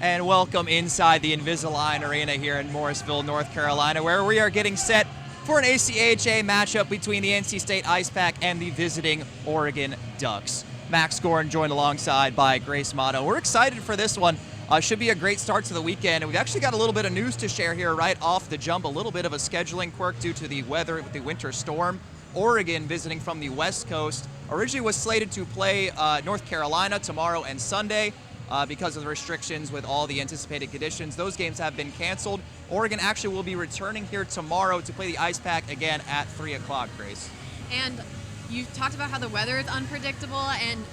and welcome inside the Invisalign Arena here in Morrisville, North Carolina, where we are getting set for an ACHA matchup between the NC State Ice Pack and the visiting Oregon Ducks. Max Gorin joined alongside by Grace Motto. We're excited for this one. Should be a great start to the weekend, and we've actually got a little bit of news to share here right off the jump, a little bit of a scheduling quirk due to the weather with the winter storm. Oregon visiting from the West Coast originally was slated to play North Carolina tomorrow and Sunday. Because of the restrictions with all the anticipated conditions. Those games have been canceled. Oregon actually will be returning here tomorrow to play the Ice Pack again at 3 o'clock, Grace. And you talked about how the weather is unpredictable, and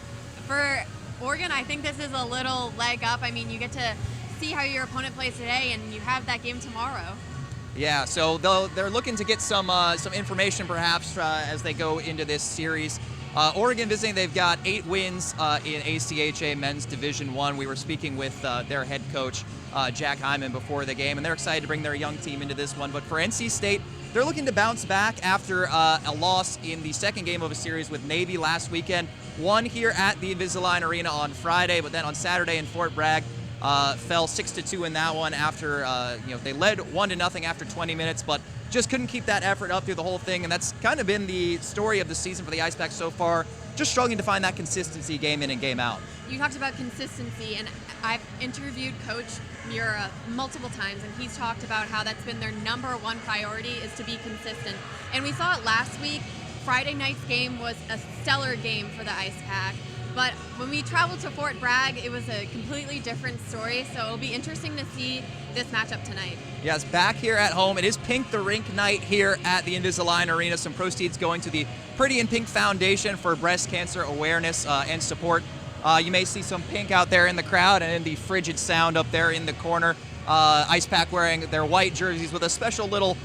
for Oregon, I think this is a little leg up. I mean, you get to see how your opponent plays today, and you have that game tomorrow. Yeah, so they're looking to get some information perhaps as they go into this series. Oregon visiting, they've got 8 wins in ACHA Men's Division I. We were speaking with their head coach, Jack Hyman, before the game, and they're excited to bring their young team into this one. But for NC State, they're looking to bounce back after a loss in the second game of a series with Navy last weekend. Won here at the Invisalign Arena on Friday, but then on Saturday in Fort Bragg, fell 6-2 in that one after they led 1-0 after 20 minutes, but just couldn't keep that effort up through the whole thing, and that's kind of been the story of the season for the Ice Pack so far, just struggling to find that consistency game in and game out. You talked about consistency, and I've interviewed Coach Mura multiple times, and he's talked about how that's been their number one priority is to be consistent. And we saw it last week. Friday night's game was a stellar game for the Ice Pack. But when we traveled to Fort Bragg, it was a completely different story, so it'll be interesting to see this matchup tonight. Yes, back here at home. It is Pink the Rink night here at the Invisalign Arena. Some proceeds going to the Pretty in Pink Foundation for breast cancer awareness and support. You may see some pink out there in the crowd and in the frigid sound up there in the corner. Ice Pack wearing their white jerseys with a special little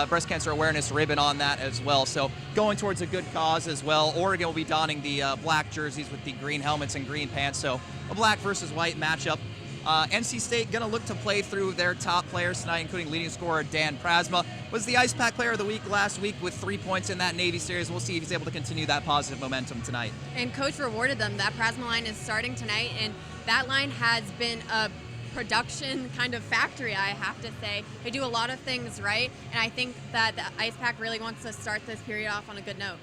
breast cancer awareness ribbon on that as well. So going towards a good cause as well. Oregon will be donning the black jerseys with the green helmets and green pants. So a black versus white matchup. NC State going to look to play through their top players tonight, including leading scorer Dan Prasma. Was the Ice Pack Player of the Week last week with 3 points in that Navy series. We'll see if he's able to continue that positive momentum tonight. And Coach rewarded them. That Prasma line is starting tonight, and that line has been a production kind of factory, I have to say. They do a lot of things right, and I think that the Ice Pack really wants to start this period off on a good note.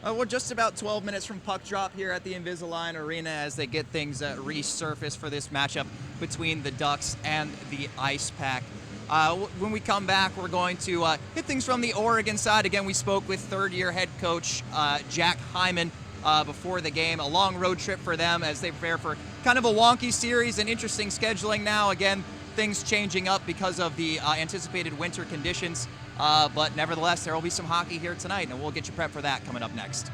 We're just about 12 minutes from puck drop here at the Invisalign Arena as they get things resurfaced for this matchup between the Ducks and the Ice Pack. When we come back, we're going to hit things from the Oregon side. Again, we spoke with third-year head coach Jack Hyman before the game. A long road trip for them as they prepare for kind of a wonky series and interesting scheduling now. Again, things changing up because of the anticipated winter conditions. But nevertheless, there will be some hockey here tonight, and we'll get you prepped for that coming up next.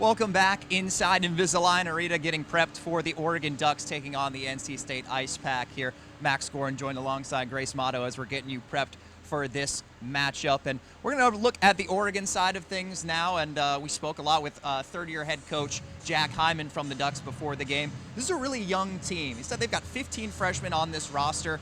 Welcome back inside Invisalign Arena, getting prepped for the Oregon Ducks taking on the NC State Ice Pack here. Max Gorin joined alongside Grace Motto as we're getting you prepped for this matchup. And we're going to look at the Oregon side of things now. And we spoke a lot with third-year head coach Jack Hyman from the Ducks before the game. This is a really young team. He said they've got 15 freshmen on this roster,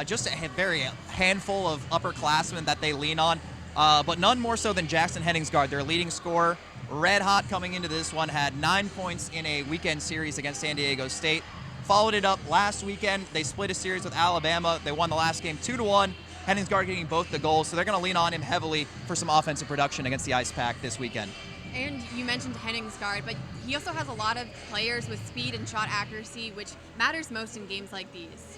just a very handful of upperclassmen that they lean on, but none more so than Jackson Henningsgaard, their leading scorer. Red hot coming into this one, had 9 points in a weekend series against San Diego State. Followed it up last weekend. They split a series with Alabama. They won the last game 2-1. Henningsgaard getting both the goals, so they're going to lean on him heavily for some offensive production against the Ice Pack this weekend. And you mentioned Henningsgaard, but he also has a lot of players with speed and shot accuracy, which matters most in games like these.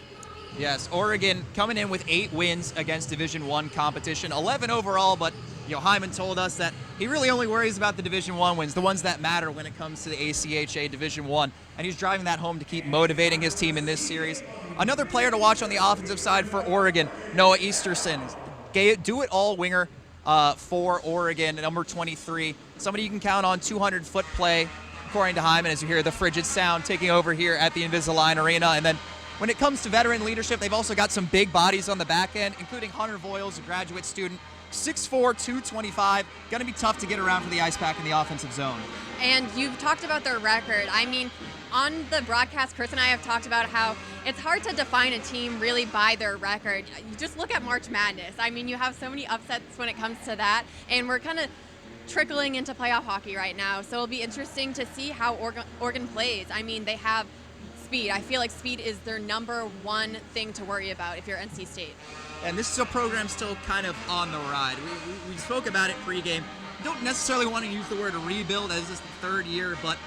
Yes, Oregon coming in with 8 wins against Division I competition, 11 overall, but Hyman told us that he really only worries about the Division I wins, the ones that matter when it comes to the ACHA Division I, and he's driving that home to keep motivating his team in this series. Another player to watch on the offensive side for Oregon, Noah Easterson, do-it-all winger for Oregon, number 23, somebody you can count on, 200-foot play, according to Hyman, as you hear the frigid sound taking over here at the Invisalign Arena. And then when it comes to veteran leadership, they've also got some big bodies on the back end, including Hunter Voiles, a graduate student, 6'4", 225. Going to be tough to get around for the Ice Pack in the offensive zone. And you've talked about their record. I mean, on the broadcast, Chris and I have talked about how it's hard to define a team really by their record. You just look at March Madness. I mean, you have so many upsets when it comes to that, and we're kind of trickling into playoff hockey right now. So it'll be interesting to see how Oregon plays. I mean, they have speed. I feel like speed is their number one thing to worry about if you're NC State. And this is a program still kind of on the ride. We spoke about it pregame. Don't necessarily want to use the word rebuild as this is the third year, but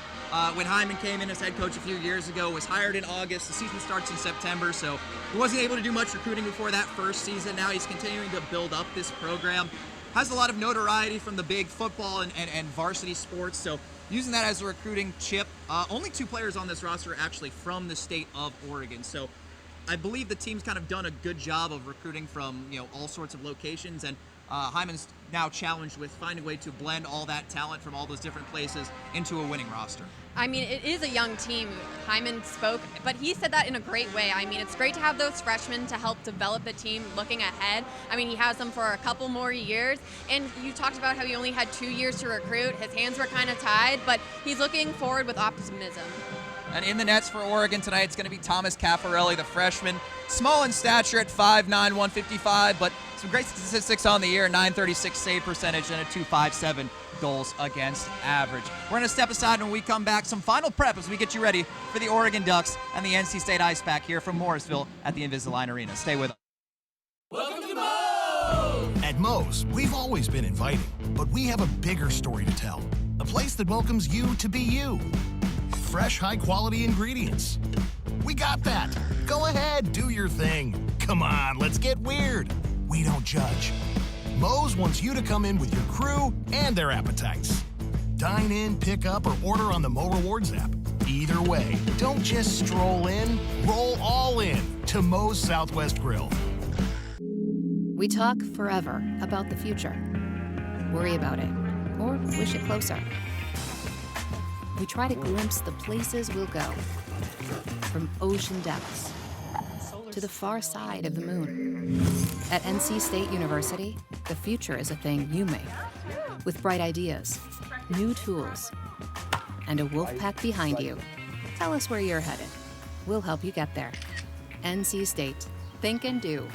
when Hyman came in as head coach a few years ago, was hired in August. The season starts in September, so he wasn't able to do much recruiting before that first season. Now he's continuing to build up this program. Has a lot of notoriety from the big football and varsity sports, so using that as a recruiting chip. Only 2 players on this roster are actually from the state of Oregon, so I believe the team's kind of done a good job of recruiting from all sorts of locations, and Hyman's now challenged with finding a way to blend all that talent from all those different places into a winning roster. I mean, it is a young team. Hyman spoke, but he said that in a great way. I mean, it's great to have those freshmen to help develop the team looking ahead. I mean, he has them for a couple more years, and you talked about how he only had 2 years to recruit. His hands were kind of tied, but he's looking forward with optimism. And in the nets for Oregon tonight, it's going to be Thomas Caffarelli, the freshman. Small in stature at 5'9", 155, but some great statistics on the year, 936 save percentage and a 257 goals against average. We're going to step aside when we come back. Some final prep as we get you ready for the Oregon Ducks and the NC State Ice Pack here from Morrisville at the Invisalign Arena. Stay with us. Welcome to Moe's! At Moe's, we've always been inviting, but we have a bigger story to tell. A place that welcomes you to be you. Fresh, high-quality ingredients. We got that. Go ahead, do your thing. Come on, let's get weird. We don't judge. Moe's wants you to come in with your crew and their appetites. Dine in, pick up, or order on the Mo Rewards app. Either way, don't just stroll in, roll all in to Moe's Southwest Grill. We talk forever about the future. Worry about it, or wish it closer. We try to glimpse the places we'll go, from ocean depths to the far side of the moon. At NC State University, the future is a thing you make, with bright ideas, new tools, and a wolf pack behind you. Tell us where you're headed. We'll help you get there. NC State. Think and do.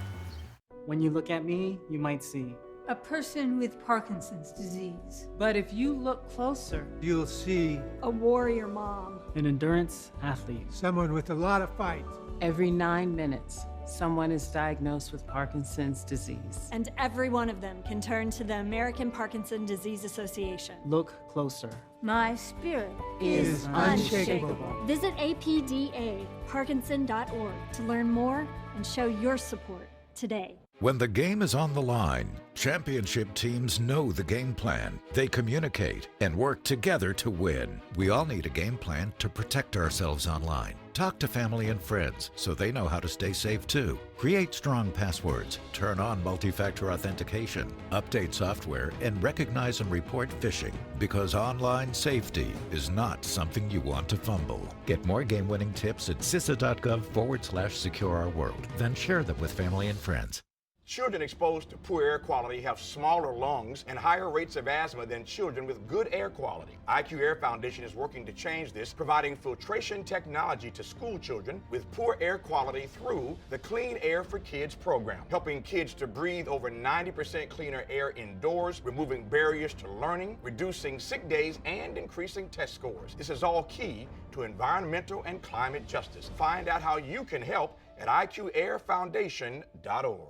When you look at me, you might see a person with Parkinson's disease. But if you look closer, you'll see a warrior mom, an endurance athlete, someone with a lot of fight. Every 9 minutes, someone is diagnosed with Parkinson's disease. And every one of them can turn to the American Parkinson Disease Association. Look closer. My spirit is unshakable. Visit apdaparkinson.org to learn more and show your support today. When the game is on the line, championship teams know the game plan. They communicate and work together to win. We all need a game plan to protect ourselves online. Talk to family and friends so they know how to stay safe too. Create strong passwords, turn on multi-factor authentication, update software, and recognize and report phishing, because online safety is not something you want to fumble. Get more game-winning tips at CISA.gov/secure-our-world. Then share them with family and friends. Children exposed to poor air quality have smaller lungs and higher rates of asthma than children with good air quality. IQ Air Foundation is working to change this, providing filtration technology to school children with poor air quality through the Clean Air for Kids program, helping kids to breathe over 90% cleaner air indoors, removing barriers to learning, reducing sick days, and increasing test scores. This is all key to environmental and climate justice. Find out how you can help at IQAirFoundation.org.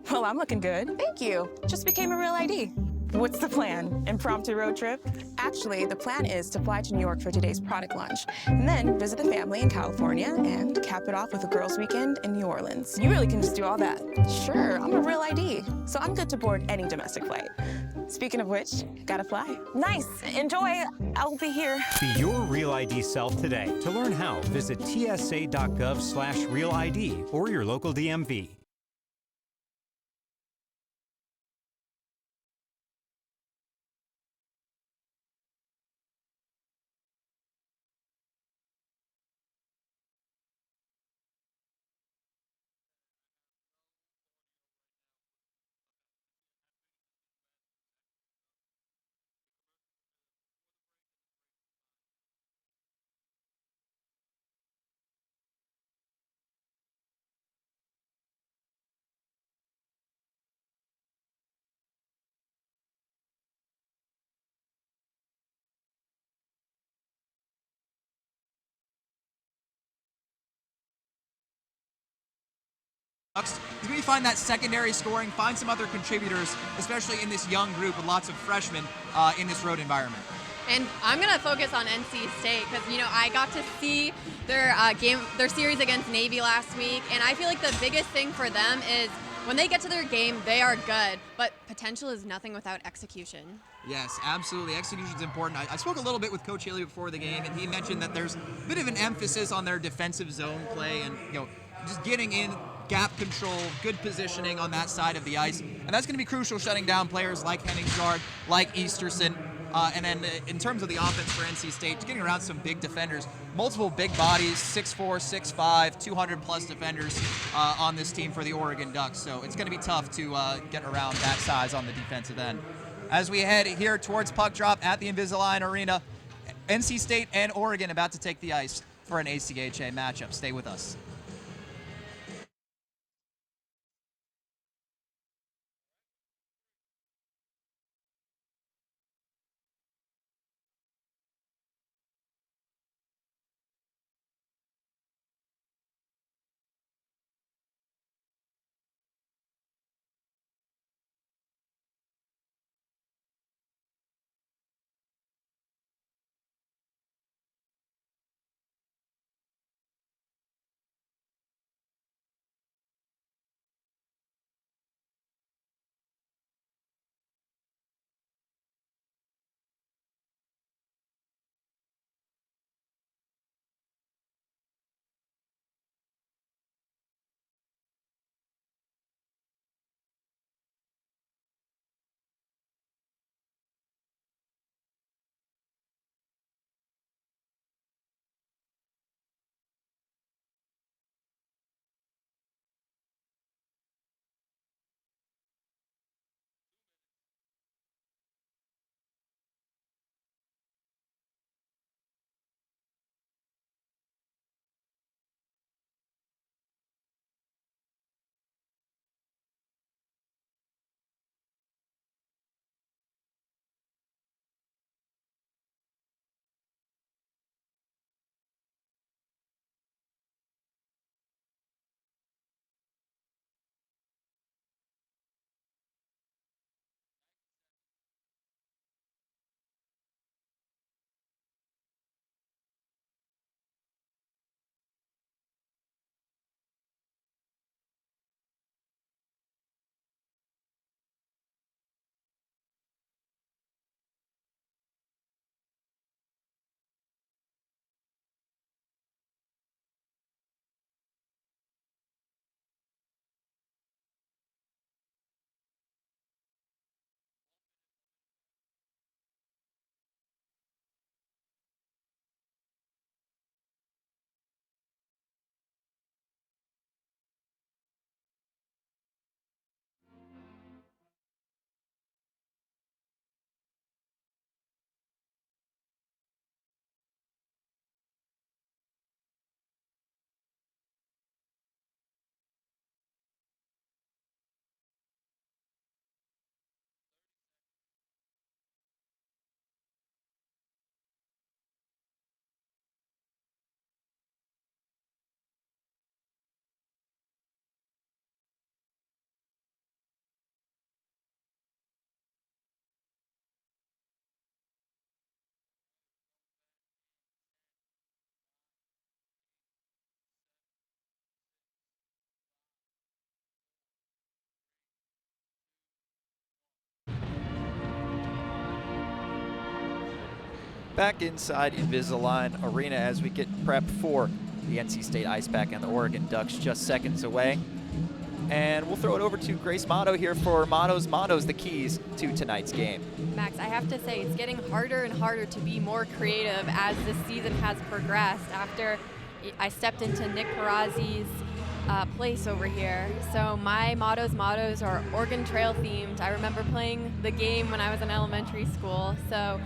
Well, I'm looking good. Thank you. Just became a real ID. What's the plan? Impromptu road trip? Actually, the plan is to fly to New York for today's product launch, and then visit the family in California and cap it off with a girls' weekend in New Orleans. You really can just do all that. Sure, I'm a real ID, so I'm good to board any domestic flight. Speaking of which, gotta fly. Nice. Enjoy. I'll be here. Be your Real ID self today. To learn how, visit tsa.gov/realid or your local DMV. Is maybe find that secondary scoring, find some other contributors, especially in this young group with lots of freshmen in this road environment. And I'm gonna focus on NC State because I got to see their series against Navy last week, and I feel like the biggest thing for them is when they get to their game, they are good, but potential is nothing without execution. Yes, absolutely. Execution is important. I spoke a little bit with Coach Haley before the game, and he mentioned that there's a bit of an emphasis on their defensive zone play and just getting in, gap control, good positioning on that side of the ice, and that's going to be crucial, shutting down players like Henningsgaard, like Easterson. And then in terms of the offense for NC State, getting around some big defenders, multiple big bodies, 6'4", 6'5", 200-plus defenders on this team for the Oregon Ducks. So it's going to be tough to get around that size on the defensive end. As we head here towards puck drop at the Invisalign Arena, NC State and Oregon about to take the ice for an ACHA matchup. Stay with us. Back inside Invisalign Arena as we get prepped for the NC State Ice Pack and the Oregon Ducks just seconds away. And we'll throw it over to Grace Motto here for Motto's the keys to tonight's game. Max, I have to say it's getting harder and harder to be more creative as this season has progressed after I stepped into Nick Perazzi's place over here. So my mottos are Oregon Trail themed. I remember playing the game when I was in elementary school. So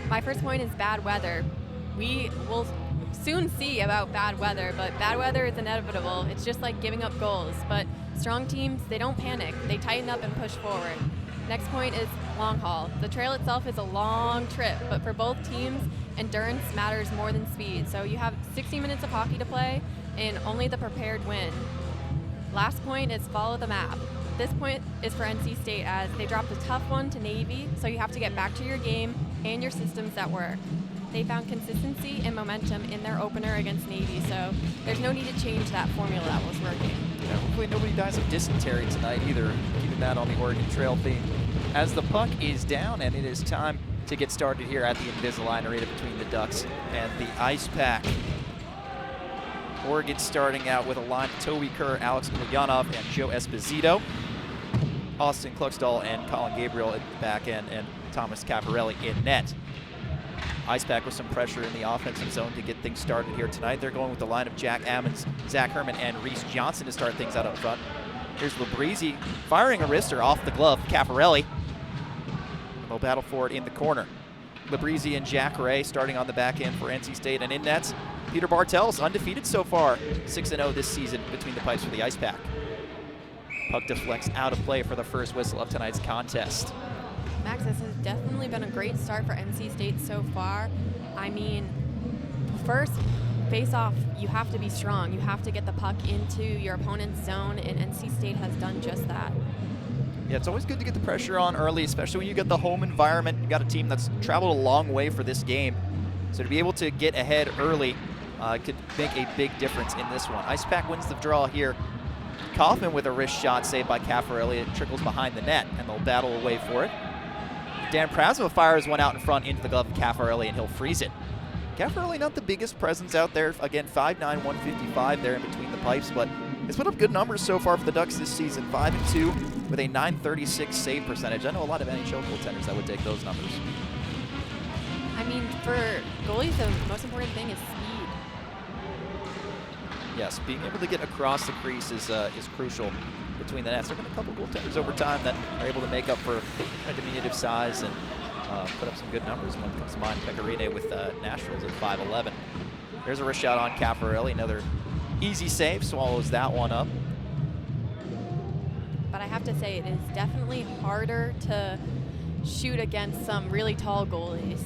my first point is bad weather. We will soon see about bad weather, but bad weather is inevitable. It's just like giving up goals. But strong teams, they don't panic. They tighten up and push forward. Next point is long haul. The trail itself is a long trip, but for both teams, endurance matters more than speed. So you have 60 minutes of hockey to play, and only the prepared win. Last point is follow the map. This point is for NC State as they dropped a tough one to Navy, so you have to get back to your game and your systems that work. They found consistency and momentum in their opener against Navy, so there's no need to change that formula that was working. Yeah, hopefully nobody dies of dysentery tonight either, keeping that on the Oregon Trail theme. As the puck is down and it is time to get started here at the Invisalign Arena between the Ducks and the Ice Pack. Oregon starting out with a line of Toby Kerr, Alex Milyanov, and Joe Esposito. Austin Kluckstall and Colin Gabriel at the back end, and Thomas Caparelli in net. Ice Pack with some pressure in the offensive zone to get things started here tonight. They're going with the line of Jack Ammons, Zach Herman, and Reese Johnson to start things out up front. Here's Labrizzi firing a wrister off the glove, Caparelli. And they'll battle for it in the corner. Labrizzi and Jack Ray starting on the back end for NC State, and in nets, Peter Bartels, undefeated so far, 6-0 this season between the pipes for the Ice Pack. Puck deflects out of play for the first whistle of tonight's contest. Max, this has definitely been a great start for NC State so far. I mean, first face-off, you have to be strong. You have to get the puck into your opponent's zone, and NC State has done just that. Yeah, it's always good to get the pressure on early, especially when you get the home environment. You got a team that's traveled a long way for this game. So to be able to get ahead early could make a big difference in this one. Ice Pack wins the draw here. Kaufman with a wrist shot saved by Cafarelli. It trickles behind the net, and they'll battle away for it. Dan Prasma fires one out in front into the glove of Cafarelli, and he'll freeze it. Cafarelli not the biggest presence out there. Again, 5'9", 155 there in between the pipes, but it's put up good numbers so far for the Ducks this season. 5-2 with a .936 save percentage. I know a lot of NHL goaltenders that would take those numbers. I mean, for goalies, the most important thing is speed. Yes, being able to get across the crease is crucial between the nets. There have been a couple goaltenders over time that are able to make up for a diminutive size and put up some good numbers. One comes to mind, Pecorine with Nashville's at 5'11". There's a wrist shot on Cafarelli. Another easy save, swallows that one up. But I have to say, it is definitely harder to shoot against some really tall goalies.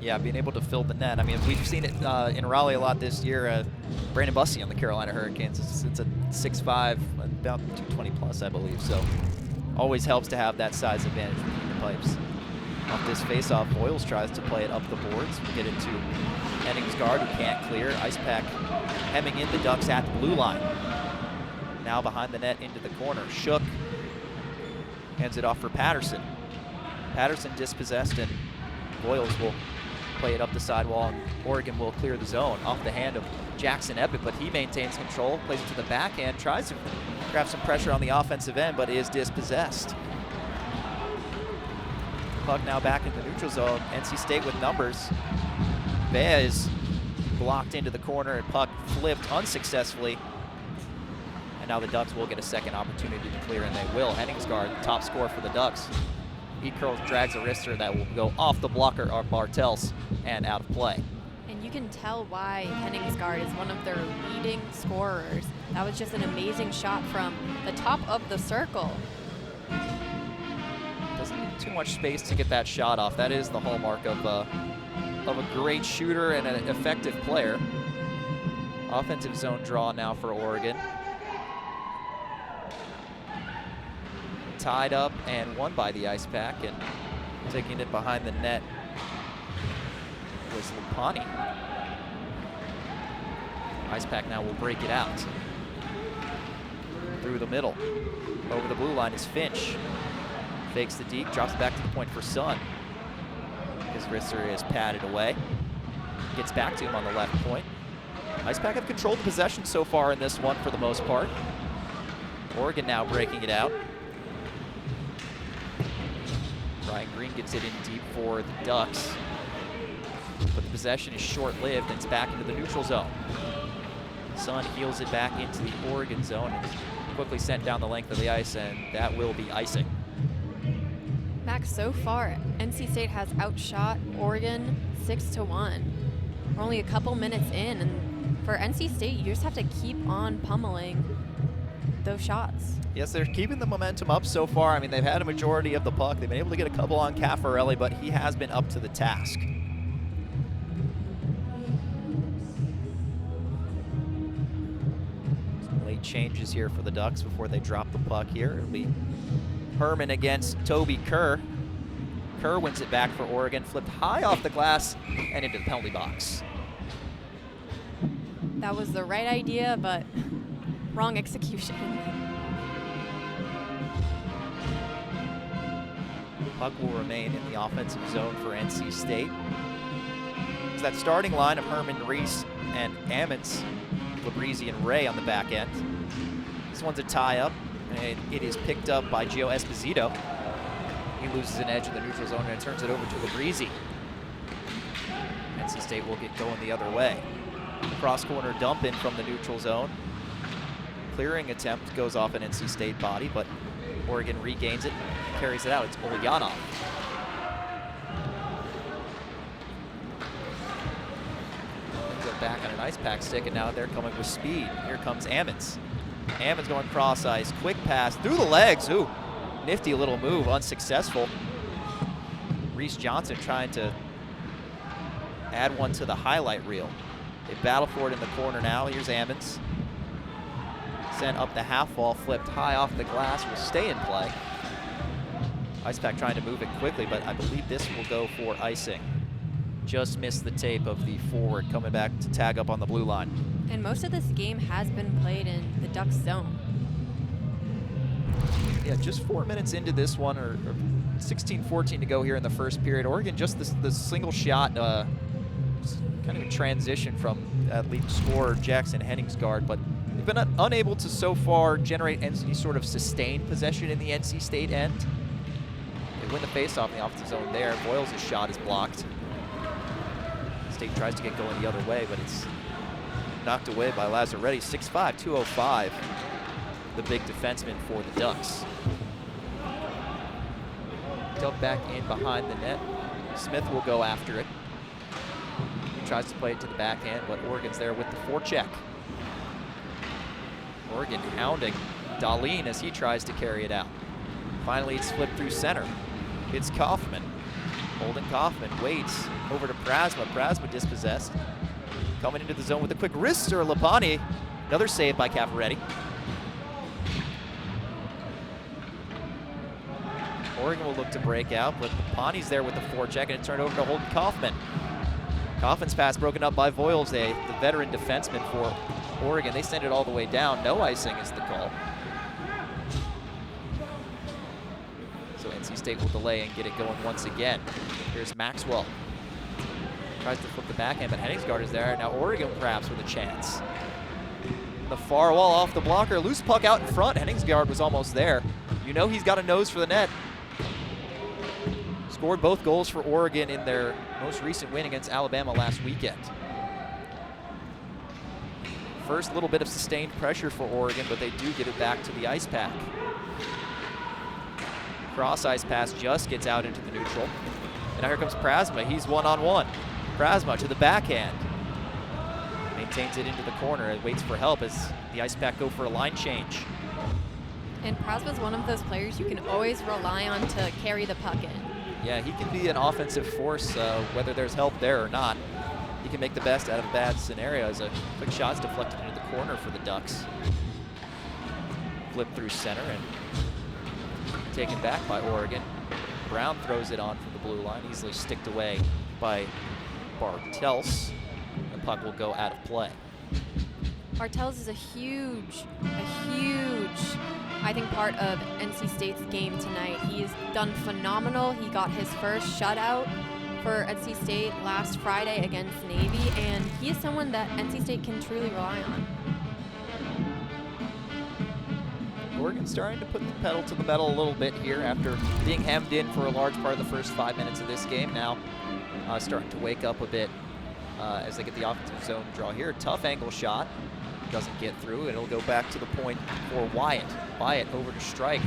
Yeah, being able to fill the net. I mean, we've seen it in Raleigh a lot this year. Brandon Bussey on the Carolina Hurricanes. It's a 6'5", about 220 plus, I believe. So always helps to have that size advantage between the pipes. Off this face-off, Boyles tries to play it up the boards. We get into Henningsgaard, who can't clear. Ice Pack hemming in the Ducks at the blue line. Now behind the net into the corner. Shook hands it off for Patterson. Patterson dispossessed, and Boyles will play it up the sidewall, and Oregon will clear the zone off the hand of Jackson Epic, but he maintains control, plays it to the backhand, tries to grab some pressure on the offensive end, but is dispossessed. Puck now back in the neutral zone. NC State with numbers. Bea is blocked into the corner, and puck flipped unsuccessfully. And now the Ducks will get a second opportunity to clear, and they will. Henningsgaard, top scorer for the Ducks. He curls, drags a wrister that will go off the blocker of Bartels and out of play. And you can tell why Henningsgaard is one of their leading scorers. That was just an amazing shot from the top of the circle. Doesn't need too much space to get that shot off. That is the hallmark of a great shooter and an effective player. Offensive zone draw now for Oregon. Tied up and won by the Ice Pack, and taking it behind the net was Lupani. Ice Pack now will break it out. Through the middle. Over the blue line is Finch. Fakes the deep, drops it back to the point for Sun. His wrist area is padded away. Gets back to him on the left point. IcePack have controlled the possession so far in this one for the most part. Oregon now breaking it out. Ryan Green gets it in deep for the Ducks. But the possession is short-lived and it's back into the neutral zone. Sun heels it back into the Oregon zone and quickly sent down the length of the ice, and that will be icing. Max, so far, NC State has outshot Oregon 6-1. We're only a couple minutes in, and for NC State, you just have to keep on pummeling those shots. Yes, they're keeping the momentum up so far. I mean, they've had a majority of the puck. They've been able to get a couple on Caffarelli, but he has been up to the task. Some late changes here for the Ducks before they drop the puck here. It'll be Herman against Toby Kerr. Kerr wins it back for Oregon, flipped high off the glass and into the penalty box. That was the right idea, but wrong execution. Puck will remain in the offensive zone for NC State. It's that starting line of Herman, Reese, and Ammons, Labrizzi, and Ray on the back end. This one's a tie-up, and it is picked up by Gio Esposito. He loses an edge in the neutral zone and turns it over to Labrizzi. NC State will get going the other way. Cross-corner dump in from the neutral zone. Clearing attempt goes off an NC State body, but Oregon regains it, carries it out. It's Ulyanov. Ends up back on an IcePack stick, and now they're coming with speed. Here comes Ammons. Ammons going cross ice, quick pass through the legs. Ooh, nifty little move, unsuccessful. Reese Johnson trying to add one to the highlight reel. They battle for it in the corner now. Here's Ammons. Sent up the half wall, flipped high off the glass, will stay in play. IcePack trying to move it quickly, but I believe this will go for icing. Just missed the tape of the forward coming back to tag up on the blue line. And most of this game has been played in the Ducks zone. Yeah, just 4 minutes into this one, or 16-14 to go here in the first period. Oregon just the single shot, kind of a transition from lead scorer Jackson Henningsgaard, but they've been unable to so far generate any sort of sustained possession in the NC State end. They win the faceoff in the offensive zone there. Boyles' shot is blocked. State tries to get going the other way, but it's knocked away by Lazzaretti. 6'5", 205, the big defenseman for the Ducks. Dumped back in behind the net. Smith will go after it. He tries to play it to the backhand, but Oregon's there with the forecheck. Oregon hounding Dahlin as he tries to carry it out. Finally, it's flipped through center. It's Kaufman. Holden Kaufman waits over to Prasma. Prasma dispossessed. Coming into the zone with a quick wrister, Lapani. Another save by Caffaretti. Oregon will look to break out, but Lapani's there with the forecheck, and it turned over to Holden Kaufman. Kaufman's pass broken up by Voiles, the veteran defenseman for Oregon. They send it all the way down. No icing is the call. So NC State will delay and get it going once again. Here's Maxwell. Tries to flip the backhand, but Henningsgaard is there. Now Oregon perhaps with a chance. The far wall off the blocker. Loose puck out in front. Henningsgaard was almost there. You know he's got a nose for the net. Scored both goals for Oregon in their most recent win against Alabama last weekend. First little bit of sustained pressure for Oregon, but they do get it back to the IcePack. Cross ice pass just gets out into the neutral. And now here comes Prasma. He's one-on-one. Prasma to the backhand. Maintains it into the corner and waits for help as the IcePack go for a line change. And Prasma's one of those players you can always rely on to carry the puck in. Yeah, he can be an offensive force, whether there's help there or not. He can make the best out of a bad scenario as a quick shot's deflected into the corner for the Ducks. Flip through center and taken back by Oregon. Brown throws it on from the blue line, easily sticked away by Bartels. The puck will go out of play. Bartels is a huge, I think, part of NC State's game tonight. He has done phenomenal. He got his first shutout for NC State last Friday against Navy, and he is someone that NC State can truly rely on. Oregon starting to put the pedal to the metal a little bit here after being hemmed in for a large part of the first 5 minutes of this game. Now starting to wake up a bit as they get the offensive zone draw here. Tough angle shot. Doesn't get through. It'll go back to the point for Wyatt. Wyatt over to strike.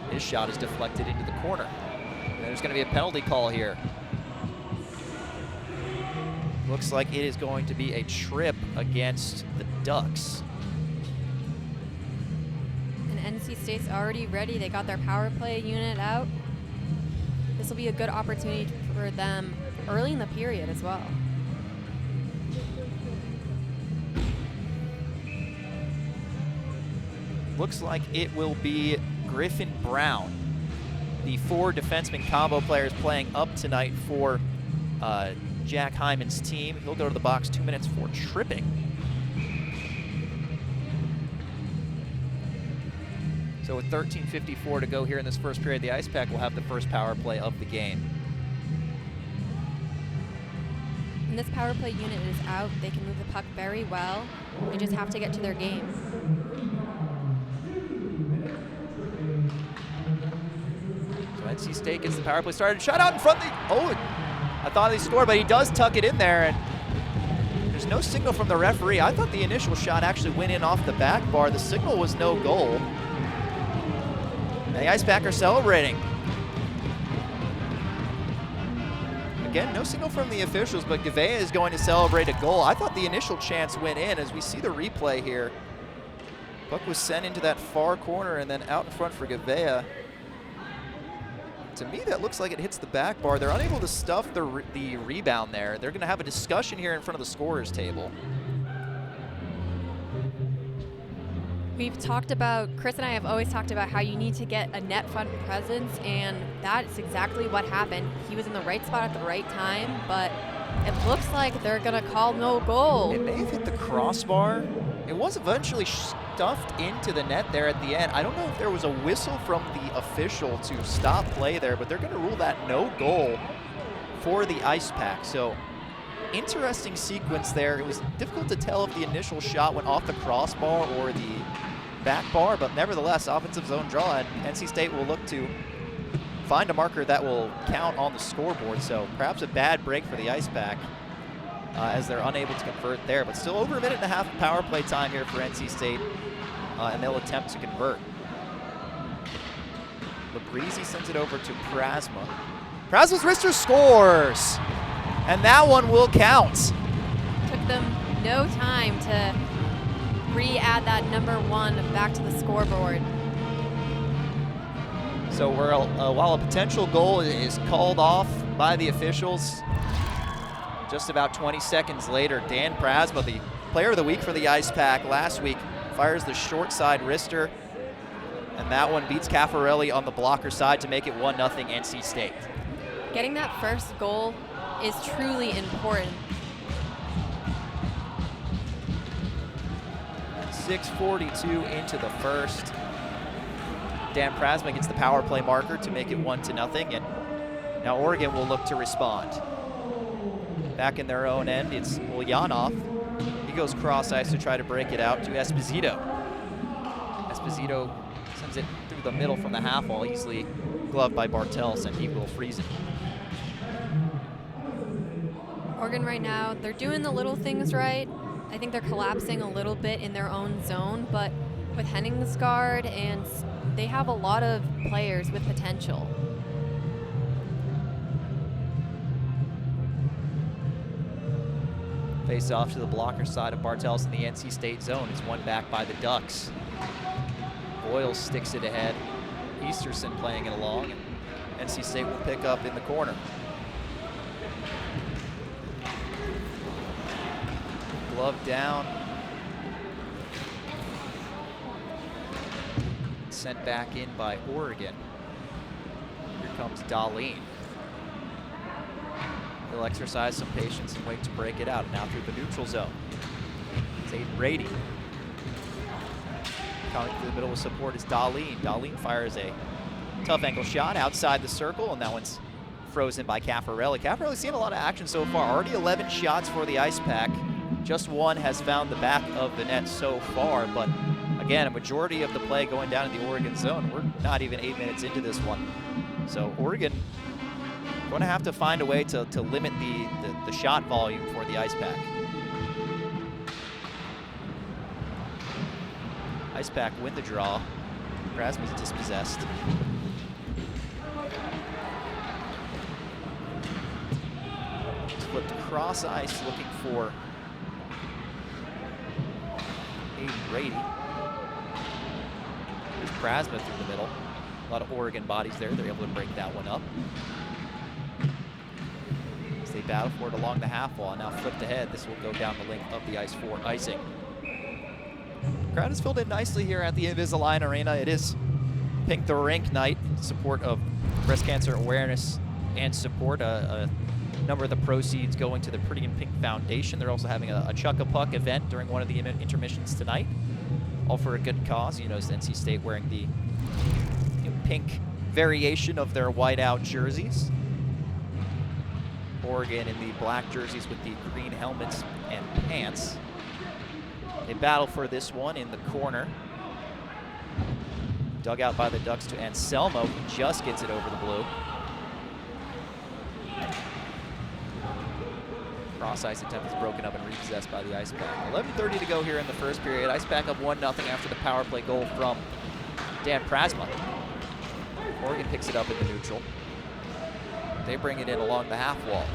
His shot is deflected into the corner. And there's going to be a penalty call here. Looks like it is going to be a trip against the Ducks. And NC State's already ready. They got their power play unit out. This will be a good opportunity for them early in the period as well. Looks like it will be Griffin Brown, the 4 defenseman combo players playing up tonight for Jack Hyman's team. He'll go to the box 2 minutes for tripping. So with 13:54 to go here in this first period, the Ice Pack will have the first power play of the game. And this power play unit is out. They can move the puck very well. They just have to get to their game. NC State gets the power play started. Shot out in front. I thought he scored, but he does tuck it in there. And there's no signal from the referee. I thought the initial shot actually went in off the back bar. The signal was no goal. And the Ice Pack are celebrating. Again, no signal from the officials, but Gavea is going to celebrate a goal. I thought the initial chance went in. As we see the replay here, puck was sent into that far corner and then out in front for Gavea. To me, that looks like it hits the back bar. They're unable to stuff the rebound there. They're going to have a discussion here in front of the scorer's table. We've talked about, Chris and I have always talked about how you need to get a net front presence, and that is exactly what happened. He was in the right spot at the right time, but it looks like they're going to call no goal. It may have hit the crossbar. It was eventually stuffed into the net there at the end. I don't know if there was a whistle from the official to stop play there, but they're going to rule that no goal for the Ice Pack. So interesting sequence there. It was difficult to tell if the initial shot went off the crossbar or the back bar, but nevertheless, offensive zone draw, and NC State will look to find a marker that will count on the scoreboard. So perhaps a bad break for the Ice Pack as they're unable to convert there, but still over a minute and a half of power play time here for NC State, and they'll attempt to convert. Labrizzi sends it over to Prasma. Prasma's wrister scores, and that one will count. Took them no time to re-add that #1 back to the scoreboard. So while a potential goal is called off by the officials, just about 20 seconds later, Dan Prasma, the player of the week for the Ice Pack last week, fires the short side wrister, and that one beats Caffarelli on the blocker side to make it 1-0 NC State. Getting that first goal is truly important. 6:42 into the first. Dan Prasma gets the power play marker to make it 1-0, and now Oregon will look to respond. Back in their own end, it's Ulyanov. He goes cross ice to try to break it out to Esposito. Esposito sends it through the middle from the half wall, easily gloved by Bartels, and he will freeze it. Oregon right now, they're doing the little things right. I think they're collapsing a little bit in their own zone, but with Henningsgaard, and they have a lot of players with potential. Face off to the blocker side of Bartels in the NC State zone. It's won back by the Ducks. Boyle sticks it ahead. Easterson playing it along, and NC State will pick up in the corner. Glove down. Sent back in by Oregon. Here comes Darlene. He'll exercise some patience and wait to break it out. Now through the neutral zone. It's Aiden Brady. Coming through the middle with support is Darlene. Darlene fires a tough ankle shot outside the circle, and that one's frozen by Caffarelli. Caffarelli's seen a lot of action so far. Already 11 shots for the Ice Pack. Just one has found the back of the net so far, but again, a majority of the play going down in the Oregon zone. We're not even 8 minutes into this one. So Oregon going to have to find a way to limit the shot volume for the Ice Pack. Ice Pack win the draw. Krasny's dispossessed. It's flipped across ice looking for Aiden Brady. There's Krasny through the middle. A lot of Oregon bodies there. They're able to break that one up. As they battle for it along the half wall. Now flipped ahead. This will go down the length of the ice for icing. Crowd is filled in nicely here at the Invisalign Arena. It is Pink the Rink night in support of breast cancer awareness and support. A number of the proceeds going to the Pretty in Pink Foundation. They're also having a Chuck-a-Puck event during one of the intermissions tonight. All for a good cause. You notice NC State wearing the pink variation of their whiteout jerseys. Oregon in the black jerseys with the green helmets and pants. They battle for this one in the corner. Dug out by the Ducks to Anselmo. He just gets it over the blue. Cross ice attempt is broken up and repossessed by the Ice Pack. 11:30 to go here in the first period. Ice Pack up 1-0 after the power play goal from Dan Prasma. Oregon picks it up in the neutral. They bring it in along the half wall.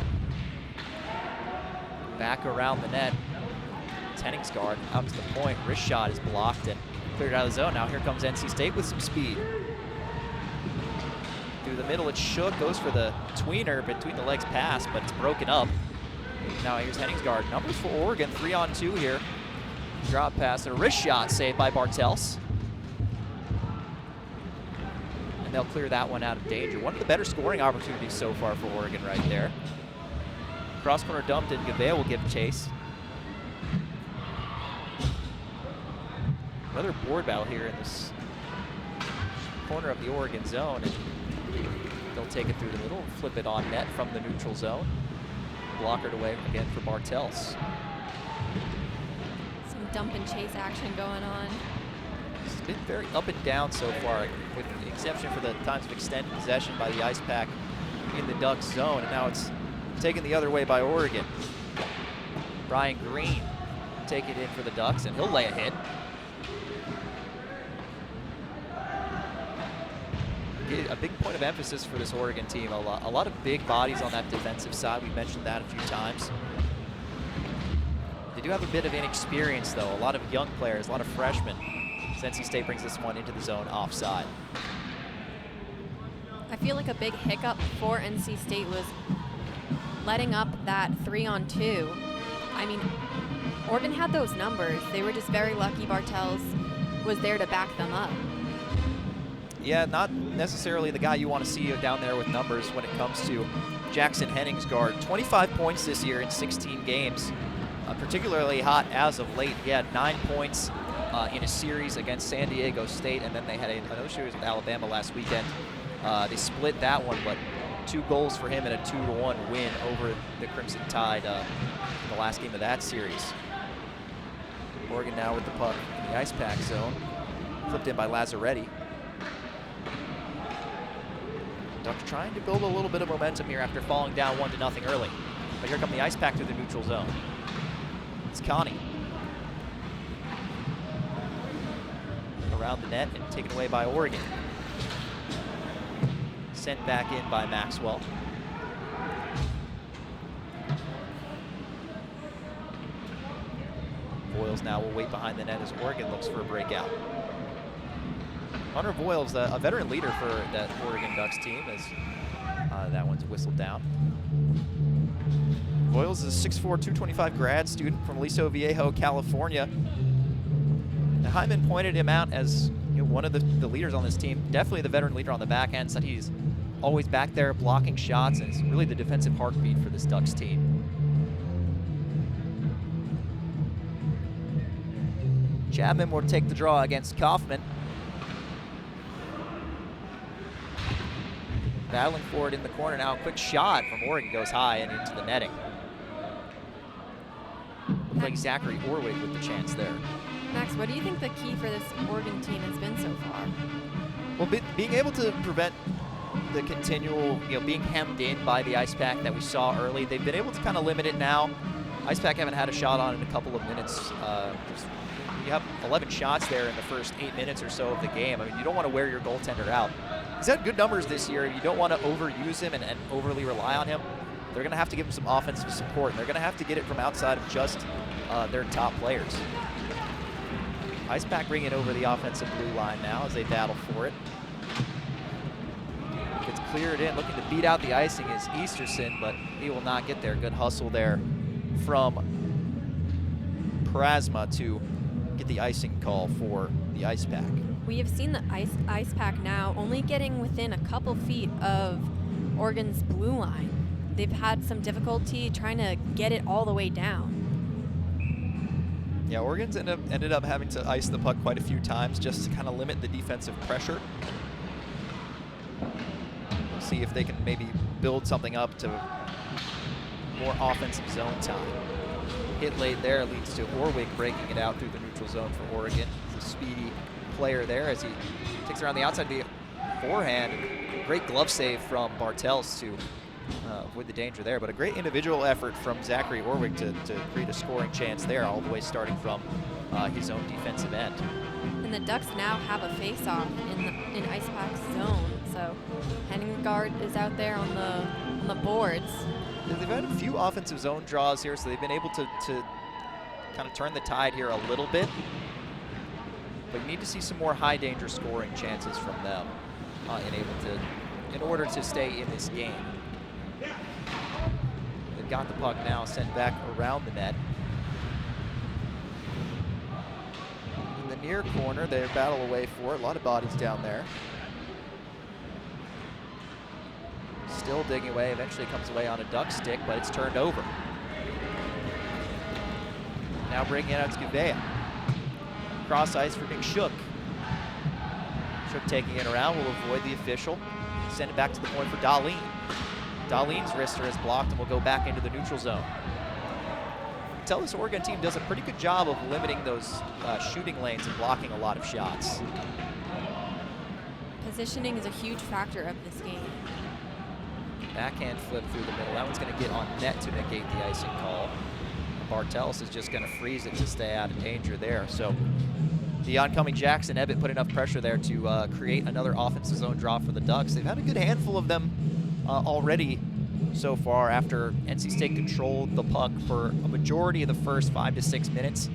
Back around the net. Henningsgaard out to the point. Wrist shot is blocked and cleared out of the zone. Now here comes NC State with some speed. Through the middle, it's Shook. Goes for the tweener between the legs pass, but it's broken up. Now here's Henningsgaard. Numbers for Oregon, 3-on-2 here. Drop pass and a wrist shot saved by Bartels. And they'll clear that one out of danger. One of the better scoring opportunities so far for Oregon right there. Cross corner dumped and Gavea will give chase. Another board battle here in this corner of the Oregon zone. And they'll take it through the middle and flip it on net from the neutral zone. Blockered away again for Bartels. Some dump and chase action going on. It's been very up and down so far, with the exception for the times of extended possession by the Ice Pack in the Ducks zone. And now it's taken the other way by Oregon. Brian Green take it in for the Ducks, and he'll lay a hit. A big point of emphasis for this Oregon team. A lot of big bodies on that defensive side. We mentioned that a few times. They do have a bit of inexperience, though. A lot of young players, a lot of freshmen. NC State brings this one into the zone offside. I feel like a big hiccup for NC State was letting up that 3-on-2. I mean, Oregon had those numbers. They were just very lucky Bartels was there to back them up. Yeah, not necessarily the guy you want to see down there with numbers when it comes to Jackson Henningsgaard. 25 points this year in 16 games, particularly hot as of late. He had 9 points in a series against San Diego State, and then they had another series with Alabama last weekend. They split that one, but 2 goals for him and a 2-1 win over the Crimson Tide in the last game of that series. Oregon now with the puck in the Ice Pack zone. Flipped in by Lazzaretti. Ducks trying to build a little bit of momentum here after falling down 1-0 early. But here come the Ice Pack through the neutral zone. It's Connie. Around the net and taken away by Oregon. Sent back in by Maxwell. Boyles now will wait behind the net as Oregon looks for a breakout. Hunter Boyles, a veteran leader for that Oregon Ducks team, as that one's whistled down. Boyles is a 6'4", 225 grad student from Aliso Viejo, California. And Hyman pointed him out as one of the leaders on this team, definitely the veteran leader on the back end, said he's always back there blocking shots and is really the defensive heartbeat for this Ducks team. Chapman will take the draw against Kaufman. Battling for it in the corner now. A quick shot from Oregon goes high and into the netting. Looks like Zachary Orwig with the chance there. Max, what do you think the key for this Oregon team has been so far? Well, being able to prevent the continual, being hemmed in by the ice pack that we saw early, they've been able to kind of limit it now. Ice pack haven't had a shot on in a couple of minutes. You have 11 shots there in the first 8 minutes or so of the game. I mean, you don't want to wear your goaltender out. He's had good numbers this year. You don't want to overuse him and overly rely on him. They're going to have to give him some offensive support, and they're going to have to get it from outside of just their top players. Ice pack bringing it over the offensive blue line now as they battle for it. Gets cleared in, looking to beat out the icing is Easterson, but he will not get there. Good hustle there from Prasma to get the icing call for the ice pack. We have seen the ice pack now only getting within a couple feet of Oregon's blue line. They've had some difficulty trying to get it all the way down. Yeah, Oregon's ended up having to ice the puck quite a few times just to kind of limit the defensive pressure. We'll see if they can maybe build something up to more offensive zone time. Hit late there leads to Orwig breaking it out through the neutral zone for Oregon. He's a speedy player there as he takes around the outside of the forehand. Great glove save from Bartels to avoid the danger there, but a great individual effort from Zachary Orwig to create a scoring chance there, all the way starting from his own defensive end. And the Ducks now have a face-off in Ice Pack's zone, so Henningsgaard is out there on the boards. They've had a few offensive zone draws here, so they've been able to kind of turn the tide here a little bit. But you need to see some more high-danger scoring chances from them in order to stay in this game. They've got the puck now sent back around the net. In the near corner, they battle away for it. A lot of bodies down there. Still digging away, eventually comes away on a duck stick, but it's turned over. Now bringing it out to Gouveia. Cross ice for McShook. Shook taking it around, will avoid the official. Send it back to the point for Dahlin. Dahlin's wrister is blocked and will go back into the neutral zone. You can tell this Oregon team does a pretty good job of limiting those shooting lanes and blocking a lot of shots. Positioning is a huge factor of this game. Backhand flip through the middle. That one's going to get on net to negate the icing call. Bartels is just going to freeze it to stay out of danger there. So the oncoming Jackson Ebbett put enough pressure there to create another offensive zone draw for the Ducks. They've had a good handful of them already so far after NC State controlled the puck for a majority of the first 5 to 6 minutes.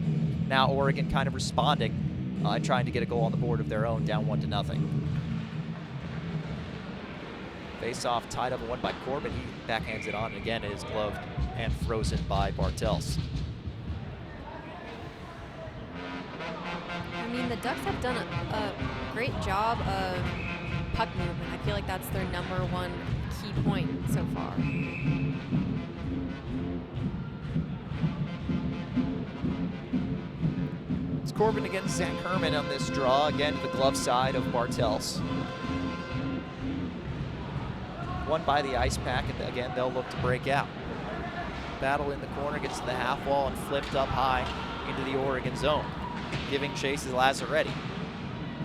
Now Oregon kind of responding and trying to get a goal on the board of their own, down 1-0. Face-off tied up and won by Corbin. He backhands it on, and again it is gloved and frozen by Bartels. I mean, the Ducks have done a great job of puck movement. I feel like that's their #1 key point so far. It's Corbin against Zach Herman on this draw. Again, to the glove side of Bartels. Won by the ice pack, and again, they'll look to break out. Battle in the corner, gets to the half wall and flipped up high into the Oregon zone. Giving chase is Lazzaretti.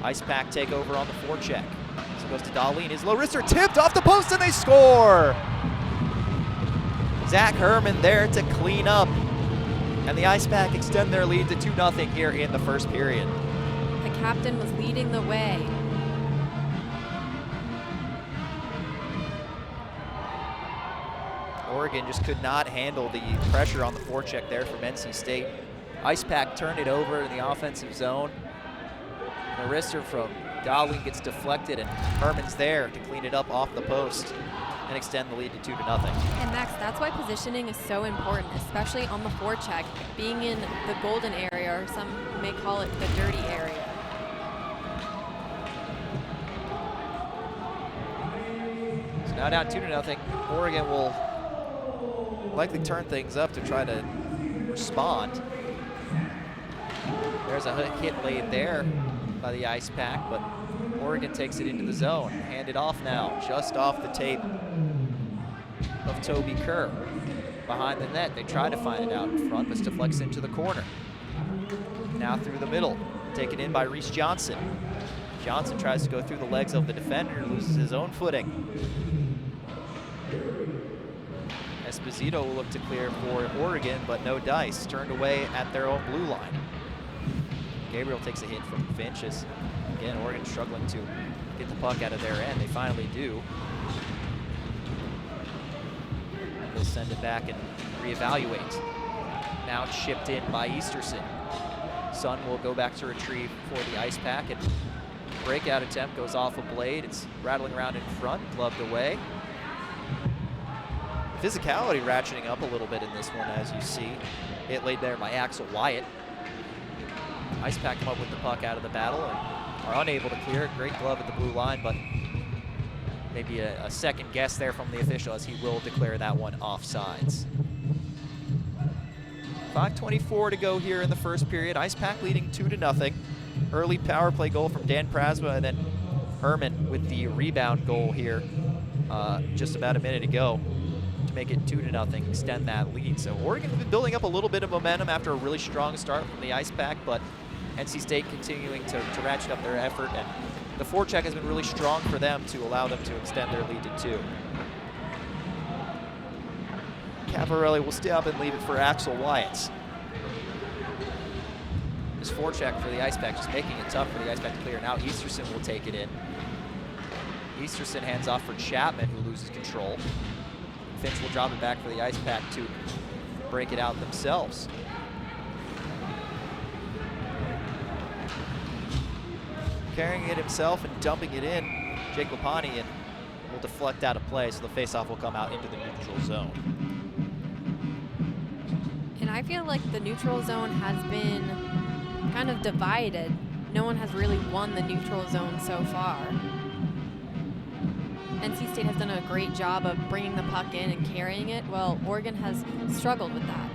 Ice pack take over on the forecheck. So it goes to Dahlin. His low wrister tipped off the post, and they score! Zach Herman there to clean up. And the ice pack extend their lead to 2-0 here in the first period. The captain was leading the way. Oregon just could not handle the pressure on the forecheck there from NC State. Ice pack turned it over in the offensive zone. The wrister from Dahlin gets deflected, and Herman's there to clean it up off the post and extend the lead to 2-0. And Max, that's why positioning is so important, especially on the forecheck, being in the golden area, or some may call it the dirty area. So now down 2-0. Oregon will likely turn things up to try to respond. There's a hit laid there by the ice pack, but Oregon takes it into the zone. Handed off now, just off the tape of Toby Kerr. Behind the net, they try to find it out in front, but deflects into the corner. Now through the middle, taken in by Reese Johnson. Johnson tries to go through the legs of the defender, loses his own footing. Esposito will look to clear for Oregon, but no dice. Turned away at their own blue line. Gabriel takes a hit from Finch as, again, Oregon struggling to get the puck out of their end. They finally do. They'll send it back and reevaluate. Now it's shipped in by Easterson. Sun will go back to retrieve for the Ice Pack, and breakout attempt goes off a blade. It's rattling around in front, gloved away. Physicality ratcheting up a little bit in this one, as you see. Hit laid there by Axel Wyatt. Ice Pack come up with the puck out of the battle and are unable to clear it. Great glove at the blue line, but maybe a second guess there from the official, as he will declare that one offsides. 5:24 to go here in the first period. Ice Pack leading 2-0. Early power play goal from Dan Prasma, and then Herman with the rebound goal here just about a minute ago to make it 2-0, extend that lead. So Oregon's been building up a little bit of momentum after a really strong start from the Ice Pack, but NC State continuing to ratchet up their effort, and the forecheck has been really strong for them to allow them to extend their lead to 2. Cavarelli will step and leave it for Axel Wyatt. His forecheck for the Ice Pack, just making it tough for the Ice Pack to clear. Now Easterson will take it in. Easterson hands off for Chapman, who loses control. Finch will drop it back for the Ice Pack to break it out themselves. Carrying it himself and dumping it in, Jake Lapani, and will deflect out of play, so the faceoff will come out into the neutral zone. And I feel like the neutral zone has been kind of divided. No one has really won the neutral zone so far. NC State has done a great job of bringing the puck in and carrying it. Well, Oregon has struggled with that.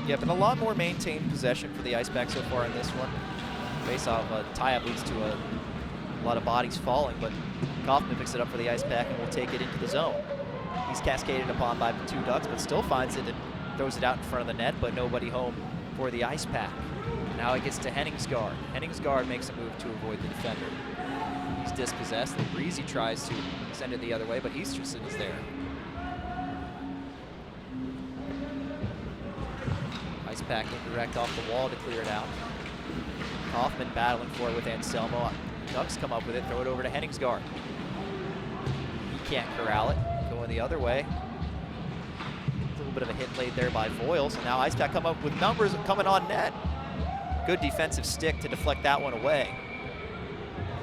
Yeah, but a lot more maintained possession for the Ice Pack so far in this one. Face-off tie-up leads to a lot of bodies falling, but Kaufman picks it up for the Ice Pack and will take it into the zone. He's cascaded upon by the 2 Ducks, but still finds it and throws it out in front of the net, but nobody home for the Ice Pack. Now it gets to Henningsgaard. Henningsgaard makes a move to avoid the defender. He's dispossessed. Breezy tries to send it the other way, but Easterson is there. Ice Pack indirect off the wall to clear it out. Kaufman battling for it with Anselmo. Ducks come up with it, throw it over to Henningsgaard. He can't corral it, going the other way. A little bit of a hit laid there by Voiles, and now Ice Pack come up with numbers coming on net. Good defensive stick to deflect that one away.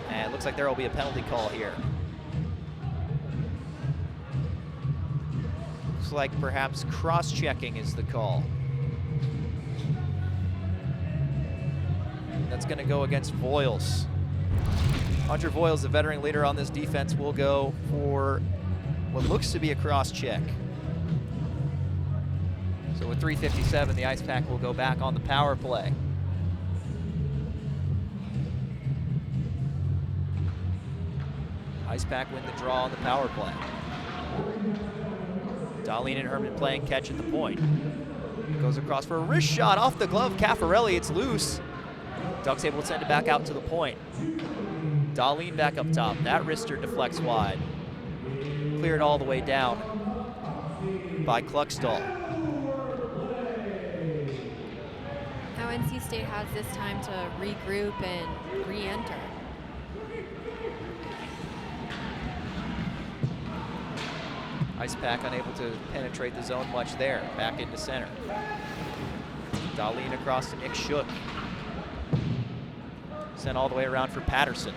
And it looks like there will be a penalty call here. Looks like perhaps cross-checking is the call. That's going to go against Voiles. Hunter Voiles, the veteran leader on this defense, will go for what looks to be a cross-check. So with 3:57, the Ice Pack will go back on the power play. Ice Pack win the draw on the power play. Darlene and Herman playing catch at the point. Goes across for a wrist shot off the glove. Caffarelli, it's loose. Ducks able to send it back out to the point. Darlene back up top. That wrister deflects wide. Cleared all the way down by Kluckstall. Now NC State has this time to regroup and re-enter. Ice Pack unable to penetrate the zone much there. Back into center. Darlene across to Nick Shook. Sent all the way around for Patterson.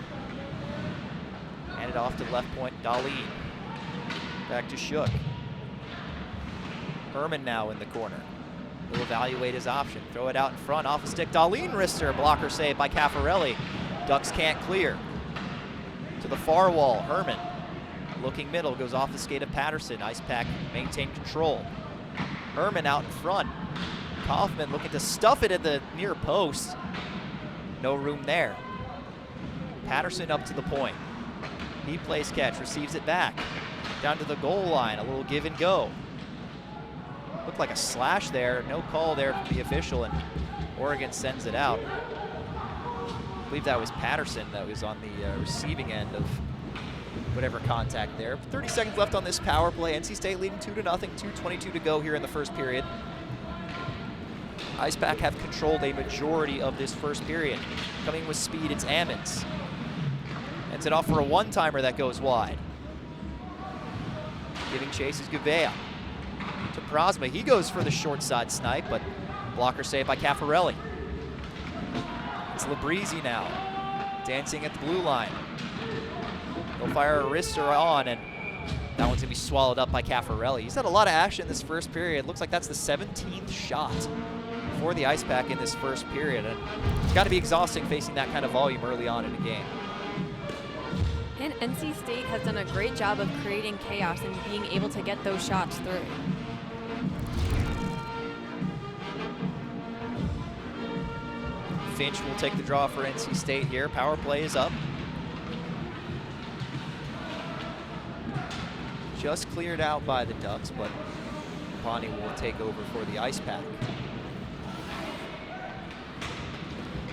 Handed off to left point, Darlene. Back to Shook. Herman now in the corner. He'll evaluate his option. Throw it out in front, off a stick. Darlene wrister, blocker save by Caffarelli. Ducks can't clear. To the far wall, Herman. Looking middle, goes off the skate of Patterson. Ice Pack maintain control. Herman out in front. Kaufman looking to stuff it at the near post. No room there. Patterson up to the point. He plays catch, receives it back. Down to the goal line, a little give and go. Looked like a slash there, no call there from the official, and Oregon sends it out. I believe that was Patterson that was on the receiving end of whatever contact there. 30 seconds left on this power play. NC State leading 2-0, 2:22 to go here in the first period. IcePack have controlled a majority of this first period. Coming with speed, it's Ammons. Ends it off for a one-timer that goes wide. Giving chase is Gouveia. To Prosma, he goes for the short side snipe, but blocker saved by Caffarelli. It's Labrizzi now, dancing at the blue line. He'll fire a wrister on, and that one's gonna be swallowed up by Caffarelli. He's had a lot of action this first period. Looks like that's the 17th shot for the IcePack in this first period, and it's gotta be exhausting facing that kind of volume early on in the game. And NC State has done a great job of creating chaos and being able to get those shots through. Finch will take the draw for NC State here. Power play is up. Just cleared out by the Ducks, but Pawnee will take over for the IcePack.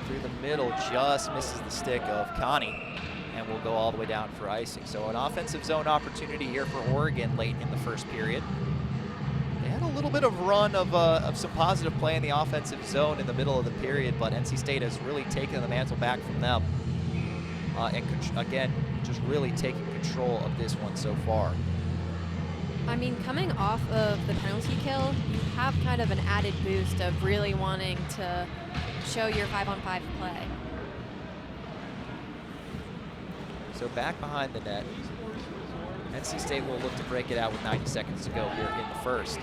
Through the middle, just misses the stick of Connie, and will go all the way down for icing. So an offensive zone opportunity here for Oregon late in the first period. They had a little bit of run of some positive play in the offensive zone in the middle of the period, but NC State has really taken the mantle back from them. And again, just really taking control of this one so far. I mean, coming off of the penalty kill, you have kind of an added boost of really wanting to show your 5-on-5 play. So back behind the net. NC State will look to break it out with 90 seconds to go here in the first.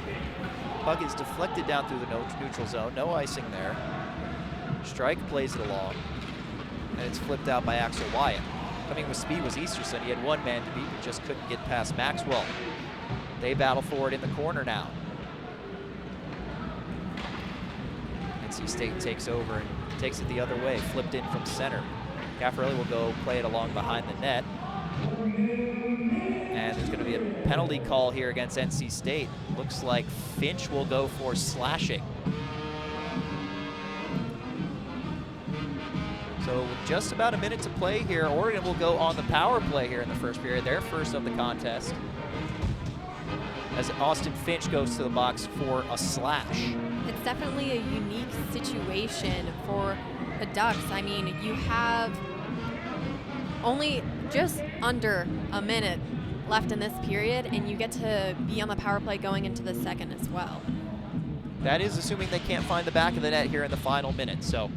Puck is deflected down through the neutral zone. No icing there. Strike plays it along. And it's flipped out by Axel Wyatt. Coming with speed was Easterson. He had one man to beat, but just couldn't get past Maxwell. They battle for it in the corner now. NC State takes over and takes it the other way. Flipped in from center. Caffarelli will go play it along behind the net. And there's going to be a penalty call here against NC State. Looks like Finch will go for slashing. So with just about a minute to play here, Oregon will go on the power play here in the first period, their first of the contest, as Austin Finch goes to the box for a slash. It's definitely a unique situation for the Ducks. I mean, you have only just under a minute left in this period, and you get to be on the power play going into the second as well. That is assuming they can't find the back of the net here in the final minute. So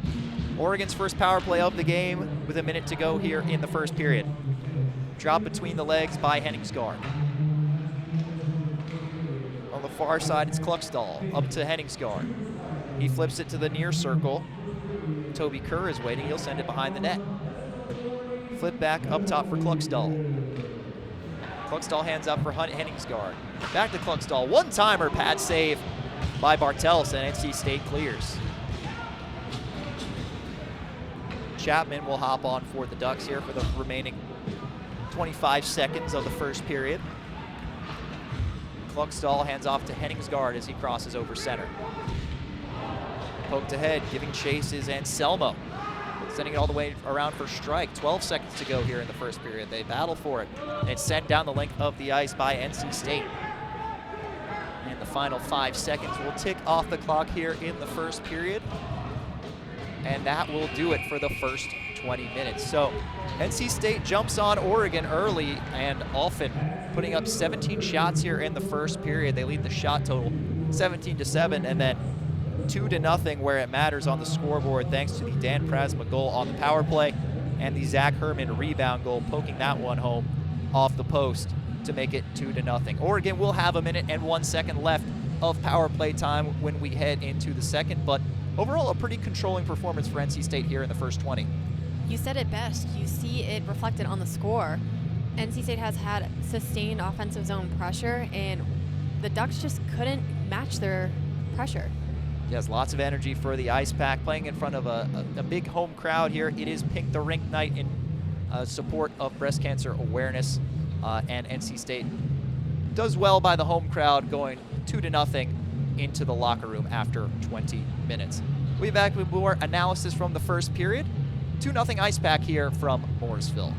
Oregon's first power play of the game with a minute to go here in the first period. Drop between the legs by Henningsgaard. On the far side, it's Kluckstall up to Henningsgaard. He flips it to the near circle. Toby Kerr is waiting. He'll send it behind the net. Flip back up top for Kluckstall. Kluckstall hands up for Henningsgaard. Back to Kluckstall. One-timer pad save by Bartels, and NC State clears. Chapman will hop on for the Ducks here for the remaining 25 seconds of the first period. Kluckstall hands off to Henningsgaard as he crosses over center. Poked ahead, giving chase is Anselmo. Sending it all the way around for strike. 12 seconds to go here in the first period. They battle for it. And it's sent down the length of the ice by NC State. And the final 5 seconds will tick off the clock here in the first period. And that will do it for the first 20 minutes. So NC State jumps on Oregon early and often, putting up 17 shots here in the first period. They lead the shot total 17-7, and then 2-0 where it matters on the scoreboard, thanks to the Dan Prasma goal on the power play and the Zach Herman rebound goal, poking that one home off the post to make it 2-0. Oregon will have a minute and 1 second left of power play time when we head into the second, but overall a pretty controlling performance for NC State here in the first 20. You said it best. You see it reflected on the score. NC State has had sustained offensive zone pressure, and the Ducks just couldn't match their pressure. Yes, lots of energy for the IcePack, playing in front of a big home crowd here. It is Pink the Rink night in support of breast cancer awareness, and NC State does well by the home crowd, going 2-0 into the locker room after 20 minutes. We'll be back with more analysis from the first period. 2-0 Ice Pack here from Morrisville.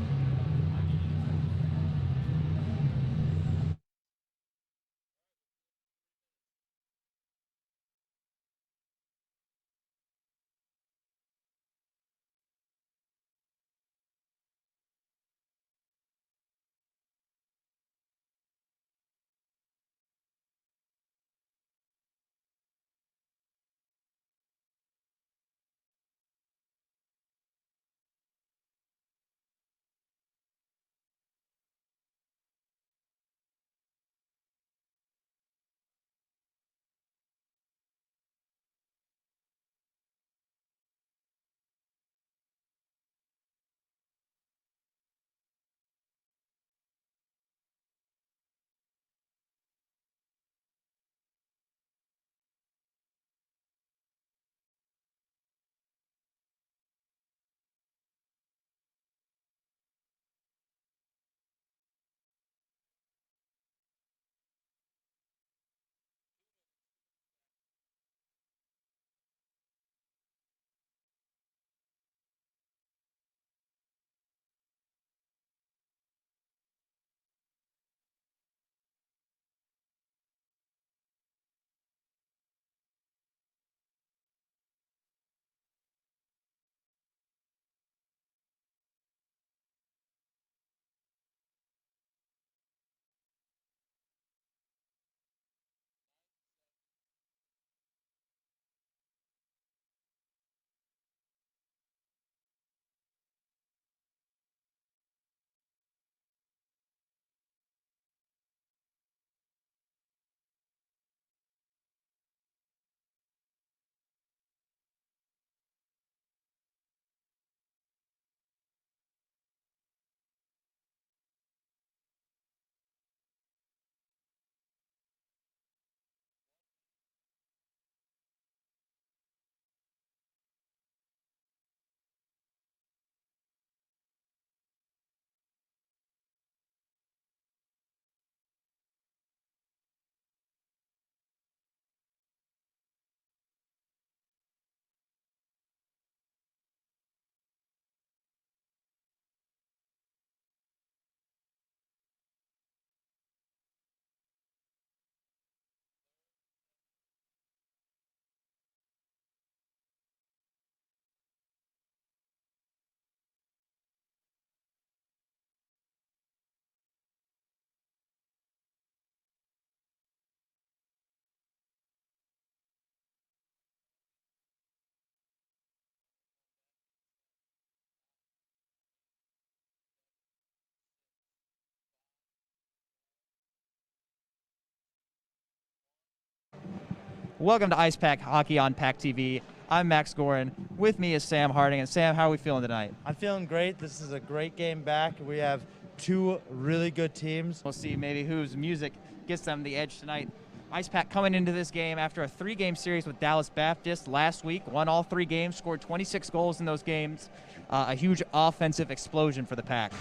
Welcome to Ice Pack Hockey on PackTV. I'm Max Gorin. With me is Sam Harding. And Sam, how are we feeling tonight? I'm feeling great. This is a great game back. We have two really good teams. We'll see maybe whose music gets them the edge tonight. Ice Pack coming into this game after a 3-game series with Dallas Baptist last week, won all 3 games, scored 26 goals in those games. A huge offensive explosion for the Pack.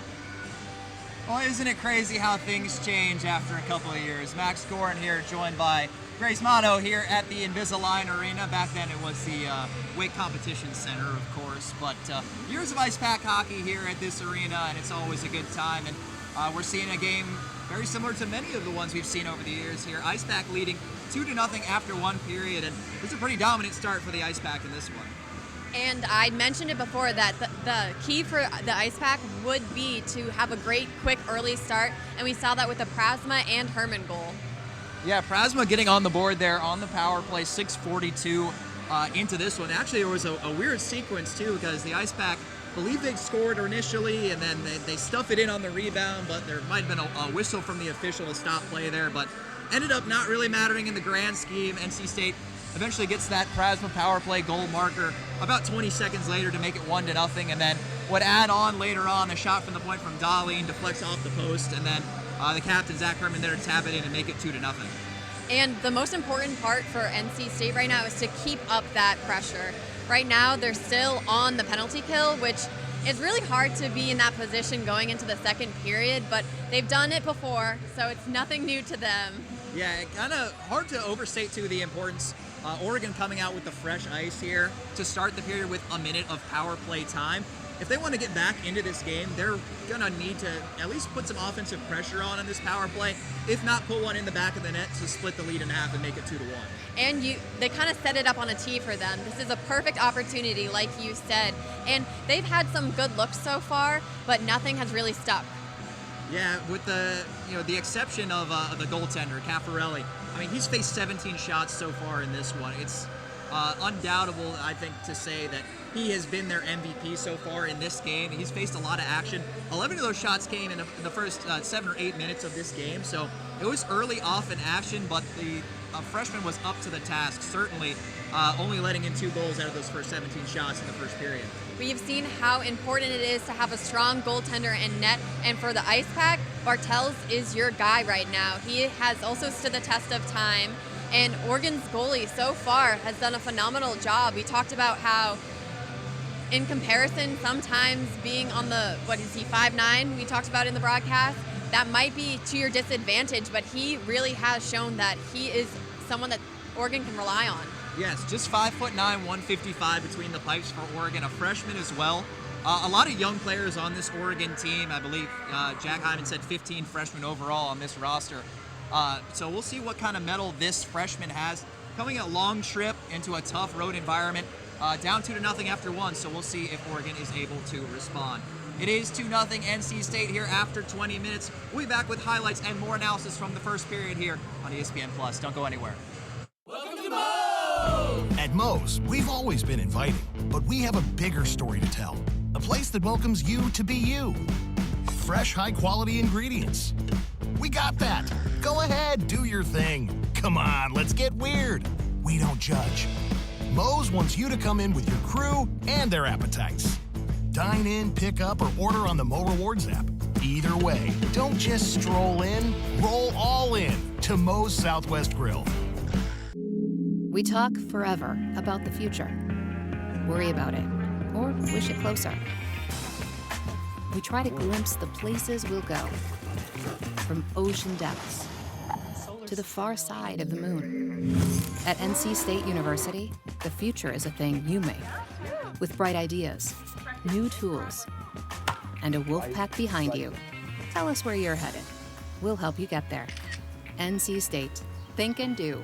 Well, isn't it crazy how things change after a couple of years? Max Gorin here, joined by Grace Motto here at the Invisalign Arena. Back then it was the Weight Competition Center, of course. But years of Ice Pack hockey here at this arena, and it's always a good time. And we're seeing a game very similar to many of the ones we've seen over the years here. Ice Pack leading 2-0 after 1 period, and it's a pretty dominant start for the Ice Pack in this one. And I mentioned it before that the key for the Ice Pack would be to have a great, quick, early start, and we saw that with the Prasma and Herman goal. Yeah, Prasma getting on the board there on the power play, 6:42 into this one. Actually, there was a weird sequence, too, because the Ice Pack believe they scored initially, and then they stuff it in on the rebound, but there might have been a whistle from the official to stop play there, but ended up not really mattering in the grand scheme. NC State eventually gets that Prasma power play goal marker about 20 seconds later to make it 1-0, and then would add on later on a shot from the point from Darlene, deflects off the post, and then the captain, Zach Herman, there to tap it in and make it 2-0. And the most important part for NC State right now is to keep up that pressure. Right now, they're still on the penalty kill, which it's really hard to be in that position going into the second period, but they've done it before, so it's nothing new to them. Yeah, kind of hard to overstate, too, the importance. Oregon coming out with the fresh ice here to start the period with a minute of power play time. If they want to get back into this game, they're going to need to at least put some offensive pressure on this power play, if not put one in the back of the net to split the lead in half and make it 2-1. And they kind of set it up on a tee for them. This is a perfect opportunity, like you said. And they've had some good looks so far, but nothing has really stuck. Yeah, with the exception of the goaltender, Caffarelli. I mean, he's faced 17 shots so far in this one. It's undoubtable, I think, to say that he has been their MVP so far in this game. He's faced a lot of action. 11 of those shots came in the first 7 or 8 minutes of this game, so it was early off in action, but the freshman was up to the task, certainly only letting in 2 goals out of those first 17 shots in the first period. We've seen how important it is to have a strong goaltender in net, and for the Ice Pack, Bartels is your guy right now. He has also stood the test of time, and Oregon's goalie so far has done a phenomenal job. We talked about how, in comparison, sometimes being on the, 5'9", we talked about in the broadcast, that might be to your disadvantage, but he really has shown that he is someone that Oregon can rely on. Yes, just 5'9", 155 between the pipes for Oregon, a freshman as well. A lot of young players on this Oregon team. I believe Jack Hyman said 15 freshmen overall on this roster. So we'll see what kind of mettle this freshman has. Coming a long trip into a tough road environment, down 2-0 after 1, so we'll see if Oregon is able to respond. It is 2-0 NC State here after 20 minutes. We'll be back with highlights and more analysis from the first period here on ESPN+. Don't go anywhere. Welcome to Moe's! At Moe's, we've always been inviting, but we have a bigger story to tell. A place that welcomes you to be you. Fresh, high-quality ingredients. We got that. Go ahead, do your thing. Come on, let's get weird. We don't judge. Moe's wants you to come in with your crew and their appetites. Dine in, pick up, or order on the Mo Rewards app. Either way, don't just stroll in, roll all in to Moe's Southwest Grill. We talk forever about the future. Worry about it, or wish it closer. We try to glimpse the places we'll go. From ocean depths to the far side of the moon. At NC State University, the future is a thing you make. With bright ideas, new tools, and a wolf pack behind you. Tell us where you're headed. We'll help you get there. NC State. Think and do.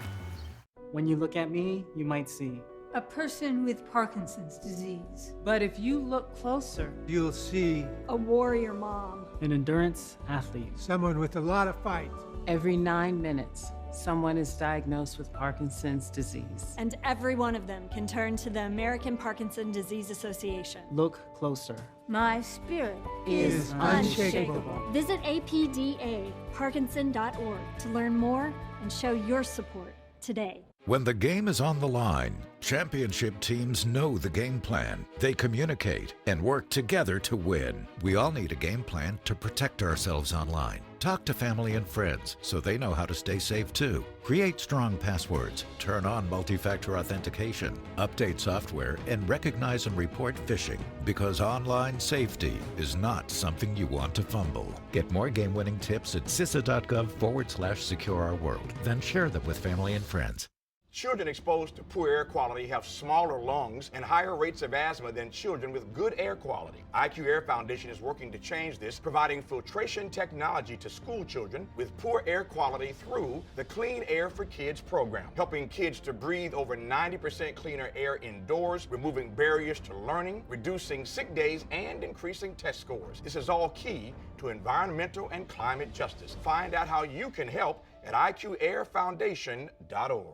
When you look at me, you might see a person with Parkinson's disease. But if you look closer, You'll see A warrior mom. an endurance athlete. someone with a lot of fight. every 9 minutes, someone is diagnosed with Parkinson's disease. And every one of them can turn to the American Parkinson Disease Association. Look closer. My spirit Is unshakable. Visit apdaparkinson.org to learn more and show your support today. When the game is on the line, championship teams know the game plan. They communicate and work together to win. We all need a game plan to protect ourselves online. Talk to family and friends so they know how to stay safe too. Create strong passwords, turn on multi-factor authentication, update software, and recognize and report phishing, because online safety is not something you want to fumble. Get more game-winning tips at CISA.gov/secure-our-world. Then share them with family and friends. Children exposed to poor air quality have smaller lungs and higher rates of asthma than children with good air quality. IQ Air Foundation is working to change this, providing filtration technology to school children with poor air quality through the Clean Air for Kids program, helping kids to breathe over 90% cleaner air indoors, removing barriers to learning, reducing sick days, and increasing test scores. This is all key to environmental and climate justice. Find out how you can help at IQAirFoundation.org.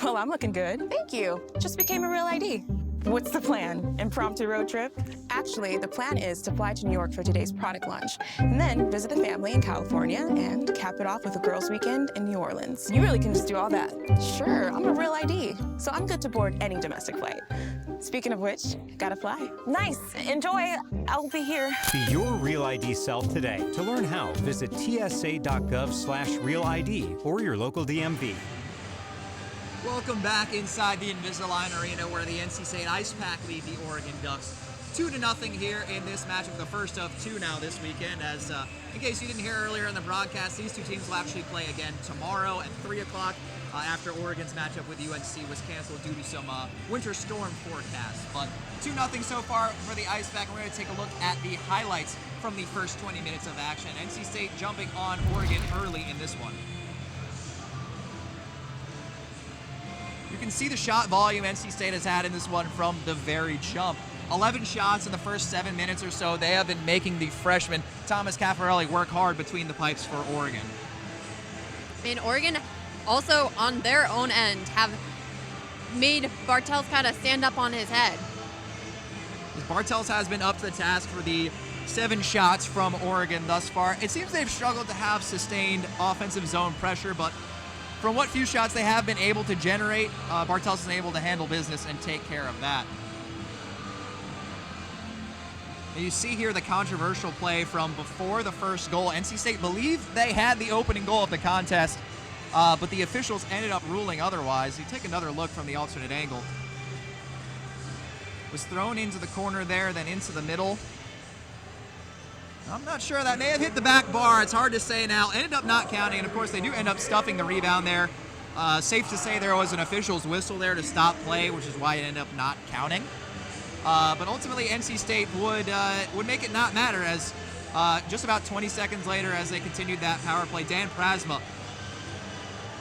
Well, I'm looking good. Thank you. Just became a real ID. What's the plan? Impromptu road trip? Actually, the plan is to fly to New York for today's product launch, and then visit the family in California and cap it off with a girls' weekend in New Orleans. You really can just do all that. Sure, I'm a real ID, so I'm good to board any domestic flight. Speaking of which, gotta fly. Nice. Enjoy. I'll be here. Be your Real ID self today. To learn how, visit tsa.gov/realid or your local DMV. Welcome back inside the Invisalign Arena, where the NC State Ice Pack lead the Oregon Ducks 2-0 here in this matchup, the first of two now this weekend. As in case you didn't hear earlier in the broadcast, these two teams will actually play again tomorrow at 3 o'clock after Oregon's matchup with UNC was canceled due to some winter storm forecast. But 2-0 so far for the Ice Pack. We're going to take a look at the highlights from the first 20 minutes of action. NC State jumping on Oregon early in this one. You can see the shot volume NC State has had in this one from the very jump. 11 shots in the first 7 minutes or so. They have been making the freshman Thomas Caffarelli work hard between the pipes for Oregon. And Oregon also on their own end have made Bartels kind of stand up on his head. Bartels has been up to the task for the 7 shots from Oregon thus far. It seems they've struggled to have sustained offensive zone pressure, but from what few shots they have been able to generate, Bartels is able to handle business and take care of that. And you see here the controversial play from before the first goal. NC State believed they had the opening goal of the contest, but the officials ended up ruling otherwise. You take another look from the alternate angle. Was thrown into the corner there, then into the middle. I'm not sure. That may have hit the back bar. It's hard to say now. Ended up not counting, and of course they do end up stuffing the rebound there. Safe to say there was an official's whistle there to stop play, which is why it ended up not counting. But ultimately, NC State would make it not matter as just about 20 seconds later, as they continued that power play, Dan Prasma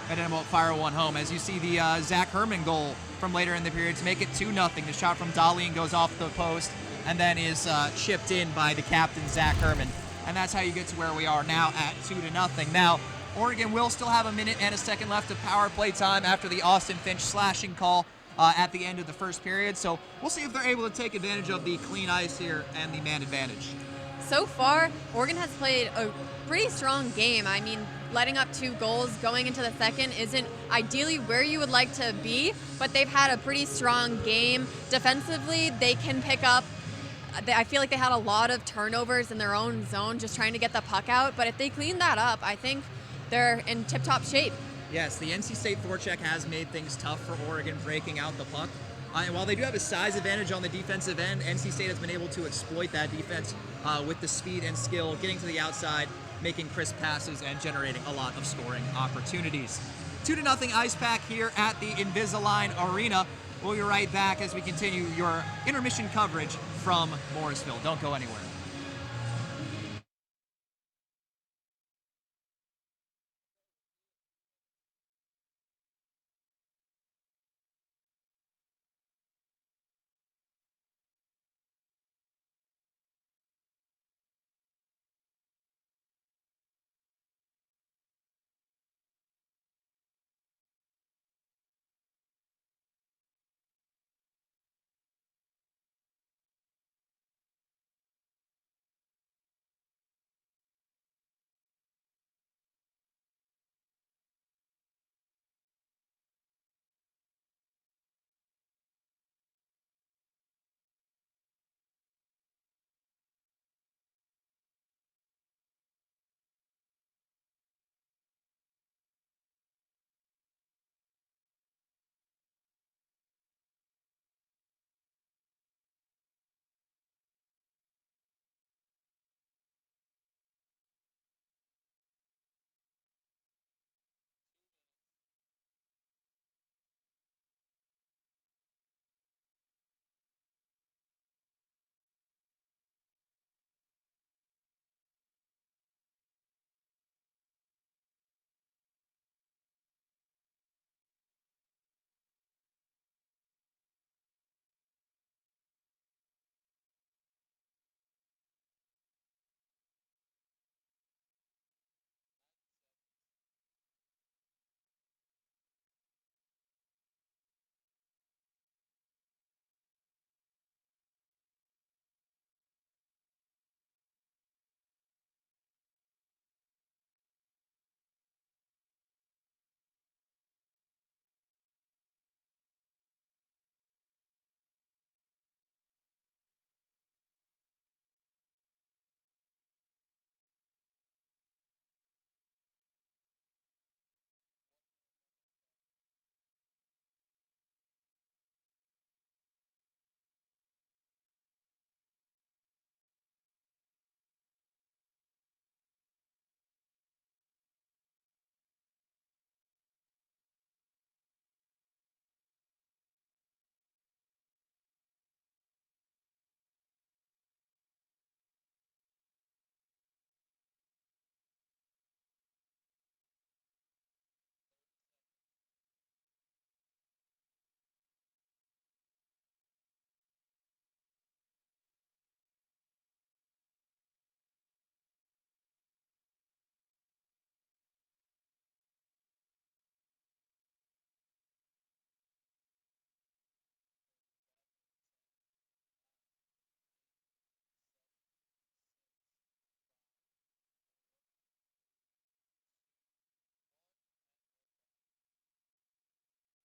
ended up fire one home. As you see the Zach Herman goal from later in the period to make it 2-0. The shot from Darlene goes off the post and then is chipped in by the captain, Zach Herman. And that's how you get to where we are now at 2-0. Now, Oregon will still have a minute and a second left of power play time after the Austin Finch slashing call at the end of the first period. So we'll see if they're able to take advantage of the clean ice here and the man advantage. So far, Oregon has played a pretty strong game. I mean, letting up 2 goals going into the second isn't ideally where you would like to be, but they've had a pretty strong game. Defensively, they can pick up. I feel like they had a lot of turnovers in their own zone just trying to get the puck out, but if they clean that up, I think they're in tip-top shape. Yes, the NC State forecheck has made things tough for Oregon breaking out the puck. And while they do have a size advantage on the defensive end, NC State has been able to exploit that defense with the speed and skill, getting to the outside, making crisp passes, and generating a lot of scoring opportunities. 2-0 Ice Pack here at the Invisalign Arena. We'll be right back as we continue your intermission coverage from Morrisville. Don't go anywhere.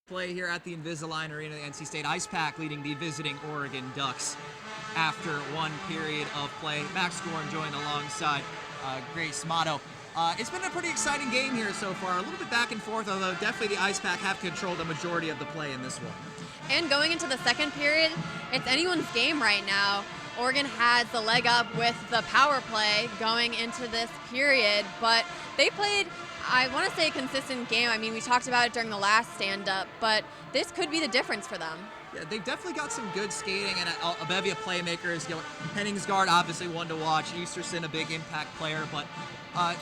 play here at the Invisalign Arena, the NC State Ice Pack leading the visiting Oregon Ducks after one period of play. Max Gorn joined alongside Grace Motto. It's been a pretty exciting game here so far. A little bit back and forth, although definitely the Ice Pack have controlled the majority of the play in this one. And going into the second period, it's anyone's game right now. Oregon has the leg up with the power play going into this period, but they played, I want to say, a consistent game. I mean, we talked about it during the last stand-up, but this could be the difference for them. Yeah, they've definitely got some good skating and a bevy of playmakers. You know, Henningsgaard, obviously one to watch. Easterson, a big impact player. But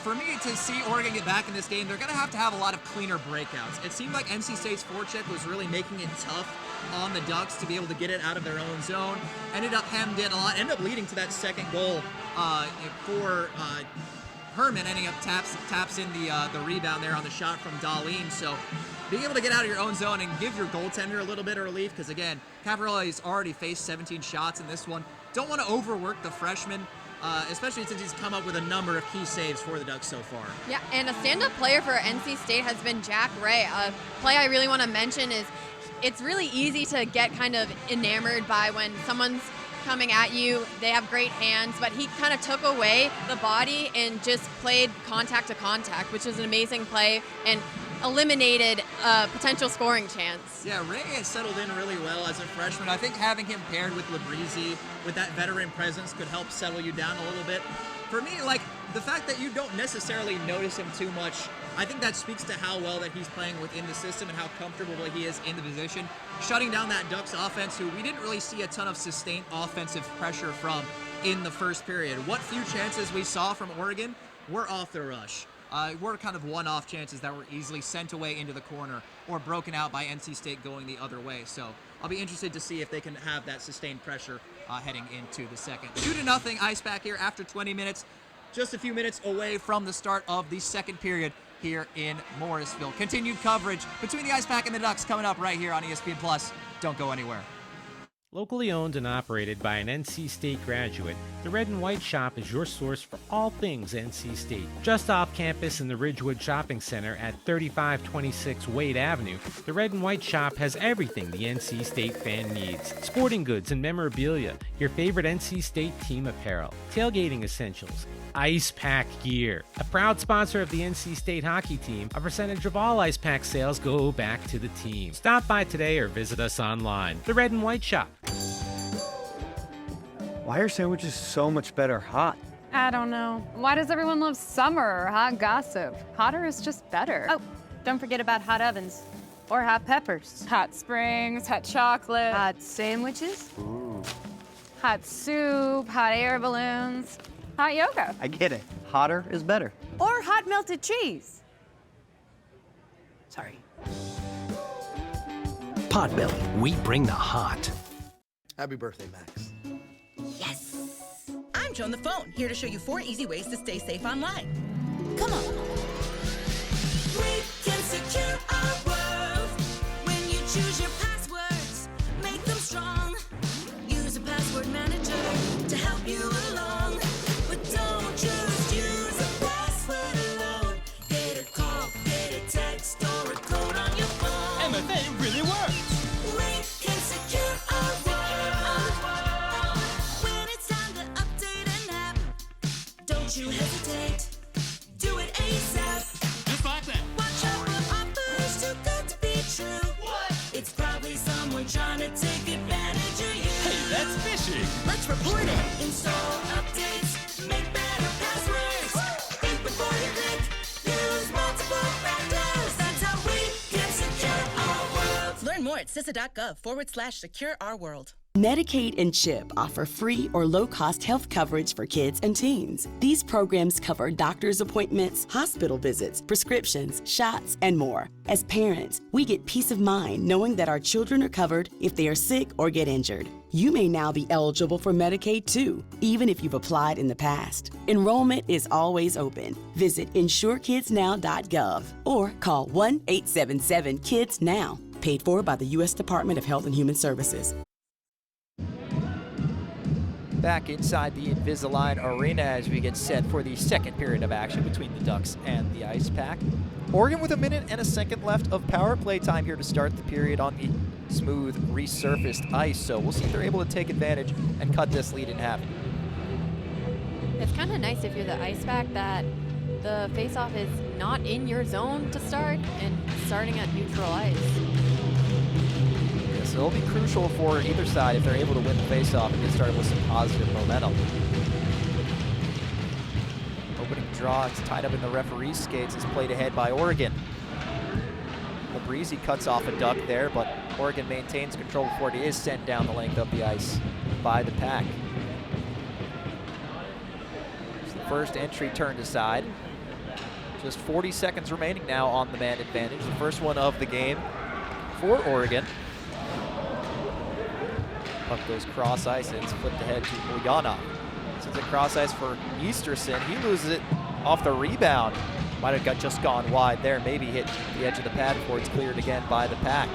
for me to see Oregon get back in this game, they're going to have a lot of cleaner breakouts. It seemed like NC State's forecheck was really making it tough on the Ducks to be able to get it out of their own zone. Ended up hemmed in a lot. Ended up leading to that second goal for Herman. Ending up taps in the rebound there on the shot from Darlene. So being able to get out of your own zone and give your goaltender a little bit of relief, because again, Cavarelli's already faced 17 shots in this one. Don't want to overwork the freshman, especially since he's come up with a number of key saves for the Ducks so far. Yeah, and a stand-up player for NC State has been Jack Ray. A play I really want to mention is it's really easy to get kind of enamored by when someone's coming at you. They have great hands, but he kind of took away the body and just played contact to contact, which is an amazing play and eliminated a potential scoring chance. Yeah, Ray has settled in really well as a freshman. I think having him paired with Labrizzi, with that veteran presence, could help settle you down a little bit. For me, like, the fact that you don't necessarily notice him too much, I think that speaks to how well that he's playing within the system and how comfortable he is in the position. Shutting down that Ducks offense, who we didn't really see a ton of sustained offensive pressure from in the first period. What few chances we saw from Oregon were off the rush. Were kind of one-off chances that were easily sent away into the corner or broken out by NC State going the other way. So I'll be interested to see if they can have that sustained pressure heading into the second. 2-0 Ice Pack here after 20 minutes. Just a few minutes away from the start of the second period here in Morrisville. Continued coverage between the Ice Pack and the Ducks coming up right here on ESPN+. Don't go anywhere. Locally owned and operated by an NC State graduate, the Red and White Shop is your source for all things NC State. Just off campus in the Ridgewood Shopping Center at 3526 Wade Avenue, the Red and White Shop has everything the NC State fan needs. Sporting goods and memorabilia, your favorite NC State team apparel, tailgating essentials, Ice Pack gear. A proud sponsor of the NC State hockey team, a percentage of all Ice Pack sales go back to the team. Stop by today or visit us online. The Red and White Shop. Why are sandwiches so much better hot? I don't know. Why does everyone love summer or hot gossip? Hotter is just better. Oh, don't forget about hot ovens. Or hot peppers. Hot springs, hot chocolate. Hot sandwiches. Ooh. Hot soup, hot air balloons. Hot yoga. I get it. Hotter is better. Or hot melted cheese. Sorry. Potbelly, we bring the hot. Happy birthday, Max. Yes! I'm Joan the Phone, here to show you 4 easy ways to stay safe online. Come on. We can secure our world when you choose your passwords. Make them strong. Use a password manager to help you along. But don't just use a password alone. Get a call, get a text, or a code on your phone. MFA really works. We can secure our world. When it's time to update an app, don't you hesitate. Do it ASAP. Just like that. Watch out for offers too good to be true. What? It's probably someone trying to take advantage of you. Hey, that's phishing. Let's report it. Install updates. Make better passwords. Think before you click. Use multiple factors. That's how we can secure our world. Learn more at CISA.gov/secure our world. Medicaid and CHIP offer free or low-cost health coverage for kids and teens. These programs cover doctor's appointments, hospital visits, prescriptions, shots, and more. As parents, we get peace of mind knowing that our children are covered if they are sick or get injured. You may now be eligible for Medicaid too, even if you've applied in the past. Enrollment is always open. Visit insurekidsnow.gov or call 1-877-KIDS-NOW. Paid for by the U.S. Department of Health and Human Services. back inside the Invisalign Arena as we get set for the second period of action between the Ducks and the Ice Pack. Oregon with 1 minute and a second left of power play time here to start the period on the smooth, resurfaced ice. So we'll see if they're able to take advantage and cut this lead in half. It's kind of nice if you're the Ice Pack that the face-off is not in your zone to start and starting at neutral ice. So it'll be crucial for either side if they're able to win the face-off and get started with some positive momentum. Opening draw, it's tied up in the referee's skates. It's played ahead by Oregon. Breezy cuts off a duck there, but Oregon maintains control before it is sent down the length of the ice by the Pack. It's the first entry turned aside. Just 40 seconds remaining now on the man advantage. The first one of the game for Oregon. Puck goes cross ice and it's flipped ahead to Ulyanov. Sends it cross ice for Easterson. He loses it off the rebound. Might have just gone wide there. Maybe hit the edge of the pad before it's cleared again by the Pack.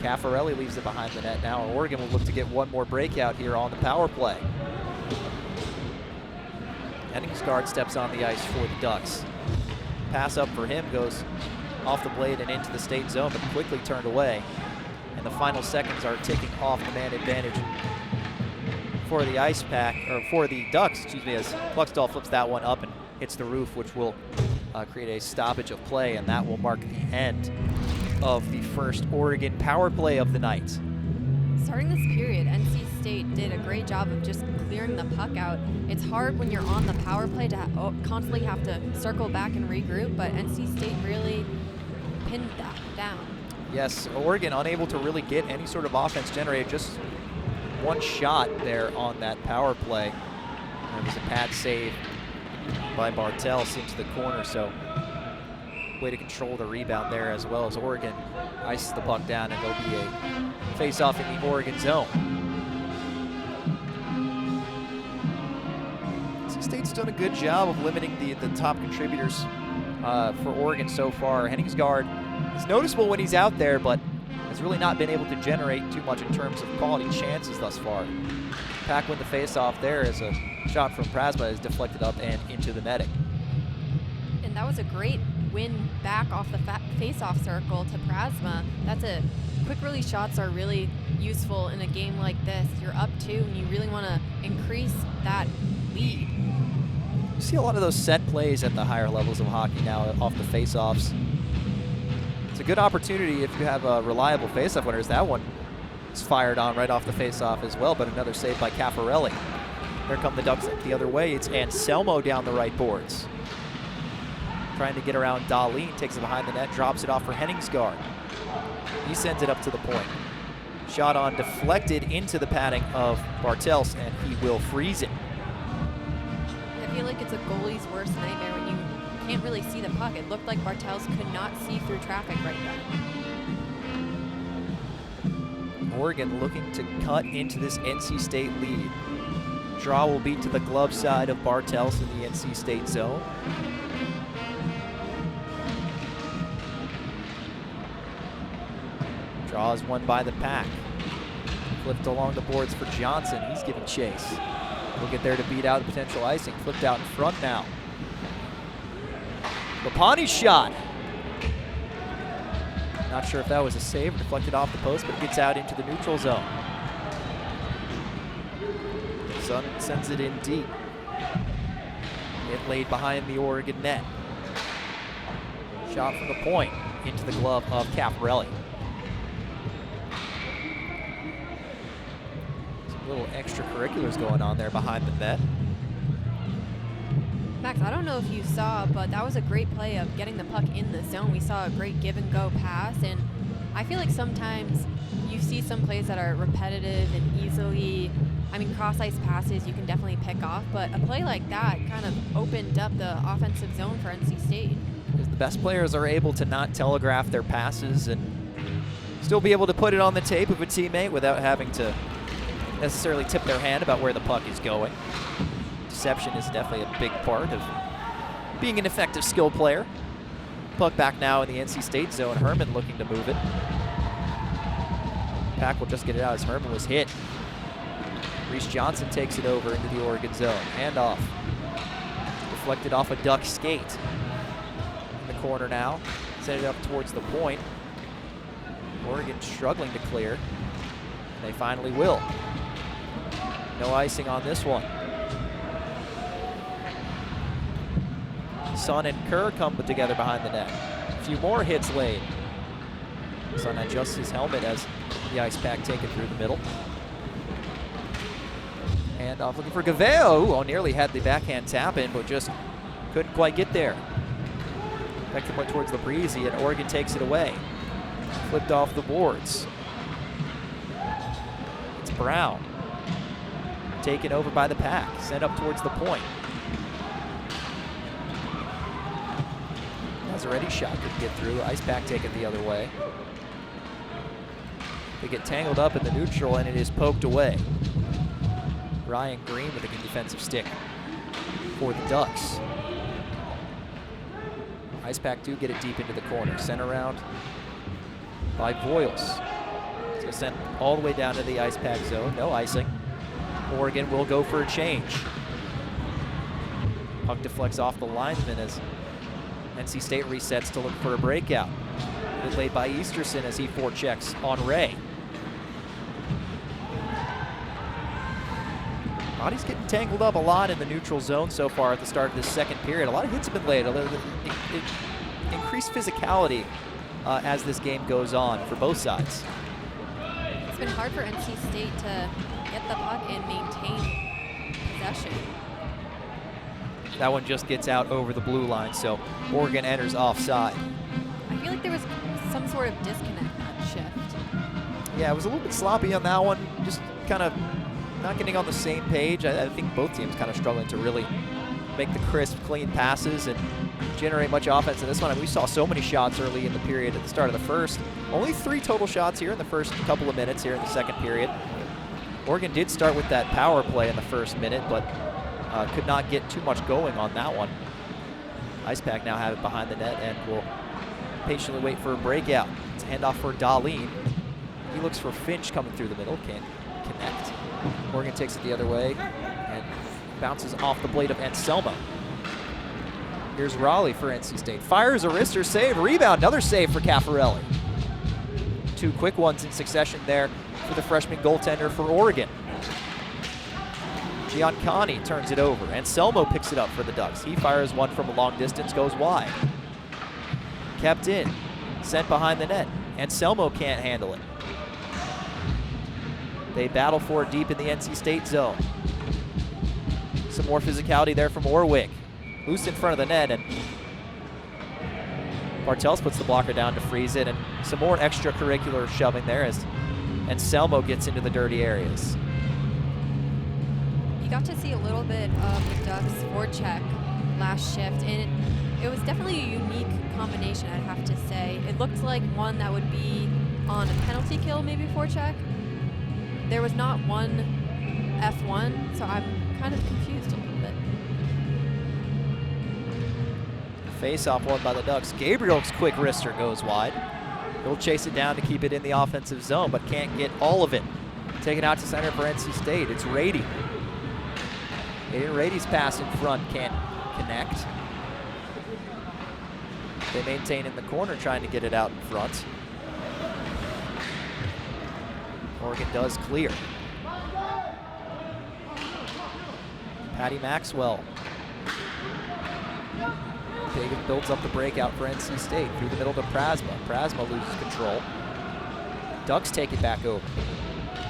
Caffarelli leaves it behind the net now. Oregon will look to get one more breakout here on the power play. Henningsgaard steps on the ice for the Ducks. Pass up for him goes off the blade and into the state zone, but quickly turned away. And the final seconds are ticking off the man advantage for the Ice Pack, or for the Ducks, excuse me, as Kluxdal flips that one up and hits the roof, which will create a stoppage of play, and that will mark the end of the first Oregon power play of the night. Starting this period, NC State did a great job of just clearing the puck out. It's hard when you're on the power play to constantly have to circle back and regroup, but NC State really pinned that down. Yes, Oregon unable to really get any sort of offense generated, just one shot there on that power play. There was a pad save by Bartels into the corner, so way to control the rebound there, as well as Oregon ices the puck down, and there'll be a face-off in the Oregon zone. NC State's done a good job of limiting the top contributors for Oregon so far. Henningsgaard is noticeable when he's out there, but has really not been able to generate too much in terms of quality chances thus far. Pack win the face-off there as a shot from Prasma is deflected up and into the netting. And that was a great win back off the face-off circle to Prasma. That's a quick release shots are really useful in a game like this. You're up 2 and you really want to increase that lead. You see a lot of those set plays at the higher levels of hockey now off the face-offs. It's a good opportunity if you have a reliable face-off winner. That one is fired on right off the face-off as well, but another save by Caffarelli. There come the Ducks the other way. It's Anselmo down the right boards. Trying to get around Dahlin, takes it behind the net, drops it off for Henningsgaard. He sends it up to the point. Shot on deflected into the padding of Bartels, and he will freeze it. I feel like it's a goalie's worst nightmare when you can't really see the puck. It looked like Bartels could not see through traffic right then. Oregon looking to cut into this NC State lead. Draw will be to the glove side of Bartels in the NC State zone. Draw is won by the Pack. Flipped along the boards for Johnson. He's giving chase. We'll get there to beat out the potential icing. Flipped out in front now. Lapani's shot. Not sure if that was a save or deflected off the post, but it gets out into the neutral zone. Sun sends it in deep. It laid behind the Oregon net. Shot from the point into the glove of Caffarelli. Some little extracurriculars going on there behind the net. Max, I don't know if you saw, but that was a great play of getting the puck in the zone. We saw a great give and go pass, and I feel like sometimes you see some plays that are repetitive and easily, cross ice passes you can definitely pick off, but a play like that kind of opened up the offensive zone for NC State. Because the best players are able to not telegraph their passes and still be able to put it on the tape of a teammate without having to necessarily tip their hand about where the puck is going. Deception is definitely a big part of being an effective skill player. Puck back now in the NC State zone. Herman looking to move it. Pack will just get it out as Herman was hit. Reese Johnson takes it over into the Oregon zone. Handoff. Deflected off a Duck skate. In the corner now. Send it up towards the point. Oregon struggling to clear. And they finally will. No icing on this one. Sun and Kerr come together behind the net. A few more hits laid. Sun adjusts his helmet as the ice pack taken through the middle. And off looking for Gaveo. Oh, nearly had the backhand tap in, but just couldn't quite get there. Back to point towards the breezy, and Oregon takes it away. Flipped off the boards. It's Brown. Taken over by the pack. Sent up towards the point. Already shot couldn't get through. Ice pack taken the other way. They get tangled up in the neutral, and it is poked away. Ryan Green with a good defensive stick for the Ducks. Ice pack do get it deep into the corner. Sent around by Voiles. So sent all the way down to the ice pack zone. No icing. Oregon will go for a change. Puck deflects off the linesman as NC State resets to look for a breakout. Good laid by Easterson as he forechecks on Ray. Body's getting tangled up a lot in the neutral zone so far at the start of this second period. A lot of hits have been laid, although increased physicality as this game goes on for both sides. It's been hard for NC State to get the puck and maintain possession. That one just gets out over the blue line, so Oregon enters offside. I feel like there was some sort of disconnect that shift. Yeah, it was a little bit sloppy on that one, just kind of not getting on the same page. I think both teams kind of struggling to really make the crisp, clean passes and generate much offense in this one. And we saw so many shots early in the period at the start of the first. Only 3 total shots here in the first couple of minutes here in the second period. Oregon did start with that power play in the first minute, but could not get too much going on that one. Ice pack now have it behind the net and will patiently wait for a breakout. It's a handoff for Darlene. He looks for Finch coming through the middle, can't connect. Oregon takes it the other way and bounces off the blade of Anselmo. Here's Raleigh for NC State. Fires a wrister save, rebound, another save for Caffarelli. 2 quick ones in succession there for the freshman goaltender for Oregon. Giancani turns it over. Anselmo picks it up for the Ducks. He fires one from a long distance, goes wide. Kept in, sent behind the net. Anselmo can't handle it. They battle for it deep in the NC State zone. Some more physicality there from Orwig. Loose in front of the net, and Bartels puts the blocker down to freeze it, and some more extracurricular shoving there as Anselmo gets into the dirty areas. You got to see a little bit of the Ducks forecheck last shift, and it was definitely a unique combination, I'd have to say. It looked like one that would be on a penalty kill, maybe forecheck. There was not one F1, so I'm kind of confused a little bit. Face-off won by the Ducks. Gabriel's quick wrister goes wide. He'll chase it down to keep it in the offensive zone, but can't get all of it. Taken out to center for NC State. It's Rady. Rady's pass in front can't connect. They maintain in the corner, trying to get it out in front. Oregon does clear. Patty Maxwell. David builds up the breakout for NC State through the middle to Prasma. Prasma loses control. Ducks take it back over.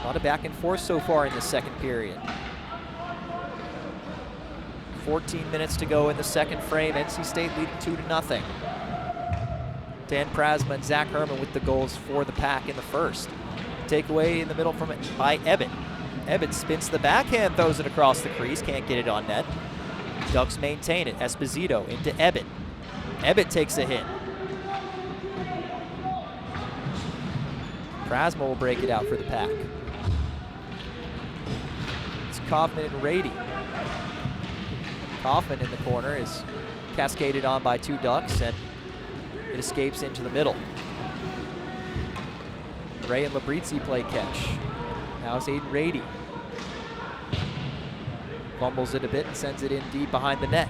A lot of back and forth so far in the second period. 14 minutes to go in the second frame. NC State leading 2-0. Dan Prasma and Zach Herman with the goals for the Pack in the first. Takeaway in the middle from it by Ebbett. Ebbett spins the backhand, throws it across the crease, can't get it on net. Ducks maintain it. Esposito into Ebbett. Ebbett takes a hit. Prasma will break it out for the Pack. It's Kaufman and Rady. Kaufman in the corner is cascaded on by 2 Ducks, and it escapes into the middle. Ray and Labrizzi play catch. Now it's Aiden Rady. Fumbles it a bit and sends it in deep behind the net.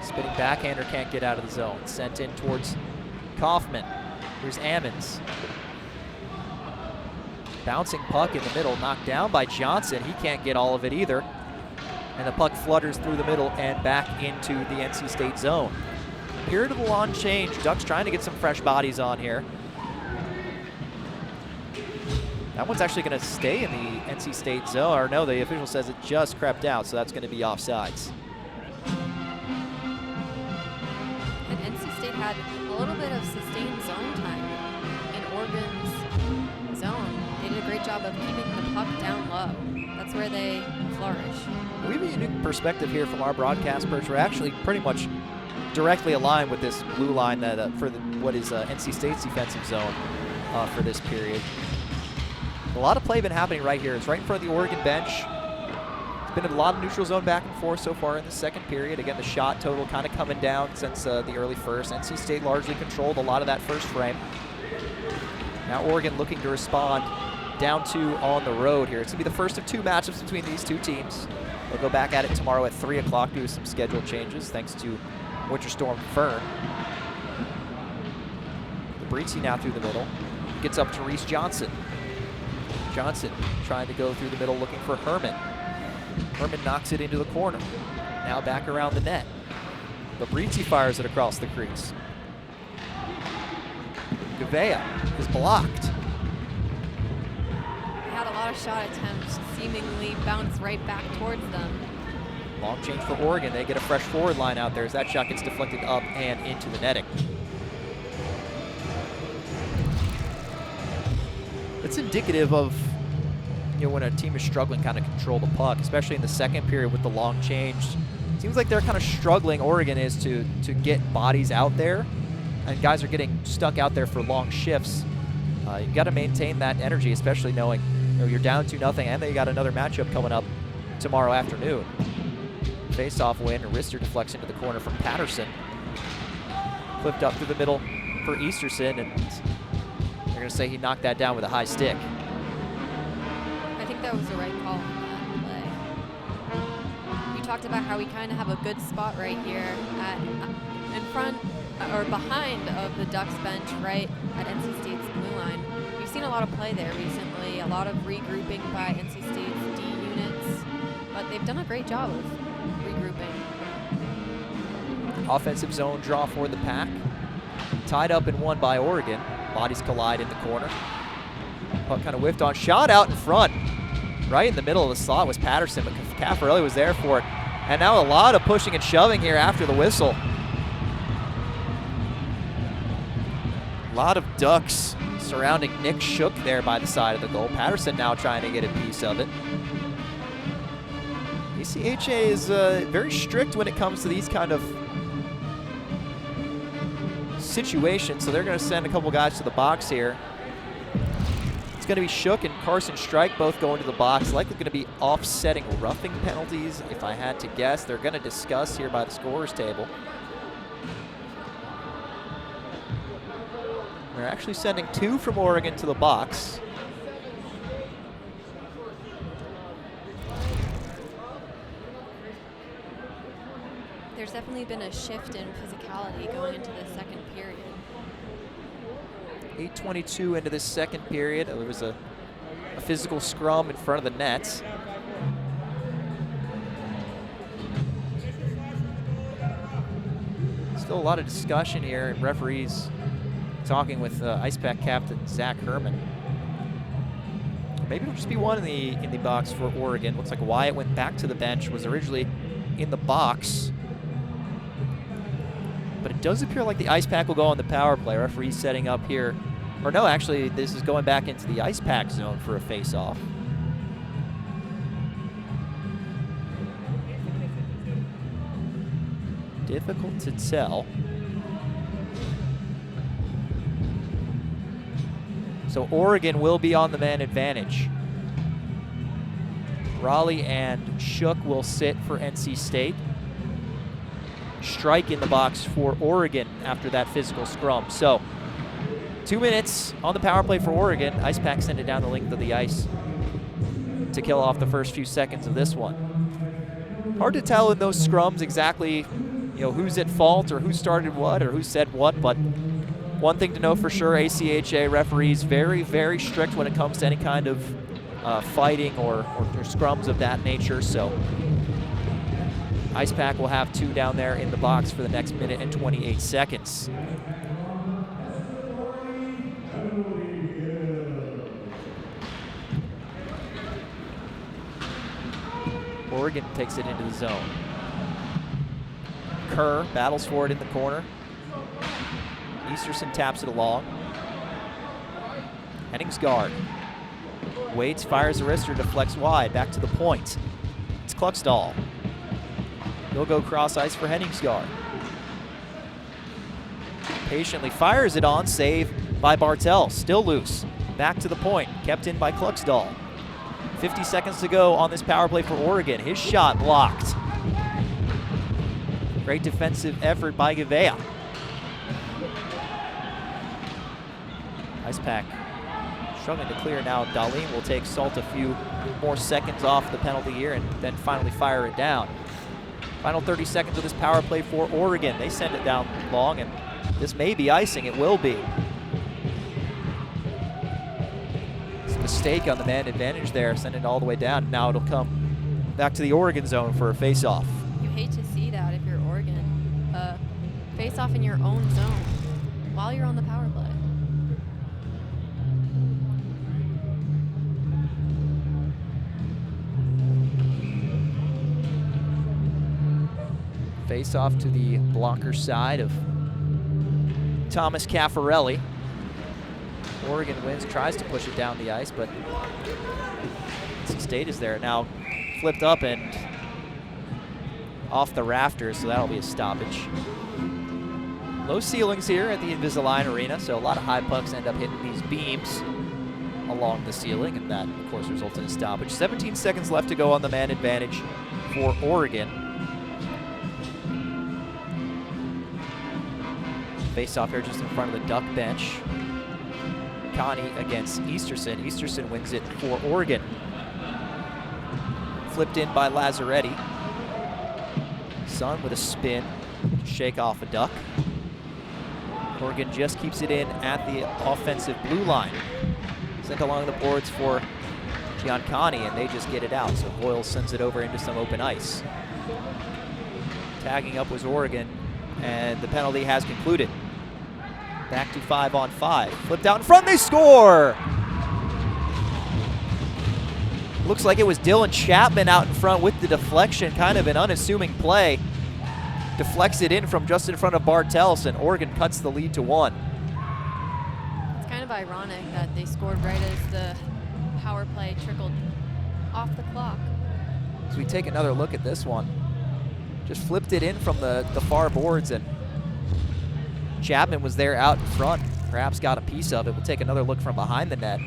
Spinning backhander can't get out of the zone. Sent in towards Kaufman. Here's Ammons. Bouncing puck in the middle, knocked down by Johnson. He can't get all of it either. And the puck flutters through the middle and back into the NC State zone. Period of the long change. Ducks trying to get some fresh bodies on here. That one's actually going to stay in the NC State zone. Or no, the official says it just crept out, so that's going to be offsides. And NC State had a little bit of sustained zone time in Oregon's zone. They did a great job of keeping the puck down low. That's where they flourish. We have a unique perspective here from our broadcast perch. We're actually pretty much directly aligned with this blue line that for what is NC State's defensive zone for this period. A lot of play been happening right here. It's right in front of the Oregon bench. It's been a lot of neutral zone back and forth so far in the second period. Again, the shot total kind of coming down since the early first. NC State largely controlled a lot of that first frame. Now Oregon looking to respond down 2 on the road here. It's going to be the first of 2 matchups between these two teams. They'll go back at it tomorrow at 3 o'clock due to some schedule changes thanks to Winter Storm Fern. Fabrizi now through the middle. Gets up to Reese Johnson. Johnson trying to go through the middle looking for Herman. Herman knocks it into the corner. Now back around the net. Fabrizi fires it across the crease. Gavea is blocked. They had a lot of shot attempts seemingly bounce right back towards them. Long change for Oregon. They get a fresh forward line out there as that shot gets deflected up and into the netting. It's indicative of, you know, when a team is struggling kind of control the puck, especially in the second period with the long change. Seems like they're kind of struggling, Oregon is, to get bodies out there, and guys are getting stuck out there for long shifts. You've got to maintain that energy, especially knowing, you know, you're down 2-0 and then you got another matchup coming up tomorrow afternoon. Face-off win, wrister deflects into the corner from Patterson. Flipped up through the middle for Easterson, and they're going to say he knocked that down with a high stick. I think that was the right call on that play. We talked about how we kind of have a good spot right here in front or behind of the Ducks bench, right at NC State's blue line. We've seen a lot of play there recently, a lot of regrouping by NC State's D units, but they've done a great job of regrouping. Offensive zone draw for the Pack. Tied up and won by Oregon. Bodies collide in the corner. Puck kind of whiffed on. Shot out in front. Right in the middle of the slot was Patterson, but Caffarelli was there for it. And now a lot of pushing and shoving here after the whistle. A lot of Ducks surrounding Nick Shook there by the side of the goal. Patterson now trying to get a piece of it. ACHA is very strict when it comes to these kind of situations, so they're going to send a couple guys to the box here. It's going to be Shook and Carson Strike both going to the box. Likely going to be offsetting roughing penalties, if I had to guess. They're going to discuss here by the scorer's table. They're actually sending 2 from Oregon to the box. There's definitely been a shift in physicality going into the second period. 8:22 into this second period. There was a physical scrum in front of the nets. Still a lot of discussion here. Referees talking with Ice Pack captain Zach Herman. Maybe it'll just be one in the box for Oregon. Looks like Wyatt went back to the bench, was originally in the box. But it does appear like the Ice Pack will go on the power play. Referee setting up here. Or no, actually, this is going back into the Ice Pack zone for a face-off. Difficult to tell. So Oregon will be on the man advantage. Raleigh and Shook will sit for NC State. Strike in the box for Oregon after that physical scrum. So 2 minutes on the power play for Oregon. Ice Pack send it down the length of the ice. to kill off the first few seconds of this one. Hard to tell in those scrums exactly, who's at fault or who started what or who said what, but one thing to know for sure, ACHA referees very, very strict when it comes to any kind of fighting or scrums of that nature. So Ice Pack will have 2 down there in the box for the next minute and 28 seconds. Oregon takes it into the zone. Kerr battles for it in the corner. Easterson taps it along. Henningsgaard waits, fires a wrister, deflects wide, back to the point. It's Kluxdahl. He'll go cross ice for Henningsgaard. Patiently fires it on, save by Bartel, still loose. Back to the point, kept in by Kluxdahl. 50 seconds to go on this power play for Oregon. His shot blocked. Great defensive effort by Gavea. Ice Pack struggling to clear now. Darlene will take Salt a few more seconds off the penalty here and then finally fire it down. Final 30 seconds of this power play for Oregon. They send it down long, and this may be icing. It will be. It's a mistake on the man advantage there, send it all the way down. Now it'll come back to the Oregon zone for a face-off. You hate to see that if you're Oregon. Face off in your own zone while you're on the power play. Face off to the blocker side of Thomas Caffarelli. Oregon wins, tries to push it down the ice, but NC State is there now, flipped up and off the rafters, so that'll be a stoppage. Low ceilings here at the Invisalign Arena, so a lot of high pucks end up hitting these beams along the ceiling, and that, of course, results in a stoppage. 17 seconds left to go on the man advantage for Oregon. Face off here just in front of the duck bench. Connie against Easterson. Easterson wins it for Oregon. Flipped in by Lazzaretti. Sun with a spin to shake off a duck. Oregon just keeps it in at the offensive blue line. Sent along the boards for Giancani, and they just get it out. So Boyle sends it over into some open ice. Tagging up was Oregon, and the penalty has concluded. Back to 5-on-5. Flipped out in front, they score! Looks like it was Dylan Chapman out in front with the deflection, kind of an unassuming play. Deflects it in from just in front of Bartels, and Oregon cuts the lead to 1. It's kind of ironic that they scored right as the power play trickled off the clock. As we take another look at this one, just flipped it in from the far boards, and Chapman was there out in front, perhaps got a piece of it. We'll take another look from behind the net.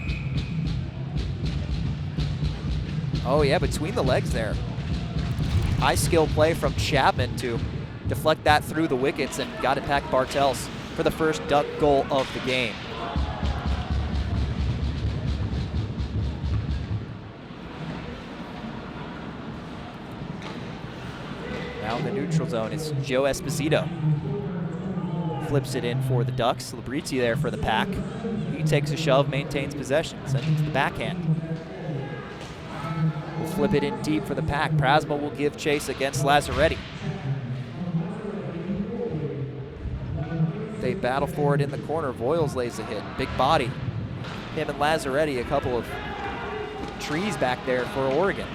Oh yeah, between the legs there. High skill play from Chapman to deflect that through the wickets and got it back Bartels for the first Duck goal of the game. Now in the neutral zone, it's Joe Esposito. Flips it in for the Ducks. Labrizzi there for the Pack. He takes a shove, maintains possession, sends it to the backhand. We'll flip it in deep for the Pack. Prasma will give chase against Lazzaretti. They battle for it in the corner. Voiles lays a hit. Big body. Him and Lazzaretti, a couple of trees back there for Oregon.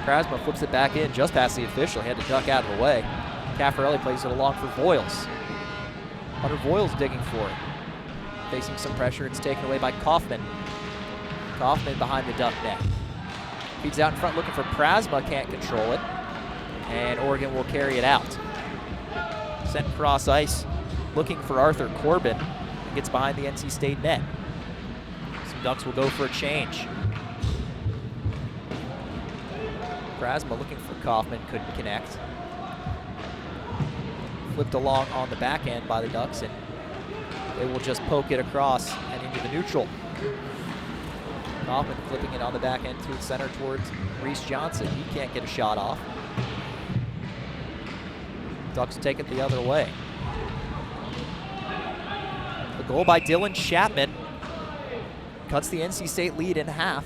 Prasma flips it back in just past the official. He had to duck out of the way. Caffarelli plays it along for Voiles. Hunter Voiles digging for it. Facing some pressure, it's taken away by Kaufman. Kaufman behind the duck net. Feeds out in front looking for Prasma, can't control it. And Oregon will carry it out. Sent cross ice, looking for Arthur Corbin. Gets behind the NC State net. Some Ducks will go for a change. Prasma looking for Kaufman, couldn't connect. Flipped along on the backhand by the Ducks, and they will just poke it across and into the neutral. Kaufman flipping it on the back end to the center towards Reese Johnson. He can't get a shot off. Ducks take it the other way. The goal by Dylan Chapman cuts the NC State lead in half.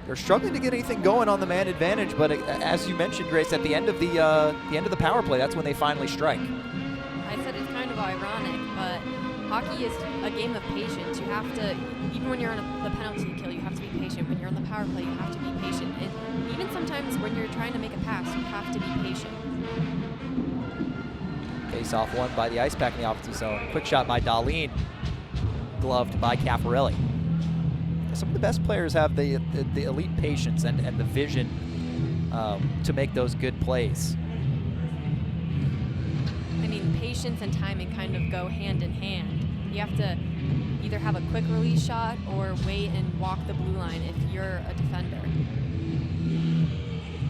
They're struggling to get anything going on the man advantage, but as you mentioned, Grace, at the end of the power play, that's when they finally strike. I said it's kind of ironic, but hockey is a game of patience. You have to, even when you're on the penalty kill, you have to be patient. When you're on the power play, you have to be patient. And even sometimes when you're trying to make a pass, you have to be patient. Face-off won by the Ice Pack in the offensive zone. Quick shot by Darlene, gloved by Caffarelli. Some of the best players have the elite patience and the vision to make those good plays. I mean, patience and timing kind of go hand in hand. You have to either have a quick release shot or wait and walk the blue line if you're a defender.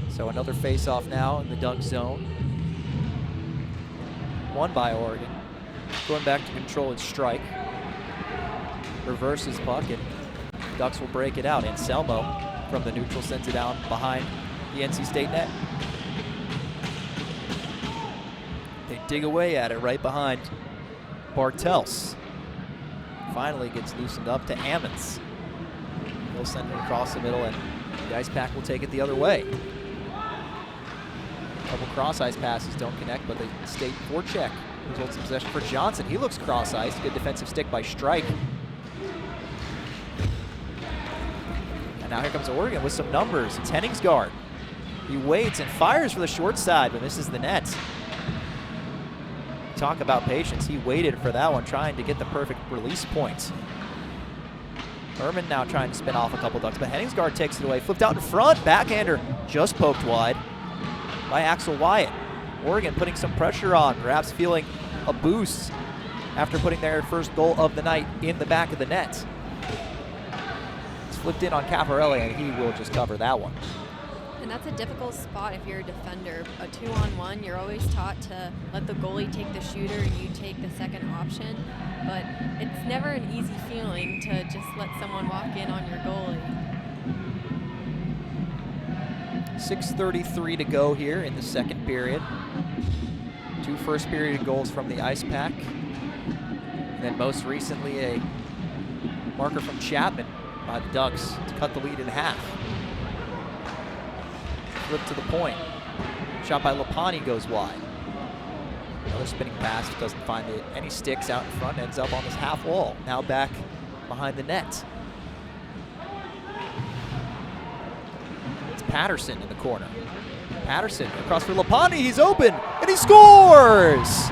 So another face-off now in the Dunk zone. Won by Oregon. Going back to control and strike. Reverses puck, and Ducks will break it out. Anselmo from the neutral sends it down behind the NC State net. They dig away at it right behind Bartels. Finally gets loosened up to Ammons. He'll send it across the middle, and the Ice Pack will take it the other way. Couple cross-ice passes don't connect, but the State forecheck results in possession for Johnson. He looks cross-ice. Good defensive stick by Strike. And now here comes Oregon with some numbers. It's Henningsgaard. He waits and fires for the short side, but misses the net. Talk about patience. He waited for that one, trying to get the perfect release point. Herman now trying to spin off a couple Ducks, but Henningsgaard takes it away. Flipped out in front. Backhander just poked wide by Axel Wyatt. Oregon putting some pressure on, perhaps feeling a boost after putting their first goal of the night in the back of the net. It's flipped in on Caffarelli, and he will just cover that one. And that's a difficult spot if you're a defender. A 2-on-1, you're always taught to let the goalie take the shooter and you take the second option. But it's never an easy feeling to just let someone walk in on your goalie. 6:33 to go here in the second period. 2 first period goals from the Ice Pack. And then most recently a marker from Chapman by the Ducks to cut the lead in half. Flip to the point. Shot by Lapani goes wide. Another spinning pass, doesn't find any sticks out in front, ends up on this half wall. Now back behind the net. It's Patterson in the corner. Patterson across for Lapani, he's open, and he scores!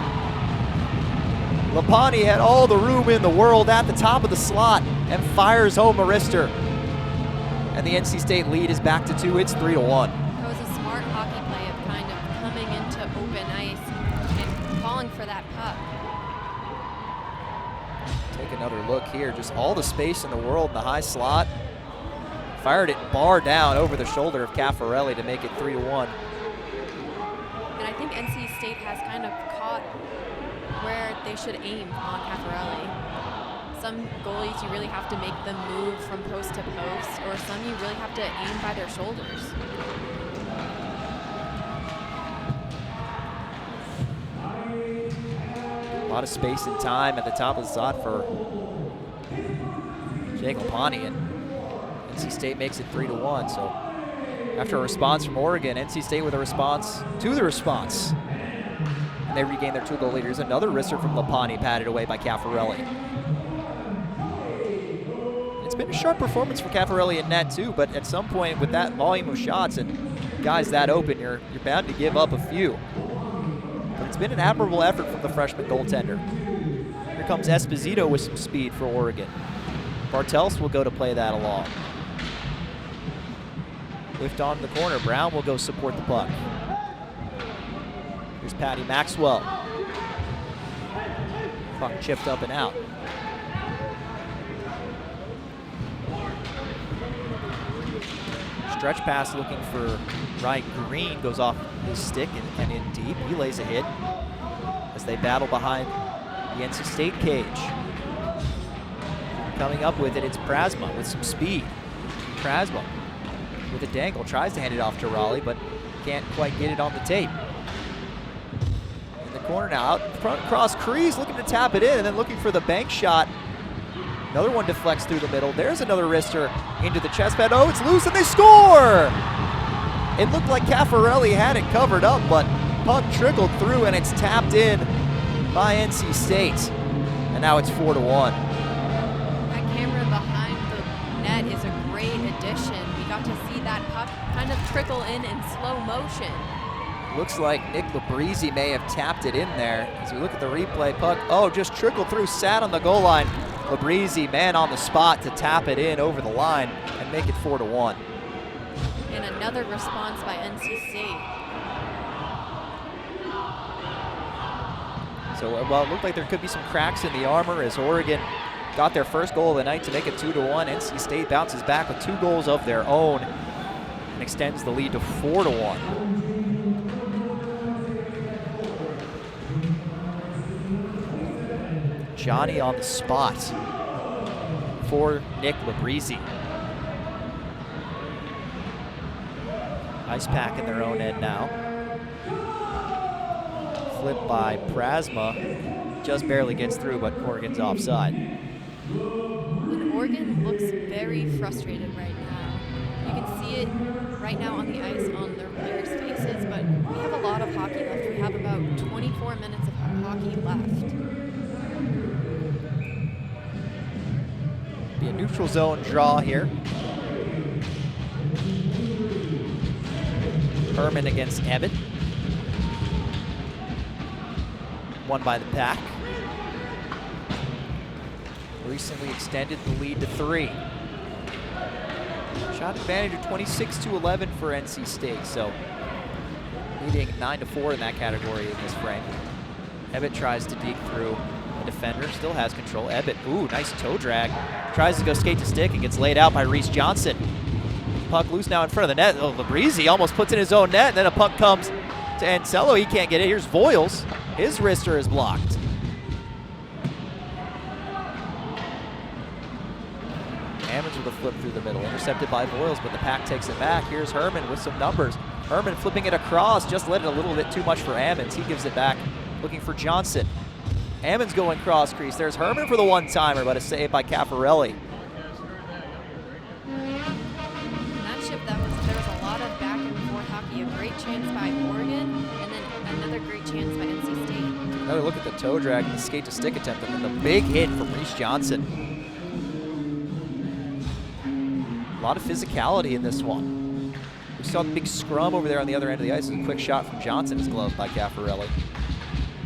Lapani had all the room in the world at the top of the slot and fires home a wrister. And the NC State lead is back to 2, it's 3-1. It was a smart hockey play of kind of coming into open ice and falling for that puck. Take another look here, just all the space in the world in the high slot. Fired it bar down over the shoulder of Caffarelli to make it 3-1. And I think NC State has kind of caught where they should aim on Caffarelli. Some goalies, you really have to make them move from post to post, or some you really have to aim by their shoulders. A lot of space and time at the top of the slot for Jake Lapani, and NC State makes it 3-1. So after a response from Oregon, NC State with a response to the response. And they regain their 2-goal lead. Here's another wrister from Lapani, patted away by Caffarelli. It's been a sharp performance for Caffarelli in net too, but at some point with that volume of shots and guys that open, you're bound to give up a few. But it's been an admirable effort from the freshman goaltender. Here comes Esposito with some speed for Oregon. Bartels will go to play that along. Lift on the corner. Brown will go support the puck. Here's Patty Maxwell. Puck chipped up and out. Stretch pass looking for Ryan Green, goes off his stick and in deep. He lays a hit as they battle behind the NC State cage. Coming up with it, it's Prasma with some speed. Prasma with a dangle, tries to hand it off to Raleigh, but can't quite get it on the tape. In the corner now, out front cross crease, looking to tap it in, and then looking for the bank shot. Another one deflects through the middle. There's another wrister into the chest pad. Oh, it's loose, and they score! It looked like Caffarelli had it covered up, but puck trickled through, and it's tapped in by NC State. And now it's 4-1. That camera behind the net is a great addition. We got to see that puck kind of trickle in slow motion. Looks like Nick Labrizzi may have tapped it in there. As we look at the replay, puck, just trickled through, sat on the goal line. Labrizzi, man on the spot to tap it in over the line and make it 4-1. And another response by NC State. So, well, it looked like there could be some cracks in the armor as Oregon got their first goal of the night to make it 2-1. NC State bounces back with 2 goals of their own and extends the lead to 4-1. Johnny on the spot for Nick Labrizzi. Ice pack in their own end now. Flip by Prasma. Just barely gets through, but Oregon's offside. And Oregon looks very frustrated right now. You can see it right now on the ice on their players' faces, but we have a lot of hockey left. We have about 24 minutes of hockey left. Be a neutral zone draw here. Herman against Ebbett. Won by the Pack. Recently extended the lead to 3. Shot advantage of 26-11 for NC State, so leading 9-4 in that category in this frame. Ebbett tries to dig through a defender, still has control. Ebbett, ooh, nice toe drag. Tries to go skate to stick and gets laid out by Reese Johnson. Puck loose now in front of the net. Oh, Labrizzi almost puts in his own net, and then a puck comes to Ansello. He can't get it. Here's Voiles. His wrister is blocked. Ammons with a flip through the middle. Intercepted by Voiles, but the Pack takes it back. Here's Herman with some numbers. Herman flipping it across, just let it a little bit too much for Ammons. He gives it back, looking for Johnson. Ammons going cross crease. There's Herman for the one-timer, but a save by Caffarelli. There was a lot of back and forth hockey. A great chance by Oregon, and then another great chance by NC State. Another look at the toe drag and the skate to stick attempt, and then the big hit from Reese Johnson. A lot of physicality in this one. We saw the big scrum over there on the other end of the ice. A quick shot from Johnson is gloved by Caffarelli.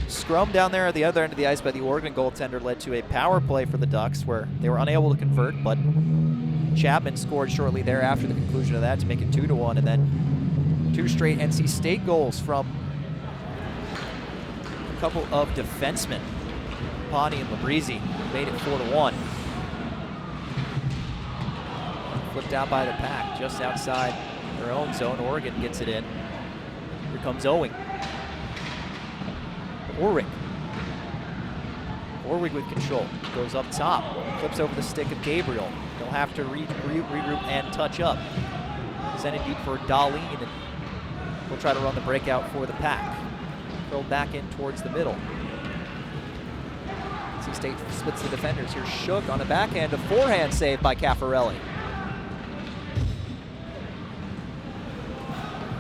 Scrum down there at the other end of the ice by the Oregon goaltender led to a power play for the Ducks where they were unable to convert, but Chapman scored shortly thereafter the conclusion of that to make it 2-1, and then 2 straight NC State goals from a couple of defensemen. Pawnee and Labrizzi made it 4-1. Flipped out by the Pack just outside their own zone. Oregon gets it in. Here comes Owing. Orwig with control, goes up top, flips over the stick of Gabriel. They'll have to regroup and touch up. Send it deep for Darlene, and we'll try to run the breakout for the Pack. Throw back in towards the middle. NC State splits the defenders. Here's Shook on a backhand, a forehand save by Caffarelli.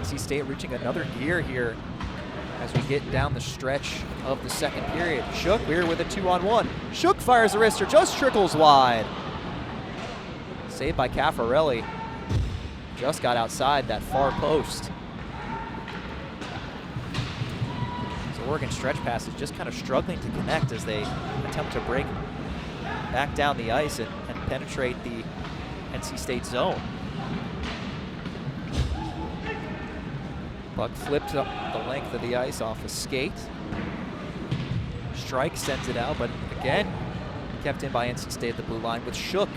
NC State reaching another gear here as we get down the stretch of the second period. Shook, we're with a 2-on-1. Shook fires the wrister, just trickles wide. Saved by Caffarelli. Just got outside that far post. So Oregon stretch pass is just kind of struggling to connect as they attempt to break back down the ice and penetrate the NC State zone. Puck flipped up the length of the ice off a skate. Strike sends it out, but again, kept in by NC State at the blue line with Shook.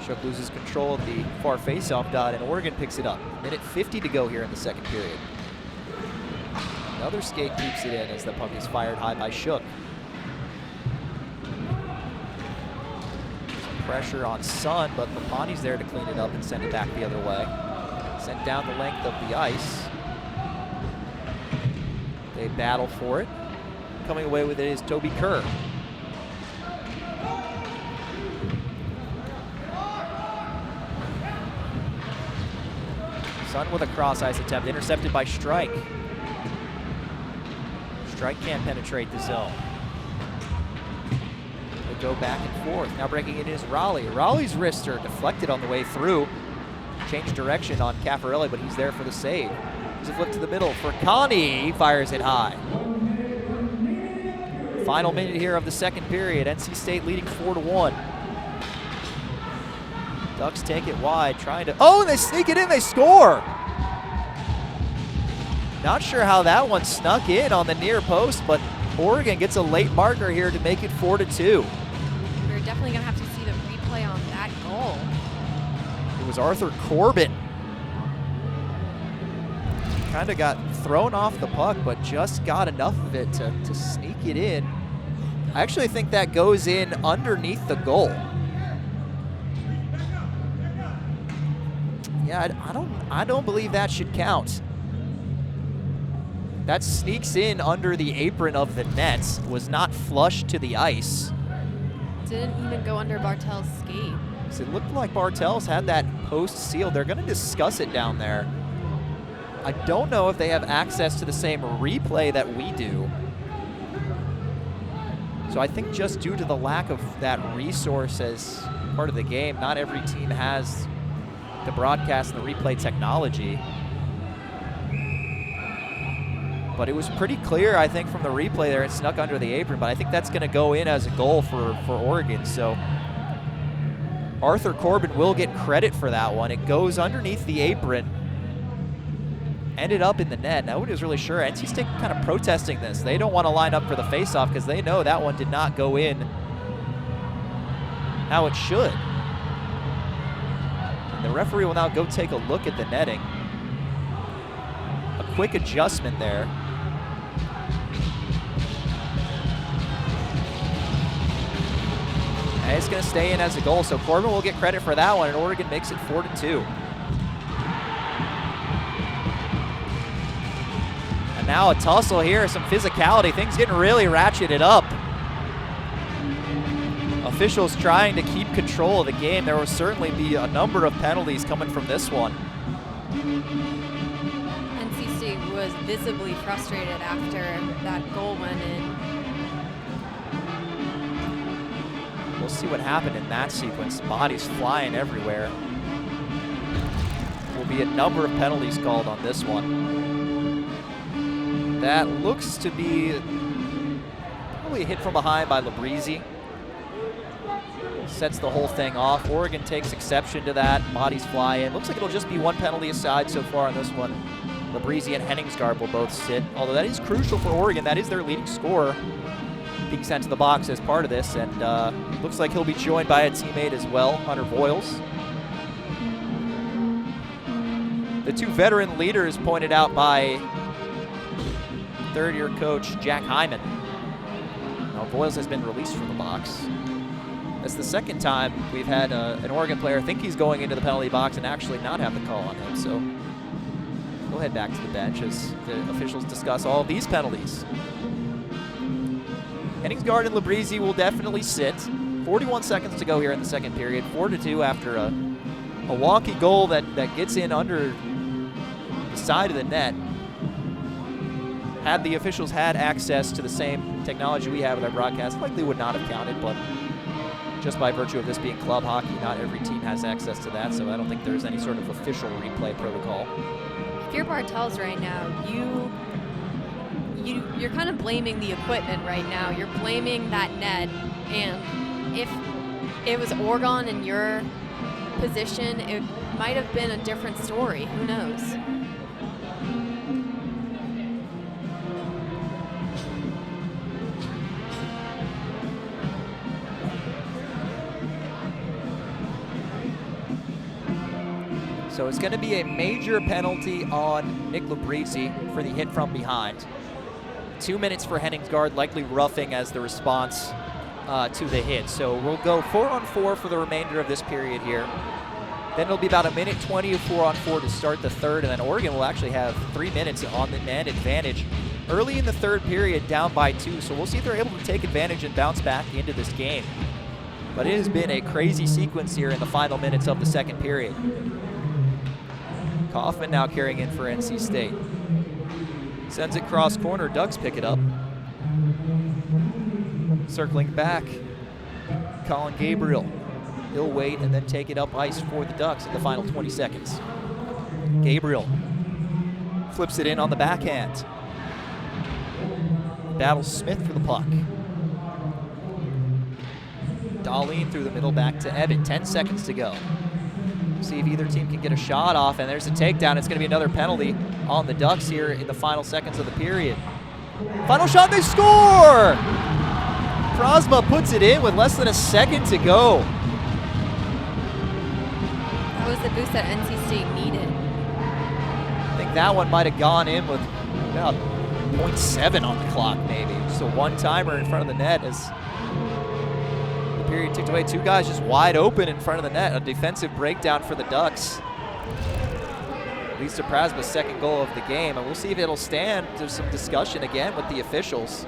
Shook loses control of the far face-off dot, and Oregon picks it up. Minute 50 to go here in the second period. Another skate keeps it in as the puck is fired high by Shook. pressure on Sun, but Lapani's there to clean it up and send it back the other way. Sent down the length of the ice. They battle for it. Coming away with it is Toby Kerr. Sun with a cross ice attempt, intercepted by Strike. Strike can't penetrate the zone. They go back and forth. Now breaking it is Raleigh. Raleigh's wrists are deflected on the way through. Changed direction on Caffarelli, but he's there for the save. He's a flip to the middle for Connie. He fires it high. Final minute here of the second period. NC State leading 4-1. Ducks take it wide, trying to, oh, and they sneak it in, they score! Not sure how that one snuck in on the near post, but Oregon gets a late marker here to make it 4-2. We're definitely gonna have to see the replay on that goal. It was Arthur Corbin. Kind of got thrown off the puck, but just got enough of it to sneak it in. I actually think that goes in underneath the goal. Yeah, I don't believe that should count. That sneaks in under the apron of the net, was not flush to the ice. Didn't even go under Bartel's skate. So it looked like Bartel's had that post sealed. They're going to discuss it down there. I don't know if they have access to the same replay that we do. So I think just due to the lack of that resource as part of the game, not every team has the broadcast and the replay technology. But it was pretty clear, I think, from the replay there. It snuck under the apron, but I think that's going to go in as a goal for Oregon. So Arthur Corbin will get credit for that one. It goes underneath the apron, ended up in the net. Nobody was really sure. NC State kind of protesting this. They don't want to line up for the faceoff because they know that one did not go in how it should. And the referee will now go take a look at the netting. A quick adjustment there. And it's going to stay in as a goal, so Corbin will get credit for that one, and Oregon makes it 4-2. And now a tussle here, some physicality. Things getting really ratcheted up. Officials trying to keep control of the game. There will certainly be a number of penalties coming from this one. NC State was visibly frustrated after that goal went in. We'll see what happened in that sequence. Bodies flying everywhere. Will be a number of penalties called on this one. That looks to be probably a hit from behind by Labrizzi. Sets the whole thing off. Oregon takes exception to that. Bodies fly in. Looks like it'll just be one penalty aside so far on this one. Labrizzi and Henningsgaard will both sit. Although that is crucial for Oregon. That is their leading scorer. Being sent to the box as part of this, and looks like he'll be joined by a teammate as well, Hunter Voiles. The two veteran leaders pointed out by third-year coach Jack Hyman. Now Voiles has been released from the box. That's the second time we've had an Oregon player think he's going into the penalty box and actually not have the call on him. So we'll head back to the bench as the officials discuss all of these penalties. Henningsgaard and Labrizzi will definitely sit. 41 seconds to go here in the second period. 4-2 after a wonky goal that gets in under the side of the net. Had the officials had access to the same technology we have with our broadcast, likely would not have counted, but just by virtue of this being club hockey, not every team has access to that, so I don't think there's any sort of official replay protocol. If you're Bartels right now, you're kind of blaming the equipment right now. You're blaming that net, and if it was Oregon in your position, it might have been a different story. Who knows? So it's going to be a major penalty on Nick Labrizzi for the hit from behind. 2 minutes for Henningsgaard, likely roughing as the response to the hit. So we'll go 4-on-4 for the remainder of this period here. Then it'll be about a minute 20 of 4-on-4 to start the third, and then Oregon will actually have 3 minutes on the man advantage early in the third period, down by 2. So we'll see if they're able to take advantage and bounce back into this game. But it has been a crazy sequence here in the final minutes of the second period. Kaufman now carrying in for NC State. Sends it cross corner, Ducks pick it up. Circling back, Colin Gabriel. He'll wait and then take it up ice for the Ducks in the final 20 seconds. Gabriel flips it in on the backhand. Battles Smith for the puck. Darlene through the middle back to Evan. 10 seconds to go. See if either team can get a shot off, and there's a takedown. It's going to be another penalty on the Ducks here in the final seconds of the period. Final shot, they score! Prosma puts it in with less than a second to go. That was the boost that NC State needed. I think that one might have gone in with about 0.7 on the clock, maybe. Just a one-timer in front of the net as the period ticked away. 2 guys just wide open in front of the net. A defensive breakdown for the Ducks. Leads to Prasma's second goal of the game, and we'll see if it'll stand. There's some discussion again with the officials.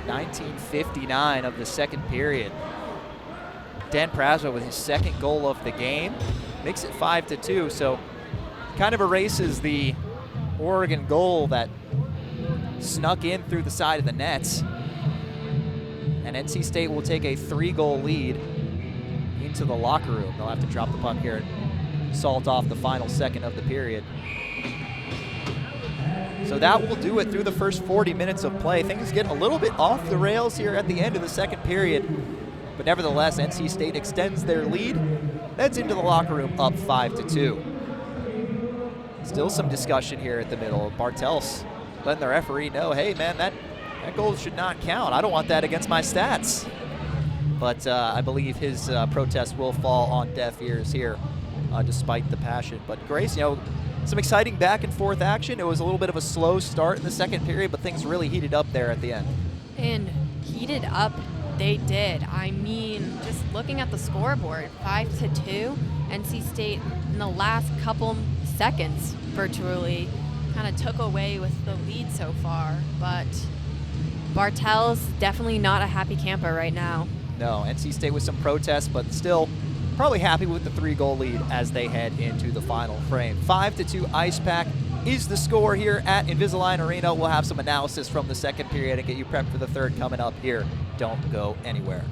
19:59 of the second period. Dan Prasma with his second goal of the game makes it 5-2, so kind of erases the Oregon goal that snuck in through the side of the nets. And NC State will take a 3-goal lead into the locker room. They'll have to drop the puck here and salt off the final second of the period. So that will do it through the first 40 minutes of play. Things get a little bit off the rails here at the end of the second period. But nevertheless, NC State extends their lead, heads into the locker room up 5-2. Still some discussion here at the middle. Bartels letting the referee know, hey man, that goal should not count. I don't want that against my stats. But I believe his protest will fall on deaf ears here, despite the passion. But Grace, some exciting back and forth action. It was a little bit of a slow start in the second period, but things really heated up there at the end. And heated up they did. I mean, just looking at the scoreboard, 5-2, NC State in the last couple seconds virtually kind of took away with the lead so far. But Bartels definitely not a happy camper right now. No, NC State with some protests, but still probably happy with the 3-goal lead as they head into the final frame. 5-2 Ice Pack is the score here at Invisalign Arena. We'll have some analysis from the second period and get you prepped for the third coming up here. Don't go anywhere.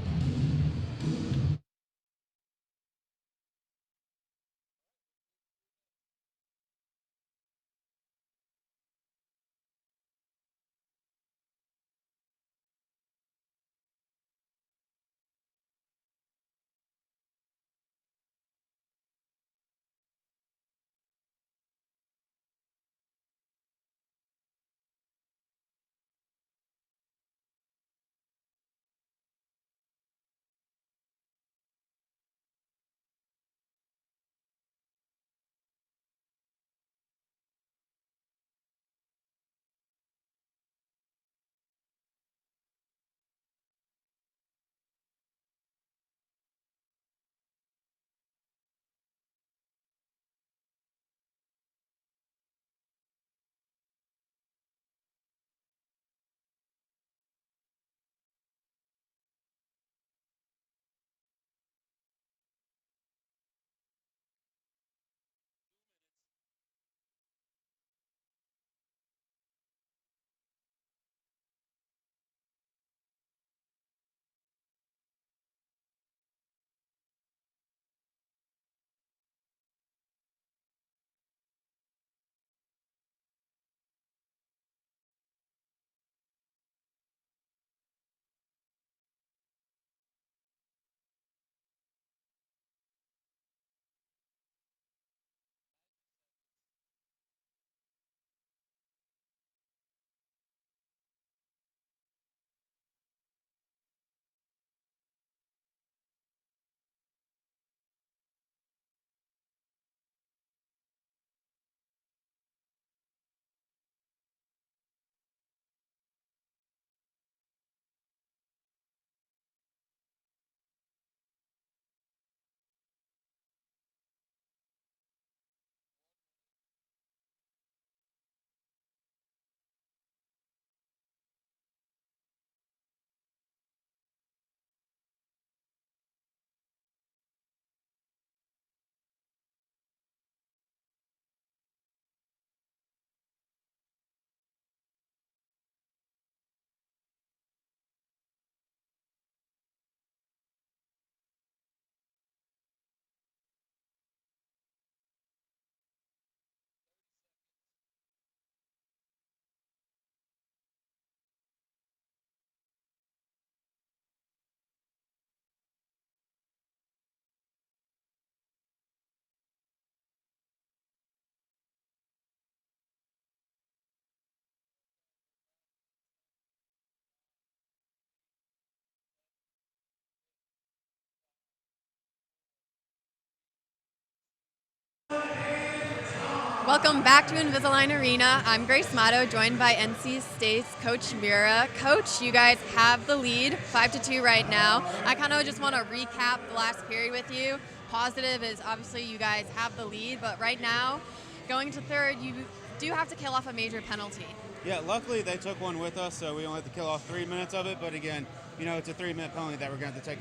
Welcome back to Invisalign Arena. I'm Grace Motto, joined by NC State's Coach Mira. Coach, you guys have the lead, 5-2 right now. I kind of just want to recap the last period with you. Positive is obviously you guys have the lead, but right now, going to third, you do have to kill off a major penalty. Yeah, luckily they took one with us, so we only have to kill off 3 minutes of it. But again, it's a 3-minute penalty that we're going to have to take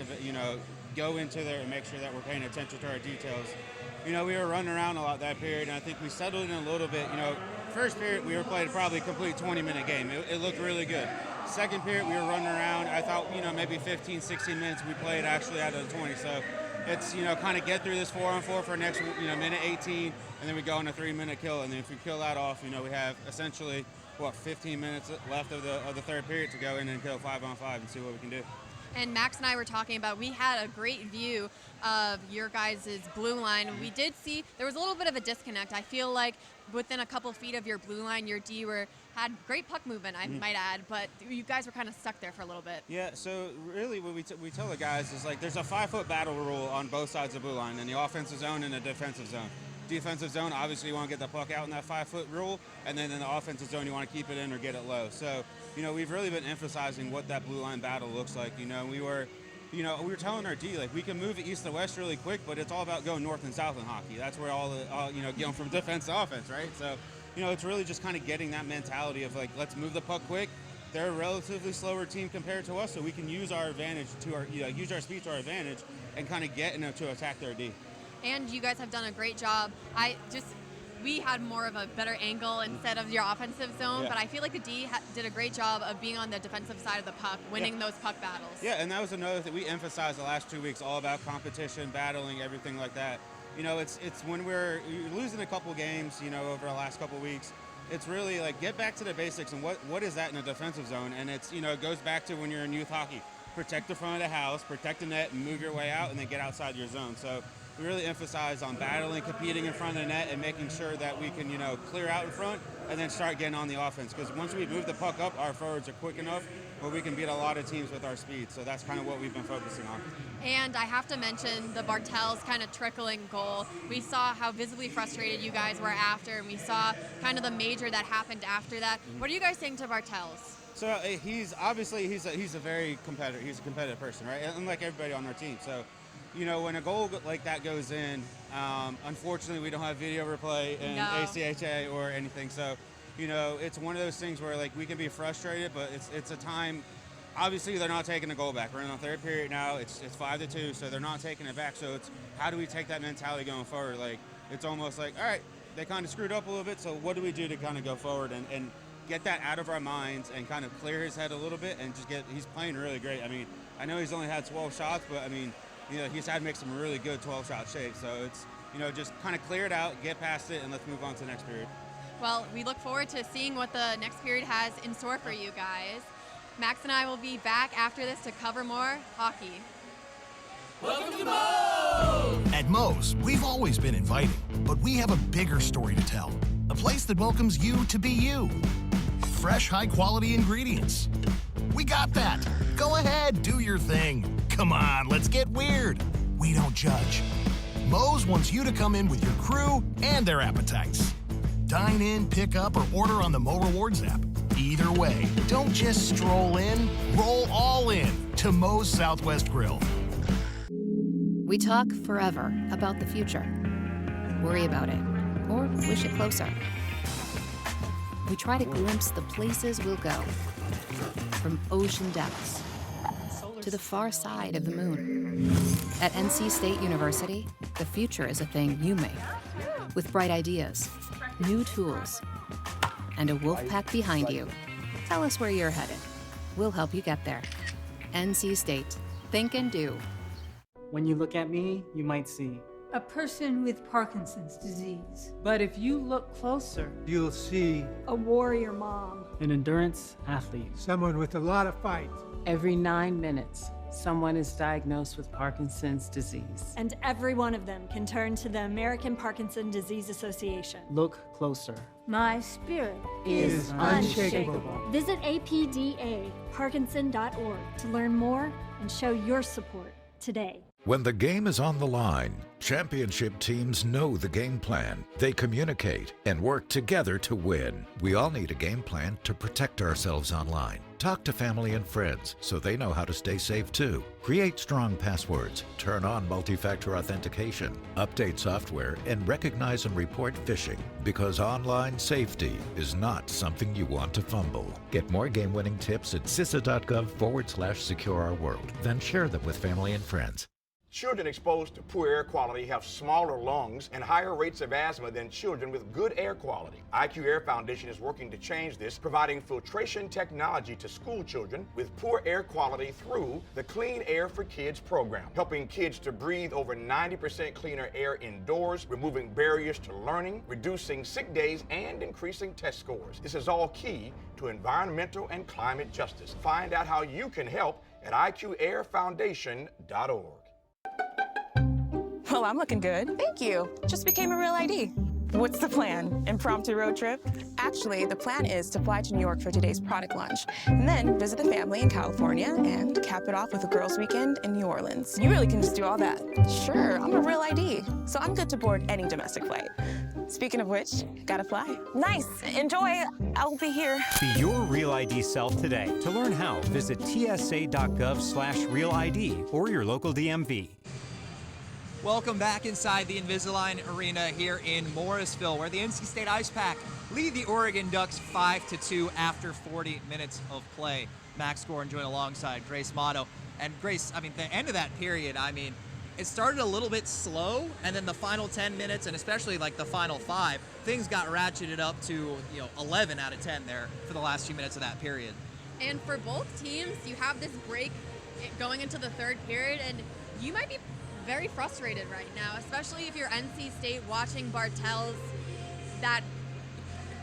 go into there and make sure that we're paying attention to our details. We were running around a lot that period, and I think we settled in a little bit. First period we were playing probably a complete 20-minute game. It looked really good. Second period we were running around. I thought, maybe 15, 16 minutes we played actually out of the 20. So it's, kind of get through this 4-on-4 for next, minute 18, and then we go on a 3-minute kill. And then if we kill that off, we have essentially, 15 minutes left of the third period to go in and kill 5-on-5 and see what we can do. And Max and I were talking about, we had a great view of your guys' blue line. We did see there was a little bit of a disconnect. I feel like within a couple feet of your blue line, your D had great puck movement, I might add, but you guys were kind of stuck there for a little bit. Yeah, so really what we tell the guys is there's a 5-foot battle rule on both sides of the blue line, in the offensive zone and the defensive zone. Defensive zone, obviously you want to get the puck out in that 5-foot rule, and then in the offensive zone you want to keep it in or get it low. So, we've really been emphasizing what that blue line battle looks like. We were telling our D, we can move it east to west really quick, but it's all about going north and south in hockey. That's where all going from defense to offense, right? So, it's really just kind of getting that mentality of let's move the puck quick. They're a relatively slower team compared to us, so we can use our advantage use our speed to our advantage and kind of get them to attack their D. And you guys have done a great job. We had more of a better angle instead of your offensive zone, but I feel like the D did a great job of being on the defensive side of the puck, winning those puck battles. Yeah, and that was another thing we emphasized the last 2 weeks, all about competition, battling, everything like that. It's when you're losing a couple games, over the last couple weeks, it's really get back to the basics and what is that in a defensive zone? And it's, it goes back to when you're in youth hockey. Protect the front of the house, protect the net, and move your way out, and then get outside your zone. So we really emphasize on battling, competing in front of the net, and making sure that we can, clear out in front and then start getting on the offense. Because once we move the puck up, our forwards are quick enough where we can beat a lot of teams with our speed. So that's kind of what we've been focusing on. And I have to mention the Bartels kind of trickling goal. We saw how visibly frustrated you guys were after, and we saw kind of the major that happened after that. What are you guys saying to Bartels? So he's a very competitive. He's a competitive person, right? Unlike everybody on our team. So, when a goal like that goes in, unfortunately we don't have video replay in ACHA or anything. So, it's one of those things where we can be frustrated, but it's a time. Obviously, they're not taking the goal back. We're in the third period now. It's 5-2, so they're not taking it back. So it's how do we take that mentality going forward? It's almost all right, they kind of screwed up a little bit. So what do we do to kind of go forward and get that out of our minds and kind of clear his head a little bit and just he's playing really great. I mean, I know he's only had 12 shots, but I mean, he's had to make some really good 12-shot shaves. So it's, just kind of clear it out, get past it, and let's move on to the next period. Well, we look forward to seeing what the next period has in store for you guys. Max and I will be back after this to cover more hockey. Welcome to Moe's! At Moe's, we've always been inviting, but we have a bigger story to tell. A place that welcomes you to be you. Fresh, high-quality ingredients. We got that. Go ahead, do your thing. Come on, let's get weird. We don't judge. Moe's wants you to come in with your crew and their appetites. Dine in, pick up, or order on the Mo Rewards app. Either way, don't just stroll in, roll all in to Moe's Southwest Grill. We talk forever about the future. Worry about it, or wish it closer. We try to glimpse the places we'll go, from ocean depths to the far side of the moon. At NC State University, the future is a thing you make, with bright ideas, new tools, and a wolf pack behind you. Tell us where you're headed. We'll help you get there. NC State. Think and do. When you look at me, you might see a person with Parkinson's disease. But if you look closer, you'll see a warrior mom, an endurance athlete, someone with a lot of fight. Every 9 minutes, someone is diagnosed with Parkinson's disease. And every one of them can turn to the American Parkinson's Disease Association. Look closer. My spirit is unshakable. Visit apdaparkinson.org to learn more and show your support today. When the game is on the line, championship teams know the game plan. They communicate and work together to win. We all need a game plan to protect ourselves online. Talk to family and friends so they know how to stay safe too. Create strong passwords, turn on multi-factor authentication, update software, and recognize and report phishing, because online safety is not something you want to fumble. Get more game-winning tips at CISA.gov/secure-our-world. Then share them with family and friends. Children exposed to poor air quality have smaller lungs and higher rates of asthma than children with good air quality. IQ Air Foundation is working to change this, providing filtration technology to school children with poor air quality through the Clean Air for Kids program, helping kids to breathe over 90% cleaner air indoors, removing barriers to learning, reducing sick days, and increasing test scores. This is all key to environmental and climate justice. Find out how you can help at IQAirFoundation.org. Well, I'm looking good. Thank you. Just became a real ID. What's the plan? Impromptu road trip? Actually, the plan is to fly to New York for today's product launch, and then visit the family in California and cap it off with a girls' weekend in New Orleans. You really can just do all that. Sure, I'm a real ID, so I'm good to board any domestic flight. Speaking of which, gotta fly. Nice. Enjoy. I'll be here. Be your Real ID self today. To learn how, visit tsa.gov/realid or your local DMV. Welcome back inside the Invisalign Arena here in Morrisville, where the NC State Ice Pack lead the Oregon Ducks 5-2 after 40 minutes of play. Max Gorin joined alongside Grace Motto. And Grace, I mean, the end of that period, I mean, it started a little bit slow, and then the final 10 minutes, and especially like the final 5, things got ratcheted up to 11 out of 10 there for the last few minutes of that period. And for both teams, you have this break going into the third period, and you might be very frustrated right now, especially if you're NC State watching Bartels, that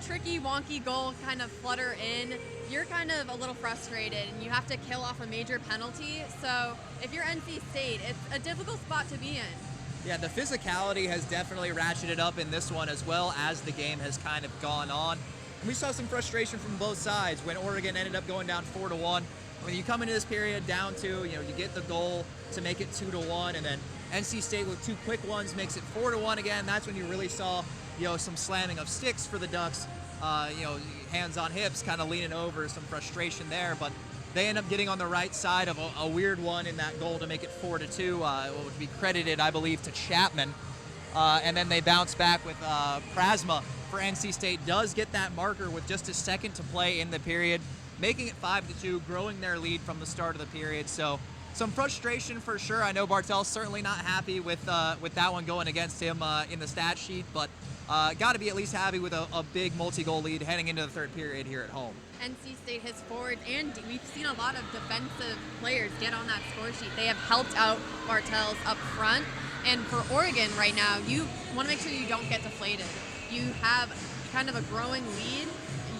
tricky, wonky goal kind of flutter in. You're kind of a little frustrated, and you have to kill off a major penalty. So if you're NC State, it's a difficult spot to be in. Yeah, the physicality has definitely ratcheted up in this one as well as the game has kind of gone on. And we saw some frustration from both sides when Oregon ended up going down 4-1. When you come into this period down 2, you get the goal to make it 2-1, and then NC State with 2 quick ones makes it 4-1 again. That's when you really saw, some slamming of sticks for the Ducks. Hands on hips, kind of leaning over, some frustration there. But they end up getting on the right side of a weird one in that goal to make it 4-2. Would be credited, I believe, to Chapman. And then they bounce back with Prasma for NC State. Does get that marker with just a second to play in the period, making it 5-2, growing their lead from the start of the period. So some frustration for sure. I know Bartel's certainly not happy with that one going against him in the stat sheet, but got to be at least happy with a big multi-goal lead heading into the third period here at home. NC State has forwards, and we've seen a lot of defensive players get on that score sheet. They have helped out Bartels up front. And for Oregon right now, you want to make sure you don't get deflated. You have kind of a growing lead.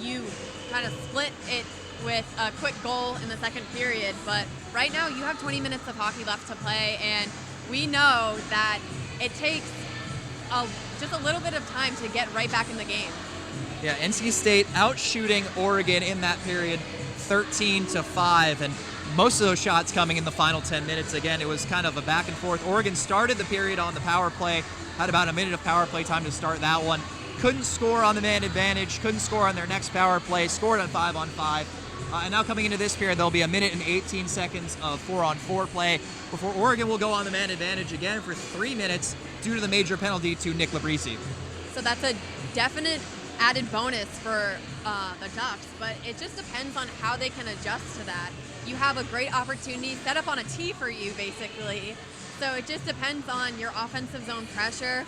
You kind of split it with a quick goal in the second period, but right now you have 20 minutes of hockey left to play, and we know that it takes just a little bit of time to get right back in the game. Yeah, NC State outshooting Oregon in that period 13-5, and most of those shots coming in the final 10 minutes. Again, it was kind of a back and forth. Oregon started the period on the power play, had about a minute of power play time to start that one. Couldn't score on the man advantage, couldn't score on their next power play, scored on 5-on-5. And now coming into this period, there'll be a minute and 18 seconds of 4-on-4 play before Oregon will go on the man advantage again for 3 minutes due to the major penalty to Nick Labrisi. So that's a definite added bonus for the Ducks, but it just depends on how they can adjust to that. You have a great opportunity set up on a tee for you, basically. So it just depends on your offensive zone pressure,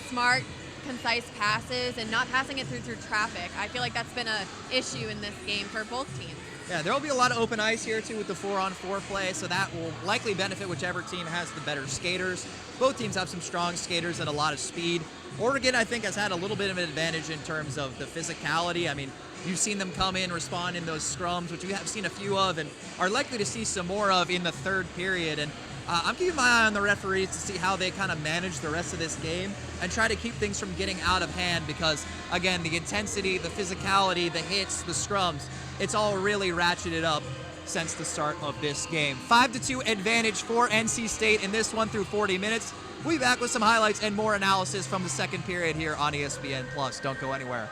smart, concise passes, and not passing it through traffic. I feel like that's been an issue in this game for both teams. Yeah, there will be a lot of open ice here too with the 4-on-4 play, so that will likely benefit whichever team has the better skaters. Both teams have some strong skaters and a lot of speed. Oregon, I think, has had a little bit of an advantage in terms of the physicality. I mean, you've seen them come in, respond in those scrums, which we have seen a few of and are likely to see some more of in the third period. And I'm keeping my eye on the referees to see how they kind of manage the rest of this game and try to keep things from getting out of hand because, again, the intensity, the physicality, the hits, the scrums, it's all really ratcheted up since the start of this game. 5-2 advantage for NC State in this one through 40 minutes. We'll be back with some highlights and more analysis from the second period here on ESPN+. Don't go anywhere.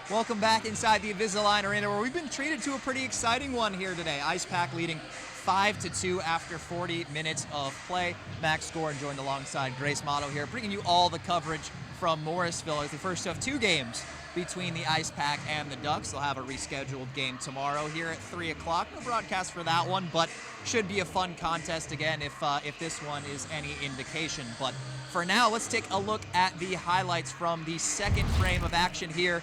Welcome back inside the Invisalign Arena, where we've been treated to a pretty exciting one here today. Ice Pack leading 5-2 after 40 minutes of play. Max Scoren joined alongside Grace Motto here, bringing you all the coverage from Morrisville as the first of two games between the Ice Pack and the Ducks. They'll have a rescheduled game tomorrow here at 3 o'clock. No broadcast for that one, but should be a fun contest again if this one is any indication. But for now, let's take a look at the highlights from the second frame of action here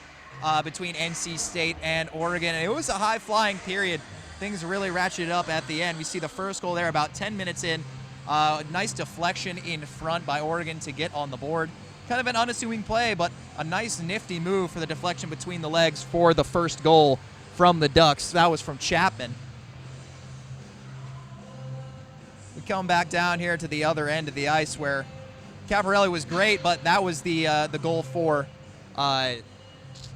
between NC State and Oregon. And it was a high-flying period. Things really ratcheted up at the end. We see the first goal there about 10 minutes in. A nice deflection in front by Oregon to get on the board. Kind of an unassuming play, but a nice nifty move for the deflection between the legs for the first goal from the Ducks. That was from Chapman. We come back down here to the other end of the ice where Caparelli was great, but that was the goal for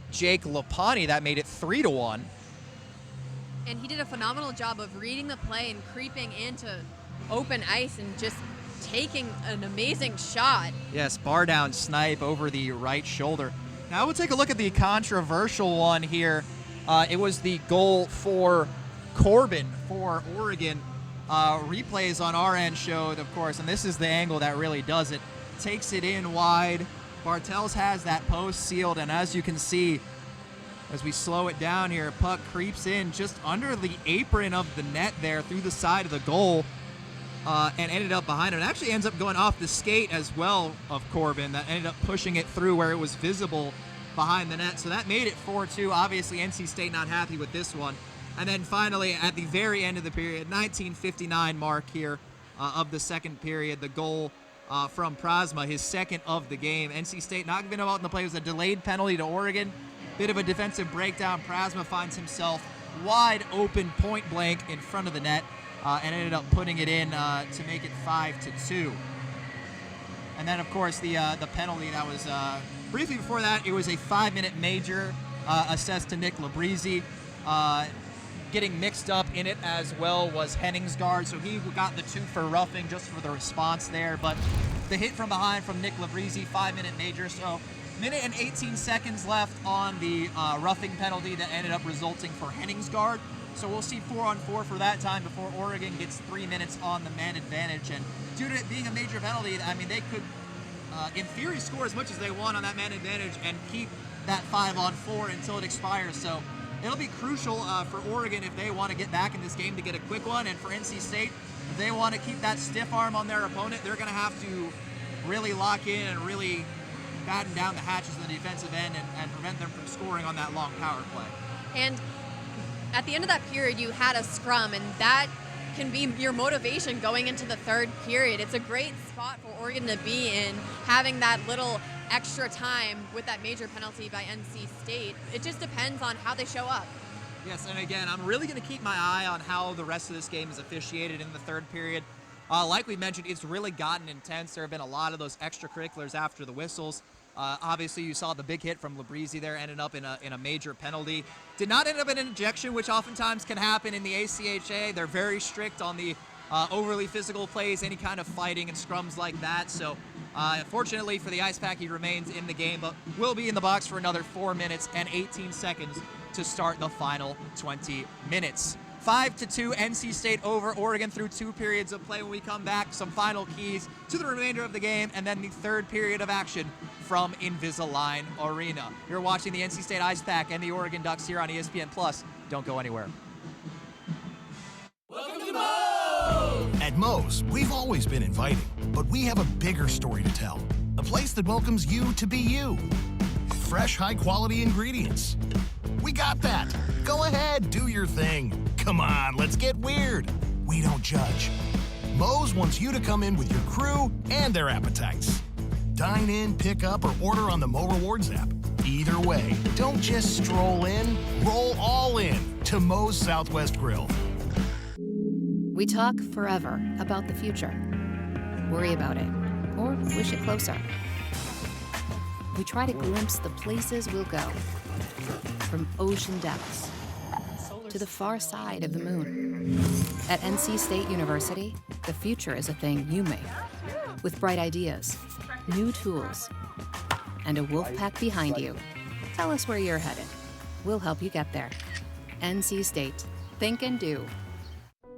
Jake Lapani that made it 3-1. And he did a phenomenal job of reading the play and creeping into open ice and just taking an amazing shot. Yes, bar down snipe over the right shoulder. Now we'll take a look at the controversial one here. It was the goal for Corbin for Oregon. Replays on our end showed, of course, and this is the angle that really does it. Takes it in wide. Bartels has that post sealed, and as you can see, as we slow it down here, puck creeps in just under the apron of the net there through the side of the goal. and ended up behind him. It actually ends up going off the skate as well of Corbin. That ended up pushing it through where it was visible behind the net. So that made it 4-2. Obviously, NC State not happy with this one. And then finally, at the very end of the period, 19:59 mark here of the second period, the goal from Prasma, his second of the game. NC State not giving him out in the play. It was a delayed penalty to Oregon. Bit of a defensive breakdown. Prasma finds himself wide open, point blank in front of the net, and ended up putting it in to make it 5-2. And then, of course, the penalty that was briefly before that, it was a 5-minute major assessed to Nick Labrizi. Getting mixed up in it as well was Henningsgaard, so he got the 2 for roughing just for the response there. But the hit from behind from Nick Labrizi, 5-minute major. So minute and 18 seconds left on the roughing penalty that ended up resulting for Henningsgaard. So we'll see 4-on-4 for that time before Oregon gets 3 minutes on the man advantage. And due to it being a major penalty, I mean, they could, in theory, score as much as they want on that man advantage and keep that 5-on-4 until it expires. So it'll be crucial for Oregon if they want to get back in this game to get a quick one. And for NC State, if they want to keep that stiff arm on their opponent, they're going to have to really lock in and really batten down the hatches on the defensive end and prevent them from scoring on that long power play. And at the end of that period, you had a scrum, and that can be your motivation going into the third period. It's a great spot for Oregon to be in, having that little extra time with that major penalty by NC State. It just depends on how they show up. Yes, and again, I'm really going to keep my eye on how the rest of this game is officiated in the third period. Like we mentioned, it's really gotten intense. There have been a lot of those extracurriculars after the whistles. Obviously, you saw the big hit from Labrizi there, ended up in a major penalty. Did not end up in an ejection, which oftentimes can happen in the ACHA. They're very strict on the overly physical plays, any kind of fighting and scrums like that. So fortunately for the Ice Pack, he remains in the game, but will be in the box for another 4 minutes and 18 seconds to start the final 20 minutes. 5-2, NC State over Oregon through 2 periods of play. When we come back, some final keys to the remainder of the game, and then the third period of action from Invisalign Arena. You're watching the NC State Ice Pack and the Oregon Ducks here on ESPN+. Don't go anywhere. Welcome to Moe's! At Moe's, we've always been inviting, but we have a bigger story to tell. A place that welcomes you to be you. Fresh, high-quality ingredients. We got that. Go ahead, do your thing. Come on, let's get weird. We don't judge. Moe's wants you to come in with your crew and their appetites. Dine in, pick up, or order on the Mo Rewards app. Either way, don't just stroll in, roll all in to Moe's Southwest Grill. We talk forever about the future. Worry about it, or wish it closer. We try to glimpse the places we'll go. From ocean depths to the far side of the moon. At NC State University, the future is a thing you make. With bright ideas, new tools, and a wolf pack behind you. Tell us where you're headed. We'll help you get there. NC State. Think and do.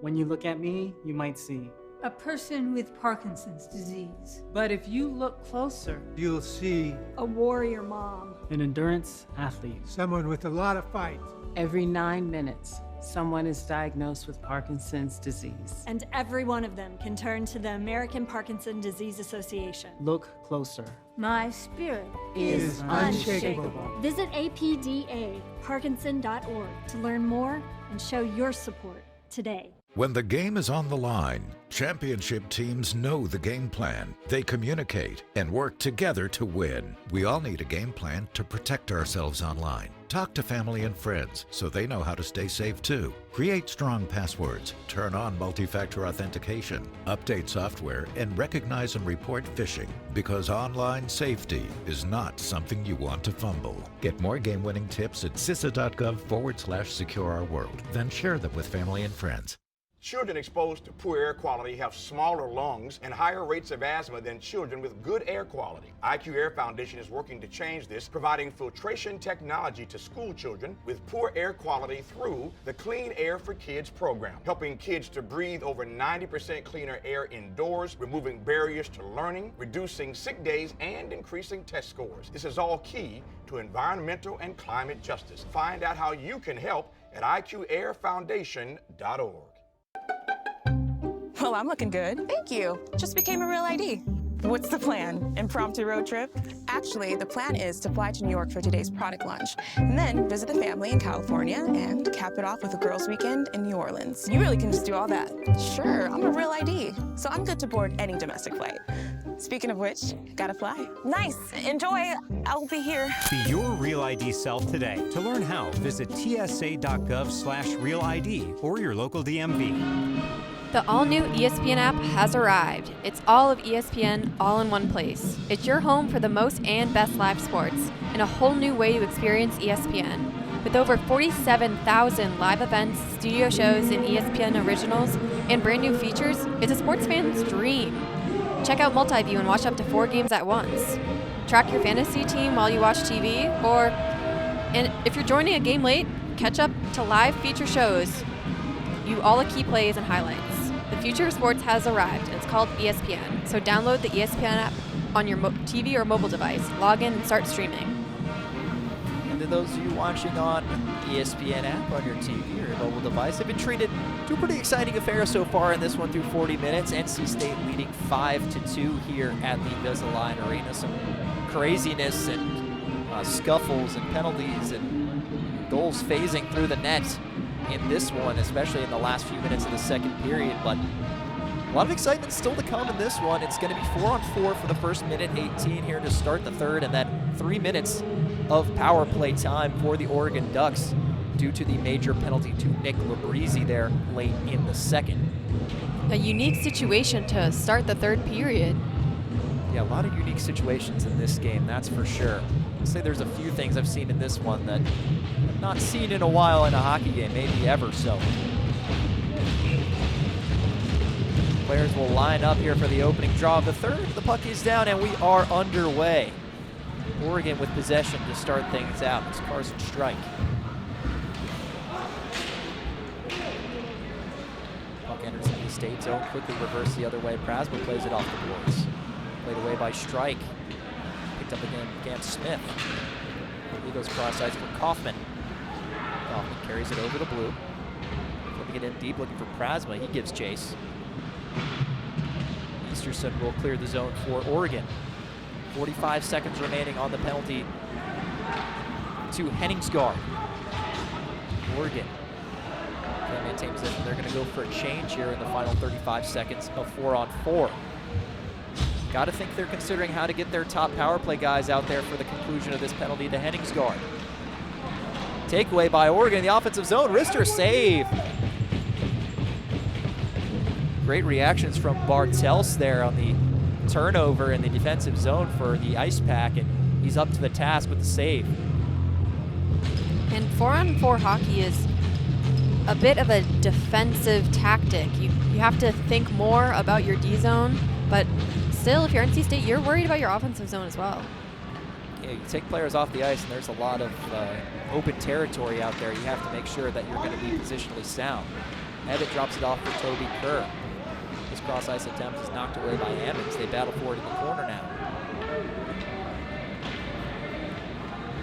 When you look at me, you might see a person with Parkinson's disease. But if you look closer, You'll see A warrior mom. an endurance athlete. someone with a lot of fight. every 9 minutes, someone is diagnosed with Parkinson's disease. And every one of them can turn to the American Parkinson Disease Association. Look closer. My spirit Is unshakable. Visit apdaparkinson.org to learn more and show your support today. When the game is on the line, championship teams know the game plan. They communicate and work together to win. We all need a game plan to protect ourselves online. Talk to family and friends so they know how to stay safe too. Create strong passwords, turn on multi-factor authentication, update software, and recognize and report phishing, because online safety is not something you want to fumble. Get more game-winning tips at CISA.gov/secure-our-world. Then share them with family and friends. Children exposed to poor air quality have smaller lungs and higher rates of asthma than children with good air quality. IQ Air Foundation is working to change this, providing filtration technology to school children with poor air quality through the Clean Air for Kids program, helping kids to breathe over 90% cleaner air indoors, removing barriers to learning, reducing sick days, and increasing test scores. This is all key to environmental and climate justice. Find out how you can help at IQAirFoundation.org. Well, I'm looking good. Thank you. Just became a real ID. What's the plan? Impromptu road trip? Actually, the plan is to fly to New York for today's product launch, and then visit the family in California and cap it off with a girls' weekend in New Orleans. You really can just do all that. Sure, I'm a real ID, so I'm good to board any domestic flight. Speaking of which, gotta fly. Nice. Enjoy. I'll be here. Be your Real ID self today. To learn how, visit tsa.gov/realid or your local DMV. The all-new ESPN app has arrived. It's all of ESPN all in one place. It's your home for the most and best live sports and a whole new way to experience ESPN. With over 47,000 live events, studio shows, and ESPN originals, and brand new features, it's a sports fan's dream. Check out Multiview and watch up to 4 games at once. Track your fantasy team while you watch TV, and if you're joining a game late, catch up to live feature shows. You all the key plays and highlights. The future of sports has arrived, and it's called ESPN. So download the ESPN app on your TV or mobile device, log in, and start streaming. And to those of you watching on ESPN app on your TV or your mobile device, have been treated to a pretty exciting affair so far in this one through 40 minutes. NC State leading 5-2 here at the Invisalign Arena. Some craziness and scuffles and penalties and goals phasing through the net in this one, especially in the last few minutes of the second period, but a lot of excitement still to come in this one. It's going to be 4-on-4 for the first minute 18 here to start the third, and then 3 minutes of power play time for the Oregon Ducks due to the major penalty to Nick Labrizzi there late in the second. A unique situation to start the third period. Yeah, a lot of unique situations in this game, that's for sure. I'd say there's a few things I've seen in this one that I've not seen in a while in a hockey game, maybe ever so. Players will line up here for the opening draw of the third. The puck is down and we are underway. Oregon with possession to start things out. It's Carson Strike. Puck enters in the state zone, quickly reverse the other way. Prasma plays it off the boards. Played away by Strike. Picked up again against Smith. He goes cross ice for Kaufman. Kaufman carries it over the blue. Flipping it in deep, looking for Prasma. He gives chase. Easterson will clear the zone for Oregon. 45 seconds remaining on the penalty to Henningsgaard. Oregon can maintain position. They're going to go for a change here in the final 35 seconds of 4-on-4. Got to think they're considering how to get their top power play guys out there for the conclusion of this penalty to Henningsgaard. Takeaway by Oregon in the offensive zone. Rister save. Great reactions from Bartels there on the turnover in the defensive zone for the Ice Pack, and he's up to the task with the save. And 4-on-4 hockey is a bit of a defensive tactic. You have to think more about your D zone, but still, if you're NC State, you're worried about your offensive zone as well. Yeah, you take players off the ice, and there's a lot of open territory out there. You have to make sure that you're going to be positionally sound. Ebbett drops it off for Toby Kerr. His cross-ice attempt is knocked away by Ammons. They battle for it in the corner now.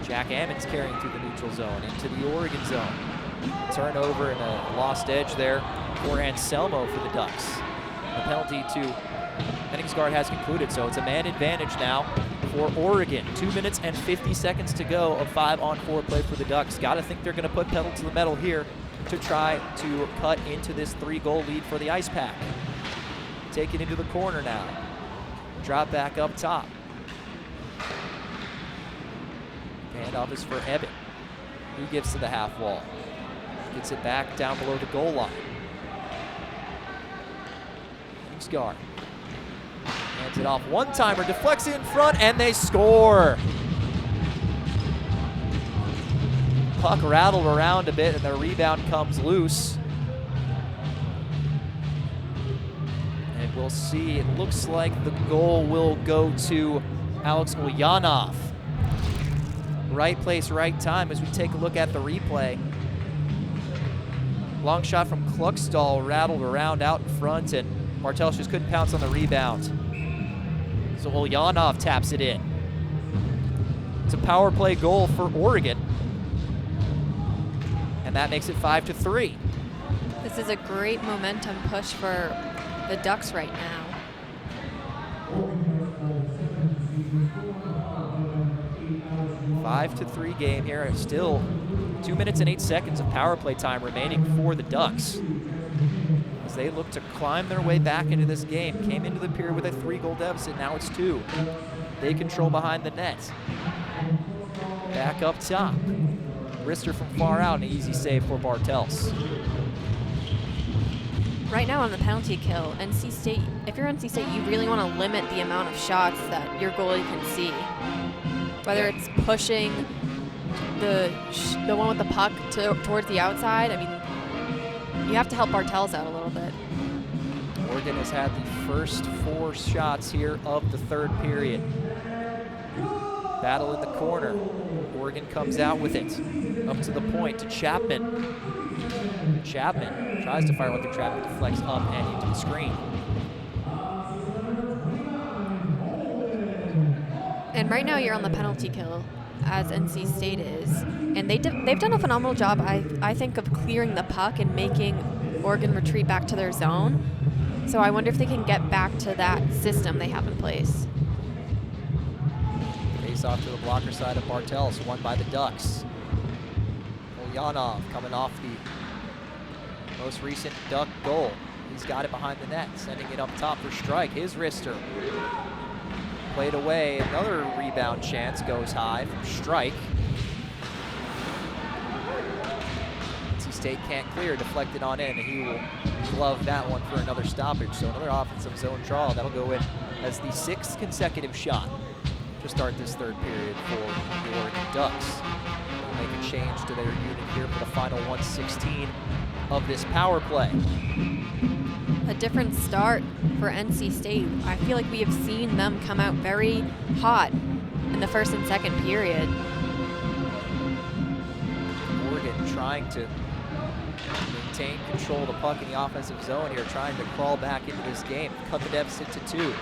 Jack Ammons carrying through the neutral zone into the Oregon zone. Turnover and a lost edge there for Anselmo for the Ducks. The penalty to Henningsgaard has concluded, so it's a man advantage now for Oregon. 2 minutes and 50 seconds to go of 5-on-4 play for the Ducks. Got to think they're going to put pedal to the metal here to try to cut into this 3-goal lead for the Ice Pack. Take it into the corner now. Drop back up top. Handoff is for Ebbett. He gives to the half wall. Gets it back down below the goal line. Henningsgaard hands it off. One-timer, deflects it in front, and they score. Puck rattled around a bit, and the rebound comes loose. And we'll see, it looks like the goal will go to Alex Ulyanov. Right place, right time as we take a look at the replay. Long shot from Kluckstall, rattled around out in front, and Bartels just couldn't pounce on the rebound. So Ulyanov taps it in. It's a power play goal for Oregon. And that makes it 5-3. This is a great momentum push for the Ducks right now. 5-3 game here. Still 2 minutes and 8 seconds of power play time remaining for the Ducks as they look to climb their way back into this game. Came into the period with a 3-goal deficit. Now it's 2. They control behind the net. Back up top. Rister from far out, an easy save for Bartels. Right now on the penalty kill, NC State, if you're NC State, you really want to limit the amount of shots that your goalie can see. Whether it's pushing the one with the puck towards the outside, I mean, you have to help Bartels out a little bit. Oregon has had the first 4 shots here of the 3rd period. Battle in the corner. Oregon comes out with it. Up to the point to Chapman. Chapman tries to fire one through traffic, deflects up and into the screen. And right now you're on the penalty kill, as NC State is. And they've done a phenomenal job, I think, of clearing the puck and making Oregon retreat back to their zone. So I wonder if they can get back to that system they have in place. Face off to the blocker side of Bartels, won by the Ducks. Ulyanov coming off the most recent Duck goal. He's got it behind the net, sending it up top for strike. His wrister. Played away, another rebound chance goes high from Strike. NC State can't clear, deflected on in, and he will glove that one for another stoppage. So another offensive zone draw. That'll go in as the 6th consecutive shot to start this 3rd period for the Oregon Ducks. They'll make a change to their unit here for the final 1:16 of this power play. A different start for NC State. I feel like we have seen them come out very hot in the 1st and 2nd period. Oregon trying to maintain control of the puck in the offensive zone here, trying to crawl back into this game. Cut the deficit to 2. In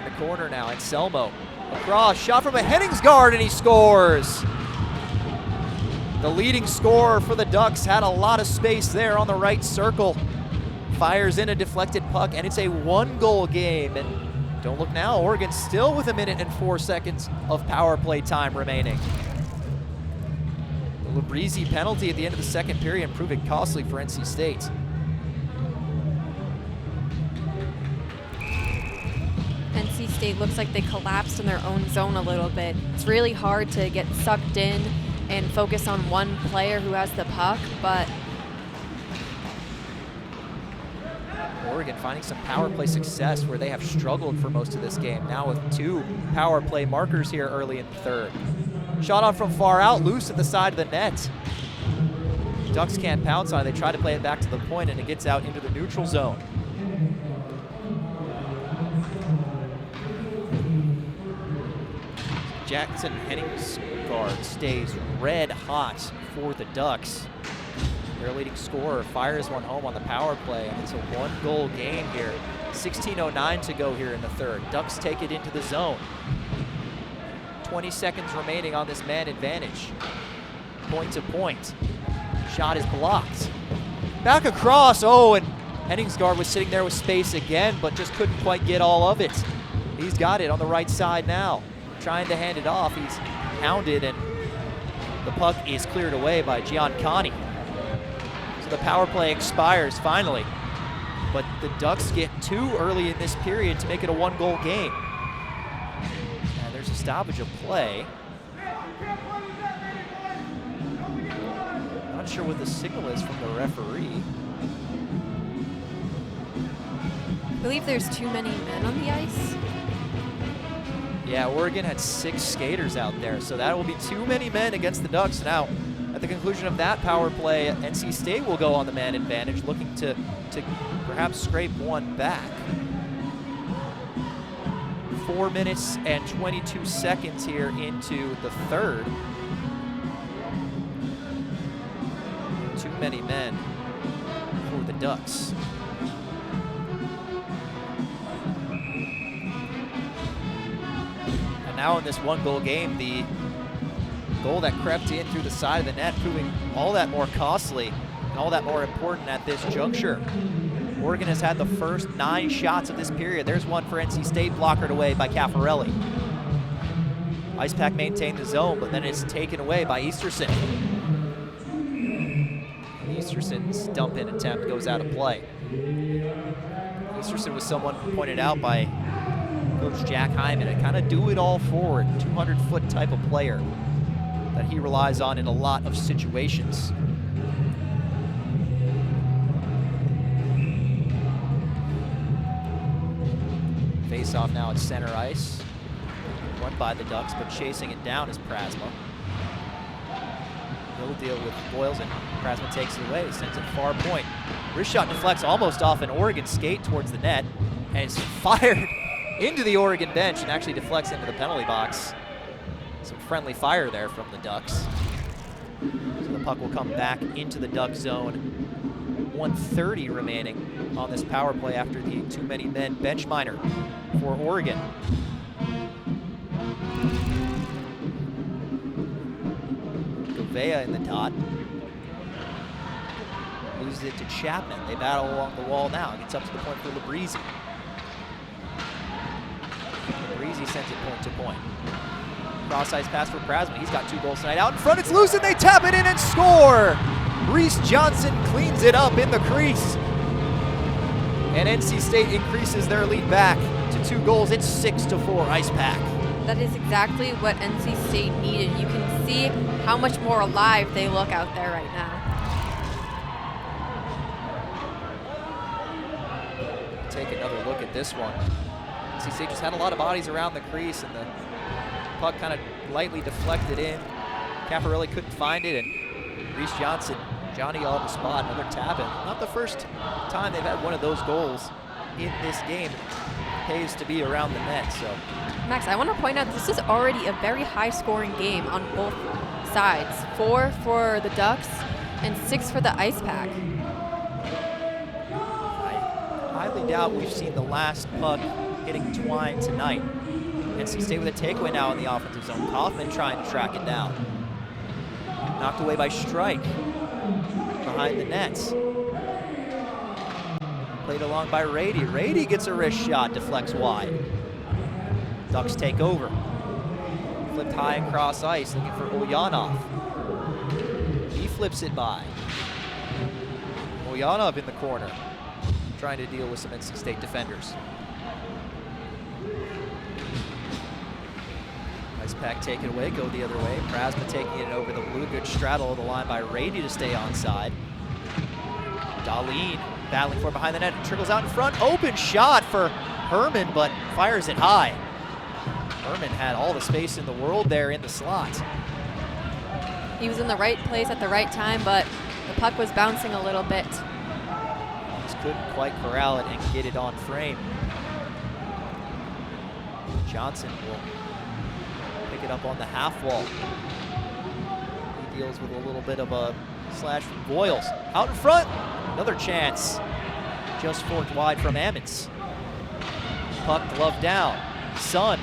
the corner now, Anselmo. Across, shot from a Henningsgaard, and he scores! The leading scorer for the Ducks had a lot of space there on the right circle. Fires in a deflected puck, and it's a 1-goal game. And don't look now, Oregon still with 1 minute and 4 seconds of power play time remaining. The Labrisi penalty at the end of the 2nd period proving costly for NC State. NC State looks like they collapsed in their own zone a little bit. It's really hard to get sucked in and focus on one player who has the puck, but Oregon finding some power play success where they have struggled for most of this game. Now with 2 power play markers here early in the 3rd. Shot on from far out, loose at the side of the net. Ducks can't pounce on it. They try to play it back to the point, and it gets out into the neutral zone. Jackson Henningsgaard stays red hot for the Ducks. Their leading scorer fires one home on the power play, and it's a 1-goal game here. 16:09 to go here in the 3rd. Ducks take it into the zone. 20 seconds remaining on this man advantage. Point to point. Shot is blocked. Back across, oh, and Henningsgaard was sitting there with space again, but just couldn't quite get all of it. He's got it on the right side now. Trying to hand it off, he's hounded, and the puck is cleared away by Gianconti. So the power play expires finally, but the Ducks get 2 early in this period to make it a 1-goal game. And there's a stoppage of play. Not sure what the signal is from the referee. I believe there's too many men on the ice. Yeah, Oregon had 6 skaters out there, so that will be too many men against the Ducks. Now, at the conclusion of that power play, NC State will go on the man advantage, looking to perhaps scrape one back. 4 minutes and 22 seconds here into the 3rd. Too many men for the Ducks. Now in this 1-goal game, the goal that crept in through the side of the net proving all that more costly and all that more important at this juncture. Oregon has had the first 9 shots of this period. There's one for NC State, blockered away by Caffarelli. Ice Pack maintained the zone, but then it's taken away by Easterson. Easterson's dump-in attempt goes out of play. Easterson was someone pointed out by Coach Jack Hyman, a kind of do-it-all forward, 200-foot type of player that he relies on in a lot of situations. Face-off now at center ice. Won by the Ducks, but chasing it down is Prasma. He'll deal with Boyles, and Prasma takes it away, sends it far point. Wrist shot deflects almost off an Oregon skate towards the net, and it's fired into the Oregon bench and actually deflects into the penalty box. Some friendly fire there from the Ducks. So the puck will come back into the Duck zone. 1:30 remaining on this power play after the too many men bench minor for Oregon. Govea in the dot. Loses it to Chapman. They battle along the wall now. Gets up to the point for Labrizzi. Labrizzi sends it point to point. Cross-ice pass for Prasma. He's got 2 goals tonight. Out in front, it's loose, and they tap it in and score! Reese Johnson cleans it up in the crease. And NC State increases their lead back to 2 goals. It's 6-4 Ice Pack. That is exactly what NC State needed. You can see how much more alive they look out there right now. Take another look at this one. NC State just had a lot of bodies around the crease, and the puck kind of lightly deflected in. Caffarelli couldn't find it, and Reese Johnson, Johnny on the spot, another tap in. Not the first time they've had one of those goals in this game. It pays to be around the net, so. Max, I want to point out this is already a very high-scoring game on both sides. 4 for the Ducks and 6 for the Ice Pack. I highly doubt we've seen the last puck hitting twine tonight. NC State with a takeaway now in the offensive zone. Kaufman trying to track it down. Knocked away by Strike behind the nets. Played along by Rady. Rady gets a wrist shot, deflects wide. Ducks take over. Flipped high across ice, looking for Ulyanov. He flips it by. Ulyanov in the corner, trying to deal with some NC State defenders. Ice Pack take it away, go the other way. Prasma taking it over the blue. Good straddle of the line by Rady to stay onside. Darlene battling for behind the net. Trickles out in front. Open shot for Herman, but fires it high. Herman had all the space in the world there in the slot. He was in the right place at the right time, but the puck was bouncing a little bit. Just couldn't quite corral it and get it on frame. Johnson will pick it up on the half wall. He deals with a little bit of a slash from Boyles. Out in front, another chance. Just forked wide from Ammons. Puck glove down. Sun,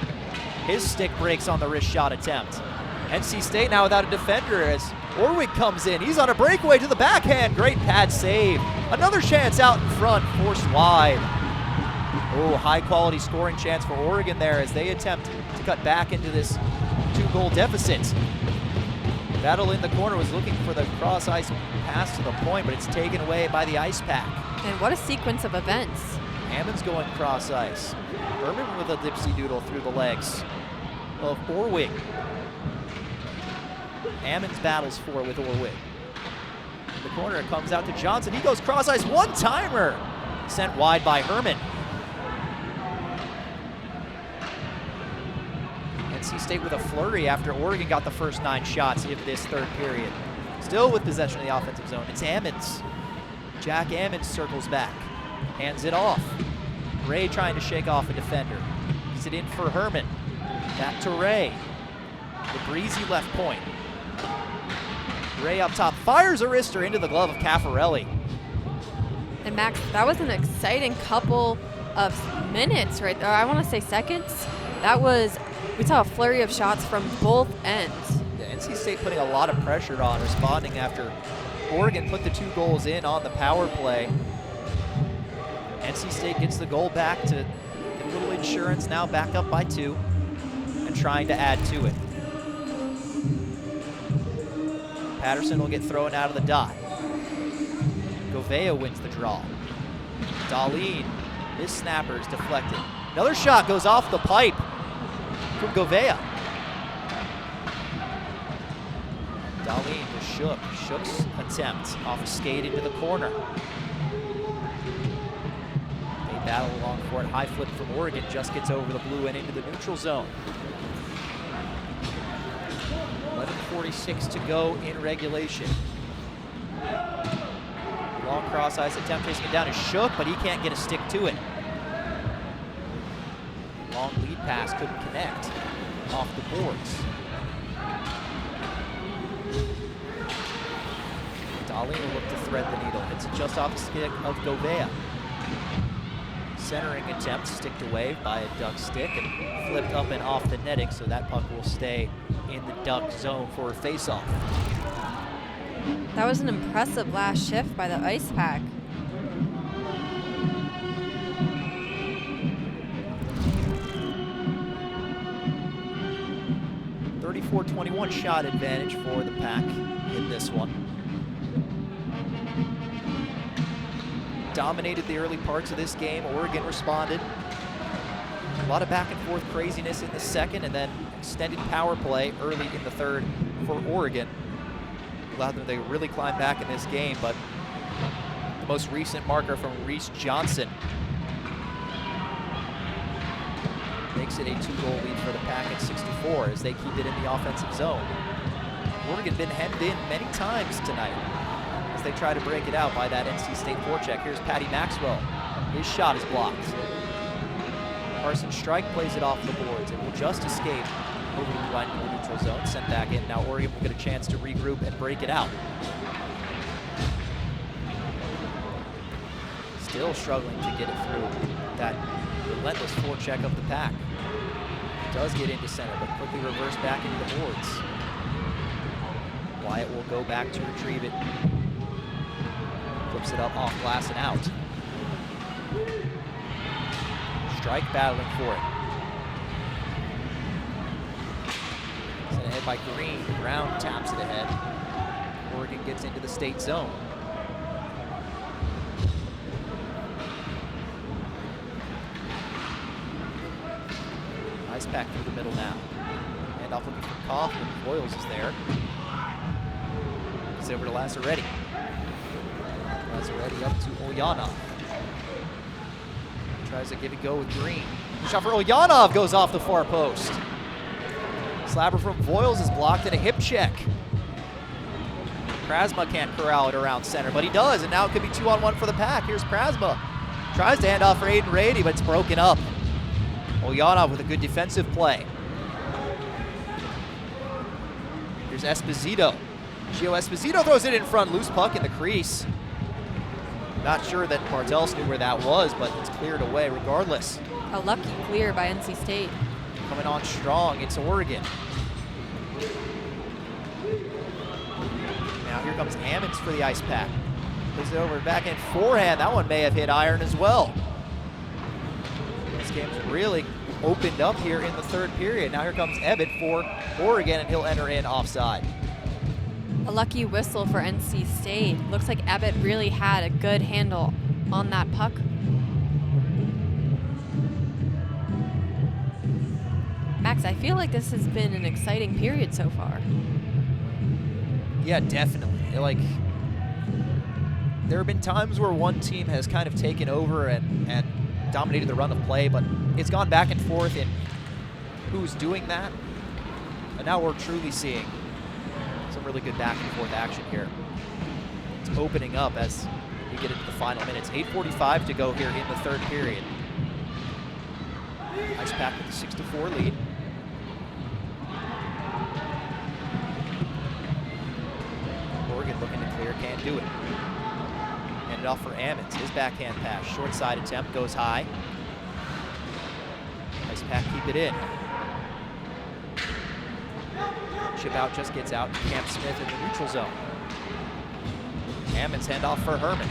his stick breaks on the wrist shot attempt. NC State now without a defender as Orwig comes in. He's on a breakaway to the backhand. Great pad save. Another chance out in front, forced wide. Oh, high quality scoring chance for Oregon there as they attempt to cut back into this 2-goal deficit. Battle in the corner was looking for the cross ice pass to the point, but it's taken away by the Ice Pack. And what a sequence of events. Hammond's going cross ice. Herman with a dipsy doodle through the legs of Orwig. Ammons battles for with Orwig. In the corner, it comes out to Johnson. He goes cross ice, one-timer. Sent wide by Herman. NC State with a flurry after Oregon got the first 9 shots of this third period. Still with possession of the offensive zone. It's Ammons. Jack Ammons circles back. Hands it off. Ray trying to shake off a defender. Gets it in for Herman. Back to Ray. The breezy left point. Ray up top fires a wrister into the glove of Caffarelli. And Max, that was an exciting couple of minutes right there. I want to say seconds. We saw a flurry of shots from both ends. Yeah, NC State putting a lot of pressure on, responding after Oregon put the 2 goals in on the power play. NC State gets the goal back to get a little insurance, now back up by 2 and trying to add to it. Patterson will get thrown out of the dot. Gouveia wins the draw. Darlene, his snapper is deflected. Another shot goes off the pipe from Gouveia. Darlene to Shook. Shook's attempt off a skate into the corner. They battle along for it. High flip from Oregon just gets over the blue and into the neutral zone. 11:46 to go in regulation. Long cross ice attempt, chasing it down is Shook, but he can't get a stick to it. Long lead pass couldn't connect off the boards. Darlene will look to thread the needle. It's just off the stick of Gouveia. Centering attempt sticked away by a Duck stick and flipped up and off the netting, so that puck will stay in the Duck zone for a face-off. That was an impressive last shift by the Ice Pack. .34-21 shot advantage for the Pack in this one. Dominated the early parts of this game. Oregon responded. A lot of back and forth craziness in the second, and then extended power play early in the third for Oregon. Allowed them to really climb back in this game, but the most recent marker from Reese Johnson makes it a 2-goal lead for the Pack at 64 as they keep it in the offensive zone. Oregon been hemmed in many times tonight as they try to break it out by that NC State forecheck. Here's Patty Maxwell. His shot is blocked. Carson Strike plays it off the boards. It will just escape over the line in the neutral zone, sent back in. Now Oregon will get a chance to regroup and break it out. Still struggling to get it through that relentless forecheck of the Pack. Does get into center, but quickly reversed back into the boards. Wyatt will go back to retrieve it. Flips it up off glass and out. Strike battling for it. Sent ahead by Green. Brown taps it ahead. Oregon gets into the state zone. Nice pack through the middle now. And off looking for Kaufman. Boyles is there. It's over to Lazzaretti. Lazzaretti up to Ulyanov. Tries to give it go with Green. Shot for Ulyanov goes off the far post. Slapper from Voiles is blocked at a hip check. Prasma can't corral it around center, but he does, and now it could be 2-on-1 for the Pack. Here's Prasma. Tries to hand off for Aiden Rady, but it's broken up. Ulyanov with a good defensive play. Here's Esposito. Gio Esposito throws it in front, loose puck in the crease. Not sure that Martels knew where that was, but it's cleared away regardless. A lucky clear by NC State. Coming on strong, it's Oregon. Now here comes Ammons for the Ice Pack. Plays it over back in forehand. That one may have hit iron as well. This game's really opened up here in the third period. Now here comes Ebbett for Oregon, and he'll enter in offside. A lucky whistle for NC State. Looks like Ebbett really had a good handle on that puck. Max, I feel like this has been an exciting period so far. Yeah, definitely. There have been times where one team has kind of taken over and dominated the run of play, but it's gone back and forth in who's doing that. And now we're truly seeing some really good back and forth action here. It's opening up as we get into the final minutes. 8:45 to go here in the third period. Ice Pack with a 6-4 lead. Oregon looking to clear, can't do it. Hand it off for Ammons. His backhand pass, short side attempt, goes high. Ice Pack keep it in. Chip out just gets out. Camp Smith in the neutral zone. Ammons hand off for Herman.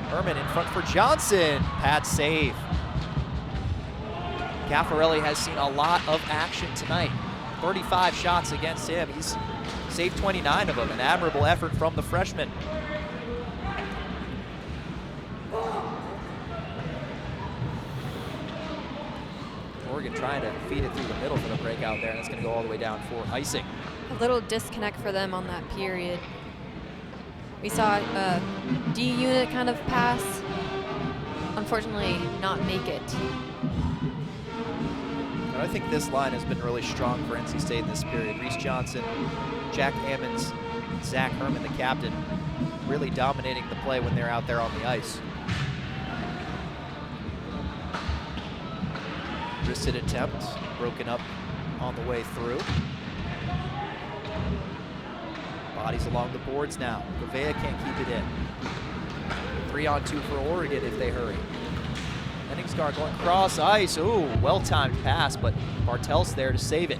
Herman in front for Johnson. Pad save. Caffarelli has seen a lot of action tonight. 35 shots against him. He's saved 29 of them. An admirable effort from the freshman. Oregon trying to feed it through the middle for the breakout there, and it's going to go all the way down for icing. A little disconnect for them on that period. We saw a D unit kind of pass, unfortunately not make it. I think this line has been really strong for NC State in this period. Reese Johnson, Jack Ammons, Zach Herman, the captain, really dominating the play when they're out there on the ice. Wristed attempt, broken up on the way through. Bodies along the boards now. Gouveia can't keep it in. 3-on-2 for Oregon if they hurry. Henningsgaard going cross ice. Ooh, well-timed pass, but Bartel's there to save it.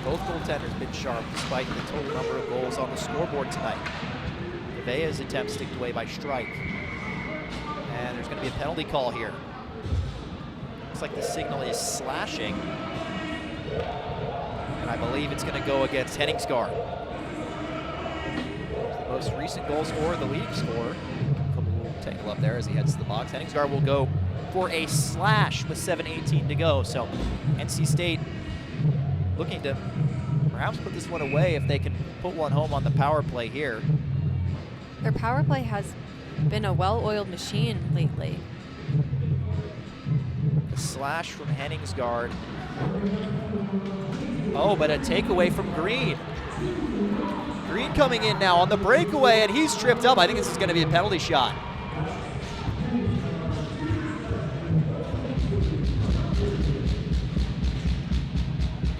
Both goaltenders been sharp despite the total number of goals on the scoreboard tonight. Gouveia's attempt sticked away by Strike. And there's going to be a penalty call here. Looks like the signal is slashing. And I believe it's going to go against Henningsgaard. The most recent goal scorer, the leading scorer. Tangle up there as he heads to the box. Henningsgaard will go for a slash with 7:18 to go. So NC State looking to perhaps put this one away if they can put one home on the power play here. Their power play has been a well-oiled machine lately. A slash from Henningsgaard. Oh, but a takeaway from Green. Green coming in now on the breakaway, and he's tripped up. I think this is going to be a penalty shot.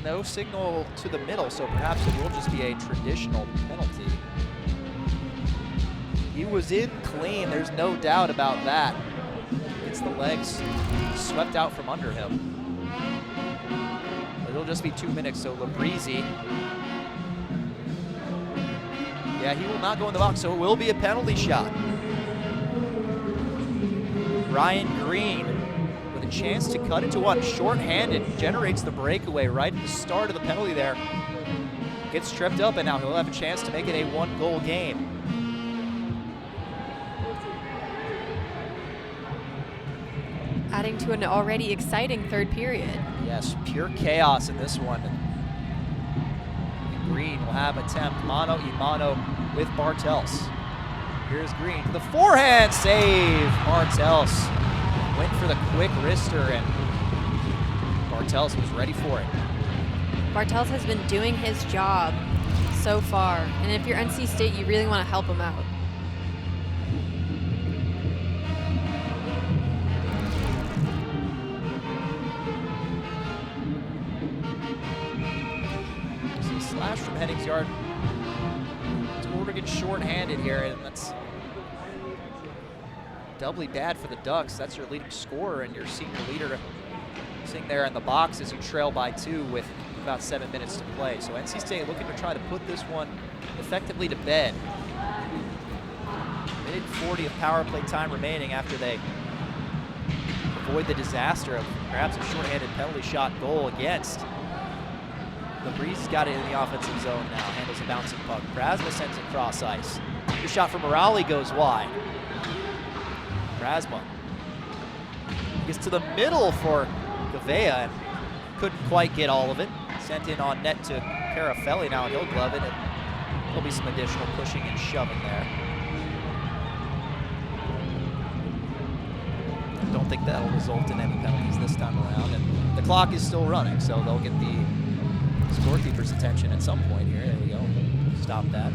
No signal to the middle, so perhaps it will just be a traditional penalty. He was in clean, there's no doubt about that. Gets the legs swept out from under him. It'll just be 2 minutes, so Labrizzi. Yeah, he will not go in the box, so it will be a penalty shot. Ryan Green with a chance to cut into one, shorthanded, generates the breakaway right at the start of the penalty there. Gets tripped up, and now he'll have a chance to make it a one-goal game. Adding to an already exciting third period. Yes, pure chaos in this one. Green will have attempt mano-a-mano with Bartels. Here's Green to the forehand save. Bartels went for the quick wrister, and Bartels was ready for it. Bartels has been doing his job so far, and if you're NC State, you really want to help him out. Slash from Henningsgaard. It's Oregon short-handed here, and that's doubly bad for the Ducks. That's your leading scorer and your senior leader sitting there in the box as you trail by 2 with about 7 minutes to play. So NC State looking to try to put this one effectively to bed. Minute 40 of power play time remaining after they avoid the disaster of perhaps a short-handed penalty shot goal against. Labrizzi's got it in the offensive zone now, handles a bouncing puck. Prasma sends it cross ice. The shot from Morale goes wide. Prasma gets to the middle for Gouveia and couldn't quite get all of it. Sent in on net to Carafelli now, and he'll glove it, and there'll be some additional pushing and shoving there. Don't think that'll result in any penalties this time around, and the clock is still running, so they'll get the scorekeeper's attention at some point here. There we go. Stop that.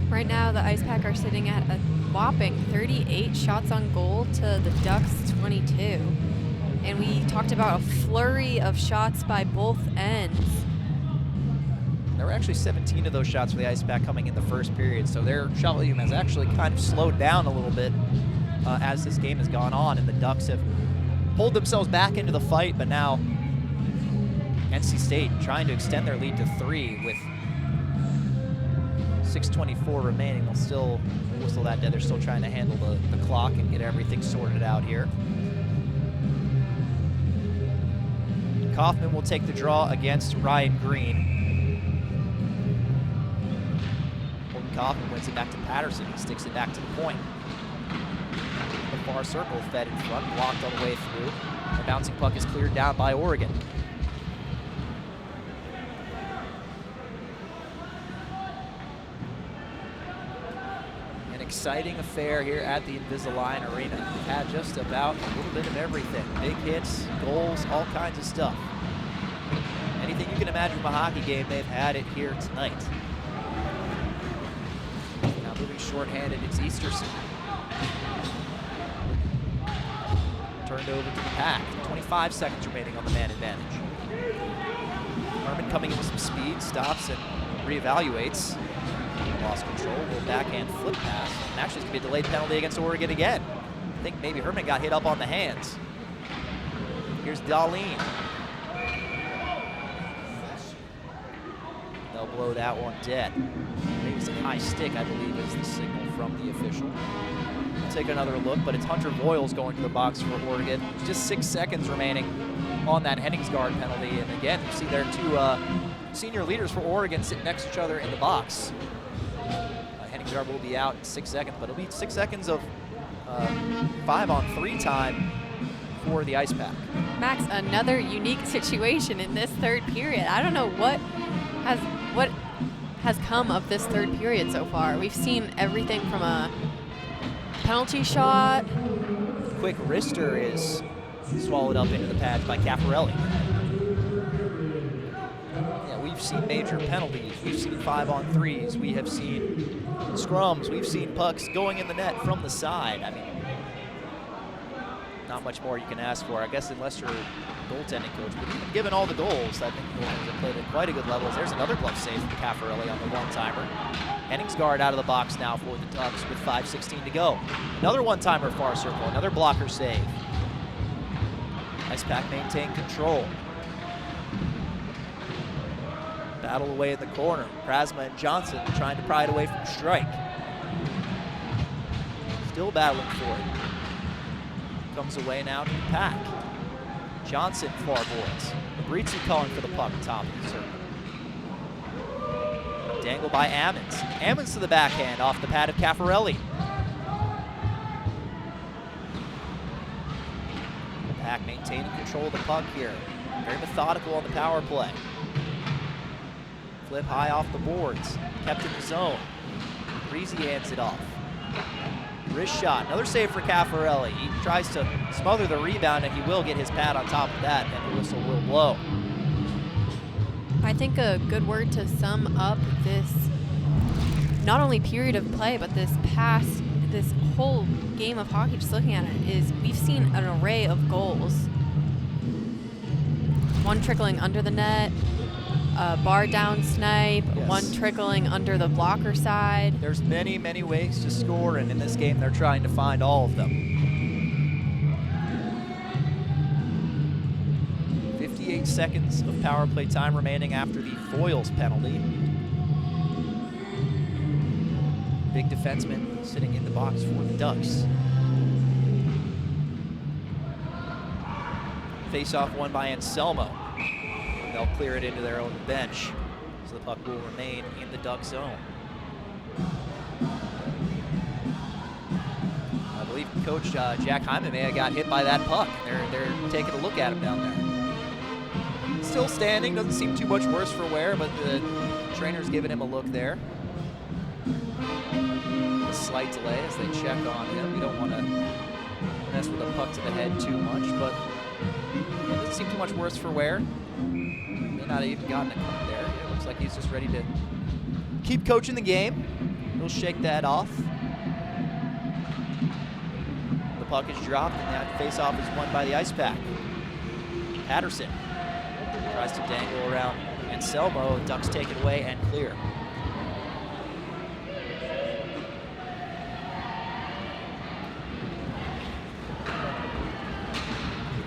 Right now, the Ice Pack are sitting at a whopping 38 shots on goal to the Ducks 22. And we talked about a flurry of shots by both ends. There were actually 17 of those shots for the Ice Pack coming in the first period, so their shot volume has actually kind of slowed down a little bit as this game has gone on, and the Ducks have pulled themselves back into the fight, but now NC State trying to extend their lead to 3 with 6:24 remaining. They'll still whistle that dead. They're still trying to handle the clock and get everything sorted out here. Kaufman will take the draw against Ryan Green. Kaufman wins it back to Patterson. He sticks it back to the point. The far circle fed in front, blocked all the way through. The bouncing puck is cleared down by Oregon. An exciting affair here at the Invisalign Arena. We've had just about a little bit of everything. Big hits, goals, all kinds of stuff. Anything you can imagine from a hockey game, they've had it here tonight. Moving shorthanded, it's Easterson. Turned over to the Pack. 25 seconds remaining on the man advantage. Herman coming in with some speed, stops and reevaluates. Lost control, little backhand flip pass. And actually, it's going to be a delayed penalty against Oregon again. I think maybe Herman got hit up on the hands. Here's Darlene. They'll blow that one dead. Maybe it's a high stick, I believe, is the signal from the official. We'll take another look, but it's Hunter Voiles going to the box for Oregon. There's just 6 seconds remaining on that Henningsgaard penalty. And again, you see there two senior leaders for Oregon sitting next to each other in the box. Henningsgaard will be out in 6 seconds, but it'll be 6 seconds of 5-on-3 time for the Ice Pack. Max, another unique situation in this third period. I don't know what has come of this third period so far. We've seen everything from a penalty shot. Quick wrister is swallowed up into the pads by Caffarelli. Yeah, we've seen major penalties. We've seen 5-on-3s. We have seen scrums. We've seen pucks going in the net from the side. I mean, not much more you can ask for, I guess, unless you're a goaltending coach. But even given all the goals, I think the goaltenders have played at quite a good level. There's another glove save from Caffarelli on the one-timer. Henningsgaard out of the box now for the Ducks with 5:16 to go. Another one-timer far circle, another blocker save. Ice Pack maintain control. Battle away in the corner. Prasma and Johnson trying to pry it away from strike. Still battling for it. Comes away now to the Pack. Johnson far boards. Abrizzi calling for the puck top of the circle. Dangle by Ammons. Ammons to the backhand off the pad of Caffarelli. The Pack maintaining control of the puck here. Very methodical on the power play. Flip high off the boards. Kept in the zone. Abrizzi hands it off. Wrist shot, another save for Caffarelli. He tries to smother the rebound, and he will get his pad on top of that, and the whistle will blow. I think a good word to sum up this, not only period of play, but this whole game of hockey, just looking at it, is we've seen an array of goals. One trickling under the net, a bar down snipe, yes. One trickling under the blocker side. There's many, many ways to score, and in this game they're trying to find all of them. 58 seconds of power play time remaining after the Voiles penalty. Big defenseman sitting in the box for the Ducks. Face-off won by Anselmo. They'll clear it into their own bench, so the puck will remain in the Duck zone. I believe Coach Jack Hyman may have got hit by that puck. They're taking a look at him down there. Still standing, doesn't seem too much worse for wear, but the trainer's giving him a look there. A slight delay as they check on him. We don't want to mess with the puck to the head too much, but it doesn't seem too much worse for wear. May not have even gotten a cut there. It looks like he's just ready to keep coaching the game. He'll shake that off. The puck is dropped, and that face-off is won by the Ice Pack. Patterson tries to dangle around Anselmo. Ducks take it away and clear.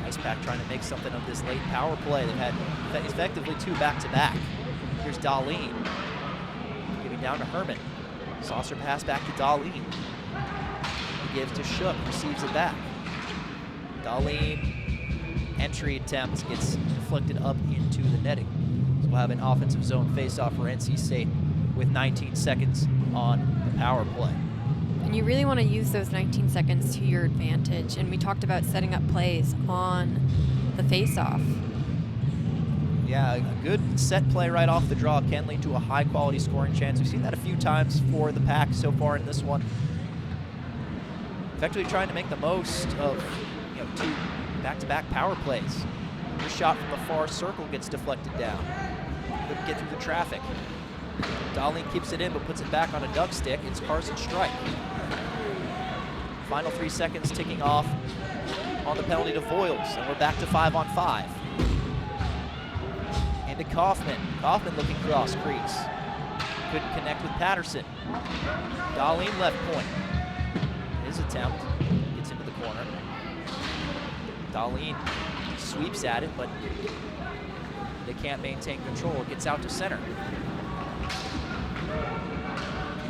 Ice Pack trying to make something of this late power play. They've had effectively two back-to-back. Here's Darlene giving down to Herman. Saucer pass back to Darlene. He gives to Shook, receives it back. Darlene, entry attempt gets deflected up into the netting. So we'll have an offensive zone face-off for NC State with 19 seconds on the power play. And you really want to use those 19 seconds to your advantage. And we talked about setting up plays on the face-off. Yeah, a good set play right off the draw can lead to a high-quality scoring chance. We've seen that a few times for the Pack so far in this one. Effectively trying to make the most of 2 back-to-back power plays. This shot from the far circle gets deflected down. Couldn't get through the traffic. Darlene keeps it in but puts it back on a duck stick. It's Carson's strike. Final 3 seconds ticking off on the penalty to Voiles, and we're back to 5-on-5. Into Kaufman. Kaufman looking cross crease. Couldn't connect with Patterson. Darlene left point. His attempt gets into the corner. Darlene sweeps at it, but they can't maintain control. It gets out to center.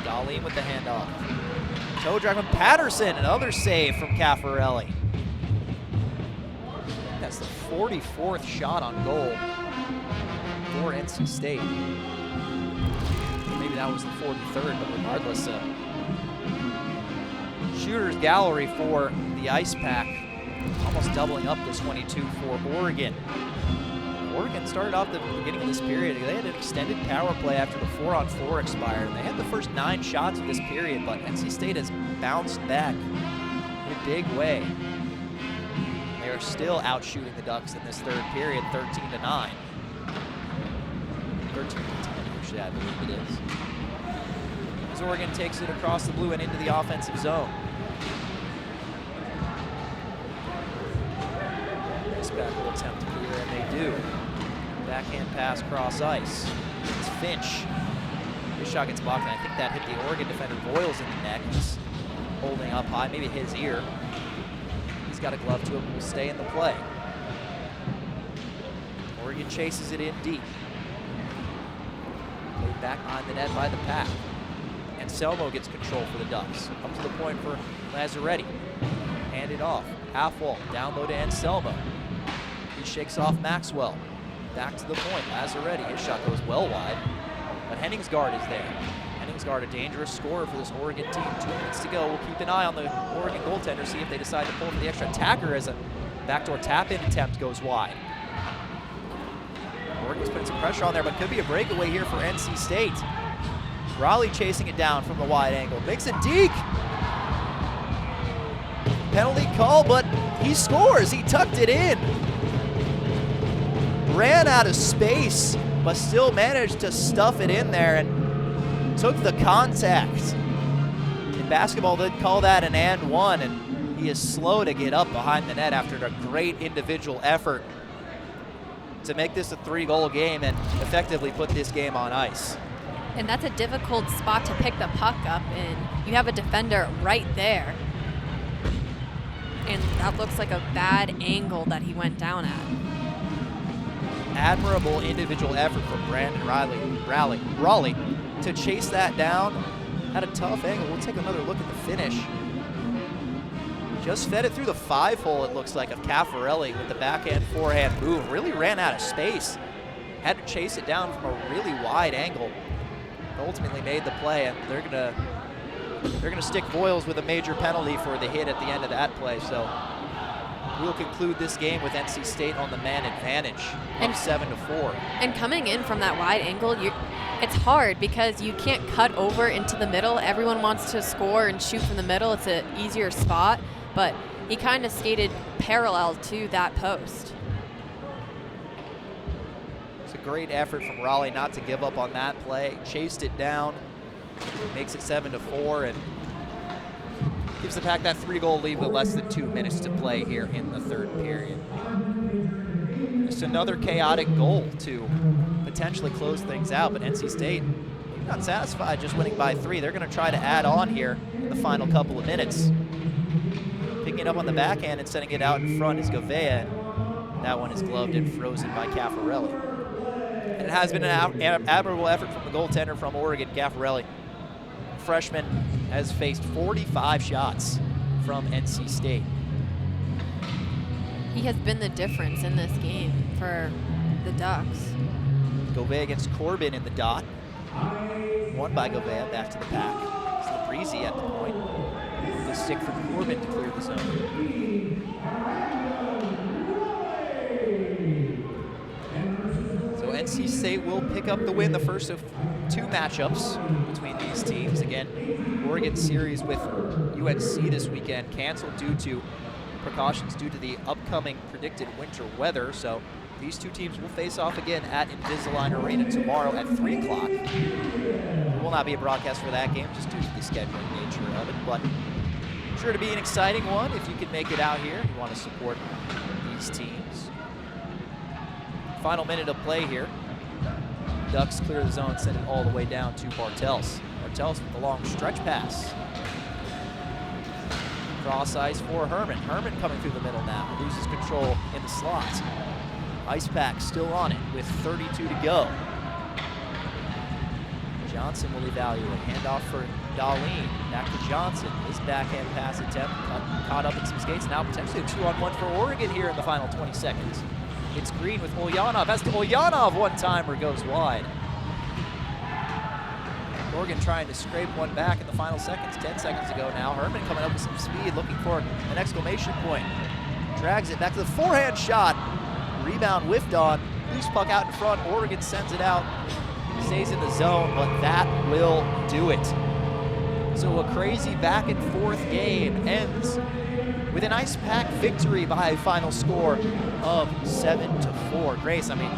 Darlene with the handoff. Toe drag from Patterson, another save from Caffarelli. That's the 44th shot on goal for NC State. Maybe that was the 43rd, but regardless, shooter's gallery for the Ice Pack, almost doubling up to 22 for Oregon. Oregon started off the beginning of this period. They had an extended power play after the 4-on-4 expired. They had the first 9 shots of this period, but NC State has bounced back in a big way. They are still out shooting the Ducks in this third period, 13-9. 13-10, actually, I believe it is. As Oregon takes it across the blue and into the offensive zone. This back will attempt to clear, and they do. Backhand pass cross ice. It's Finch. His shot gets blocked, and I think that hit the Oregon defender Voiles in the neck. He's holding up high, maybe his ear. He's got a glove to it, but will stay in the play. Oregon chases it in deep. Played back behind the net by the Pack. Anselmo gets control for the Ducks. Up to the point for Lazzaretti. Hand it off. Half wall. Down low to Anselmo. He shakes off Maxwell. Back to the point. Lazzaretti. His shot goes well wide. But Henningsgaard is there. Henningsgaard, a dangerous scorer for this Oregon team. 2 minutes to go. We'll keep an eye on the Oregon goaltender, see if they decide to pull for the extra attacker as a backdoor tap-in attempt goes wide. Oregon's putting some pressure on there, but could be a breakaway here for NC State. Raleigh chasing it down from the wide angle. Makes a deke. Penalty call, but he scores. He tucked it in. Ran out of space, but still managed to stuff it in there and took the contact. In basketball, they'd call that an and one, and he is slow to get up behind the net after a great individual effort to make this a 3-goal game and effectively put this game on ice. And that's a difficult spot to pick the puck up in. You have a defender right there. And that looks like a bad angle that he went down at. Admirable individual effort from Brandon Raleigh to chase that down at a tough angle. We'll take another look at the finish. Just fed it through the 5-hole, it looks like, of Caffarelli with the backhand forehand move. Really ran out of space. Had to chase it down from a really wide angle. Ultimately made the play, and they're gonna stick Voiles with a major penalty for the hit at the end of that play. So we'll conclude this game with NC State on the man advantage of 7-4. And coming in from that wide angle, it's hard because you can't cut over into the middle. Everyone wants to score and shoot from the middle. It's an easier spot, but he kind of skated parallel to that post. It's a great effort from Raleigh not to give up on that play. Chased it down, makes it 7-4, and gives the Pack that 3-goal lead with less than 2 minutes to play here in the third period. Just another chaotic goal to potentially close things out, but NC State not satisfied just winning by 3. They're going to try to add on here in the final couple of minutes. Picking it up on the backhand and sending it out in front is Gouveia, and that one is gloved and frozen by Caffarelli. And it has been an admirable effort from the goaltender from Oregon, Caffarelli. freshman has faced 45 shots from NC State. He has been the difference in this game for the Ducks. Gouveia against Corbin in the dot. Won by Gouveia, back to the pack. It's Breezy at the point. The stick for Corbin to clear the zone. So NC State will pick up the win, the first of 2 matchups between these teams. Again, Oregon's series with UNC this weekend canceled due to precautions due to the upcoming predicted winter weather. So these 2 teams will face off again at Invisalign Arena tomorrow at 3 o'clock. There will not be a broadcast for that game just due to the scheduling nature of it, but sure to be an exciting one if you can make it out here. You want to support these teams. Final minute of play here. Ducks clear the zone, send it all the way down to Bartels. Bartels with the long stretch pass. Cross ice for Herman. Herman coming through the middle now. Loses control in the slot. Ice Pack still on it with 32 to go. Johnson will evaluate. Handoff for Darlene. Back to Johnson. His backhand pass attempt caught up in some skates. Now potentially a 2-on-1 for Oregon here in the final 20 seconds. It's Green with Ulyanov. As to Ulyanov, one-timer goes wide. Oregon trying to scrape one back in the final seconds, 10 seconds ago now. Herman coming up with some speed, looking for an exclamation point. Drags it back to the forehand shot. Rebound whiffed on. Loose puck out in front. Oregon sends it out. Stays in the zone, but that will do it. So a crazy back and forth game ends with an Ice Pack victory by a final score of 7-4. Grace, I mean,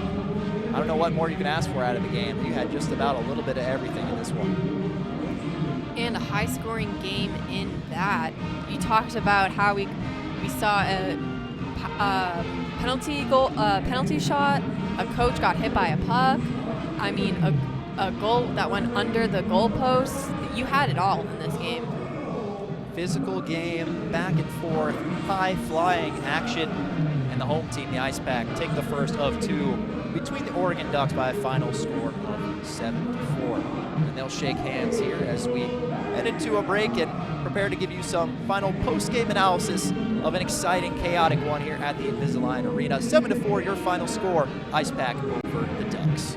I don't know what more you can ask for out of the game. You had just about a little bit of everything in this one. And a high-scoring game in that. You talked about how we saw a penalty shot. A coach got hit by a puck. I mean, a goal that went under the goalpost. You had it all in this game. Physical game, back and forth, high-flying action, and the home team, the Ice Pack, take the first of 2 between the Oregon Ducks by a final score of 7-4. And they'll shake hands here as we head into a break and prepare to give you some final post-game analysis of an exciting, chaotic one here at the Invisalign Arena. 7-4, your final score, Ice Pack over the Ducks.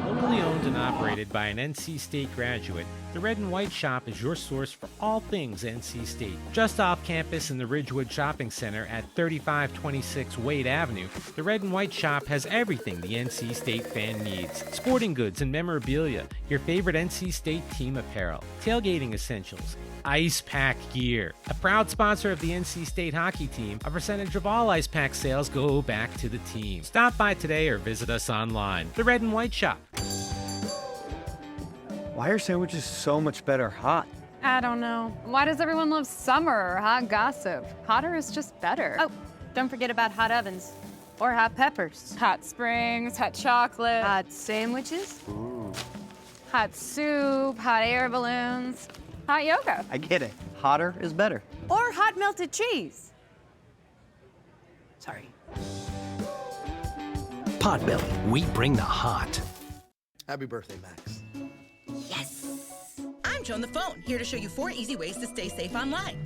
Locally owned and operated by an NC State graduate, the Red and White Shop is your source for all things NC State. Just off campus in the Ridgewood Shopping Center at 3526 Wade Avenue, the Red and White Shop has everything the NC State fan needs. Sporting goods and memorabilia, your favorite NC State team apparel, tailgating essentials, Ice Pack gear. A proud sponsor of the NC State hockey team, a percentage of all Ice Pack sales go back to the team. Stop by today or visit us online. The Red and White Shop. Why are sandwiches so much better hot? I don't know. Why does everyone love summer or hot gossip? Hotter is just better. Oh, don't forget about hot ovens. Or hot peppers. Hot springs, hot chocolate. Hot sandwiches. Ooh. Hot soup, hot air balloons. Hot yoga. I get it. Hotter is better. Or hot melted cheese. Sorry. Potbelly, we bring the hot. Happy birthday, Max. Yes! I'm Joan the Phone, here to show you 4 easy ways to stay safe online.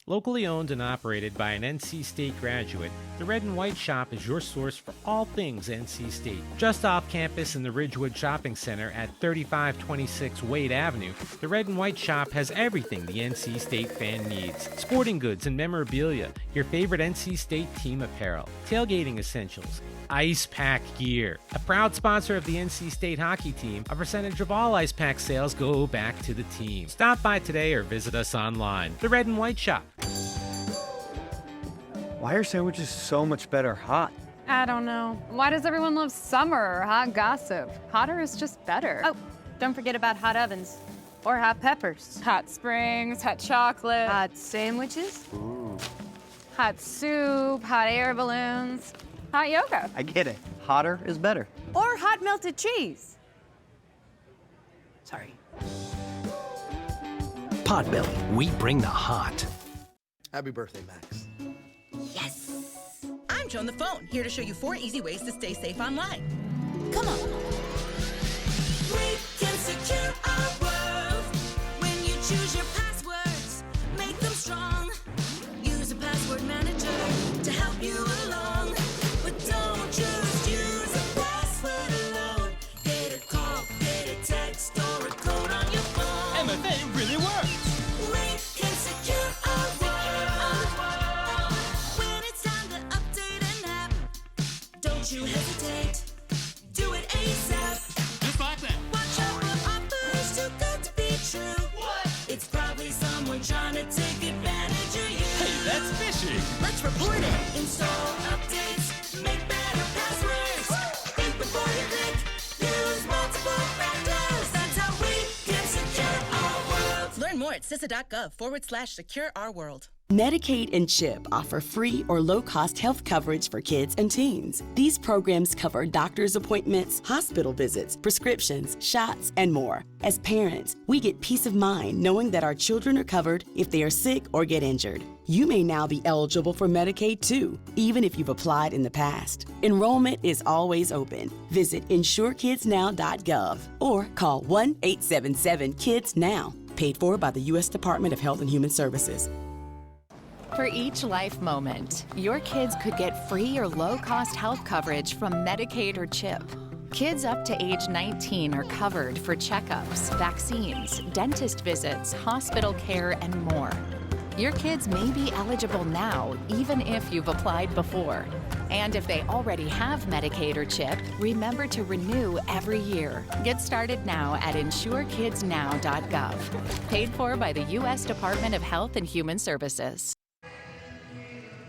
Locally owned and operated by an NC State graduate, the Red and White Shop is your source for all things NC State. Just off campus in the Ridgewood Shopping Center at 3526 Wade Avenue, the Red and White Shop has everything the NC State fan needs. Sporting goods and memorabilia, your favorite NC State team apparel, tailgating essentials, Ice Pack gear. A proud sponsor of the NC State hockey team, a percentage of all Ice Pack sales go back to the team. Stop by today or visit us online. The Red and White Shop. Why are sandwiches so much better hot? I don't know. Why does everyone love summer or hot gossip? Hotter is just better. Oh, don't forget about hot ovens. Or hot peppers. Hot springs, hot chocolate. Hot sandwiches. Ooh. Hot soup, hot air balloons. Hot yoga. I get it. Hotter is better. Or hot melted cheese. Sorry. Potbelly, we bring the hot. Happy birthday, Max. Yes! I'm Joan the Phone, here to show you 4 easy ways to stay safe online. Come on. We can secure our world. more at CISA.gov/secure our world. Medicaid and CHIP offer free or low-cost health coverage for kids and teens. These programs cover doctor's appointments, hospital visits, prescriptions, shots, and more. As parents, we get peace of mind knowing that our children are covered if they are sick or get injured. You may now be eligible for Medicaid too, even if you've applied in the past. Enrollment is always open. Visit insurekidsnow.gov or call 1-877-KIDS-NOW. Paid for by the U.S. Department of Health and Human Services. For each life moment, your kids could get free or low-cost health coverage from Medicaid or CHIP. Kids up to age 19 are covered for checkups, vaccines, dentist visits, hospital care, and more. Your kids may be eligible now, even if you've applied before. And if they already have Medicaid or CHIP, remember to renew every year. Get started now at insurekidsnow.gov. Paid for by the U.S. Department of Health and Human Services.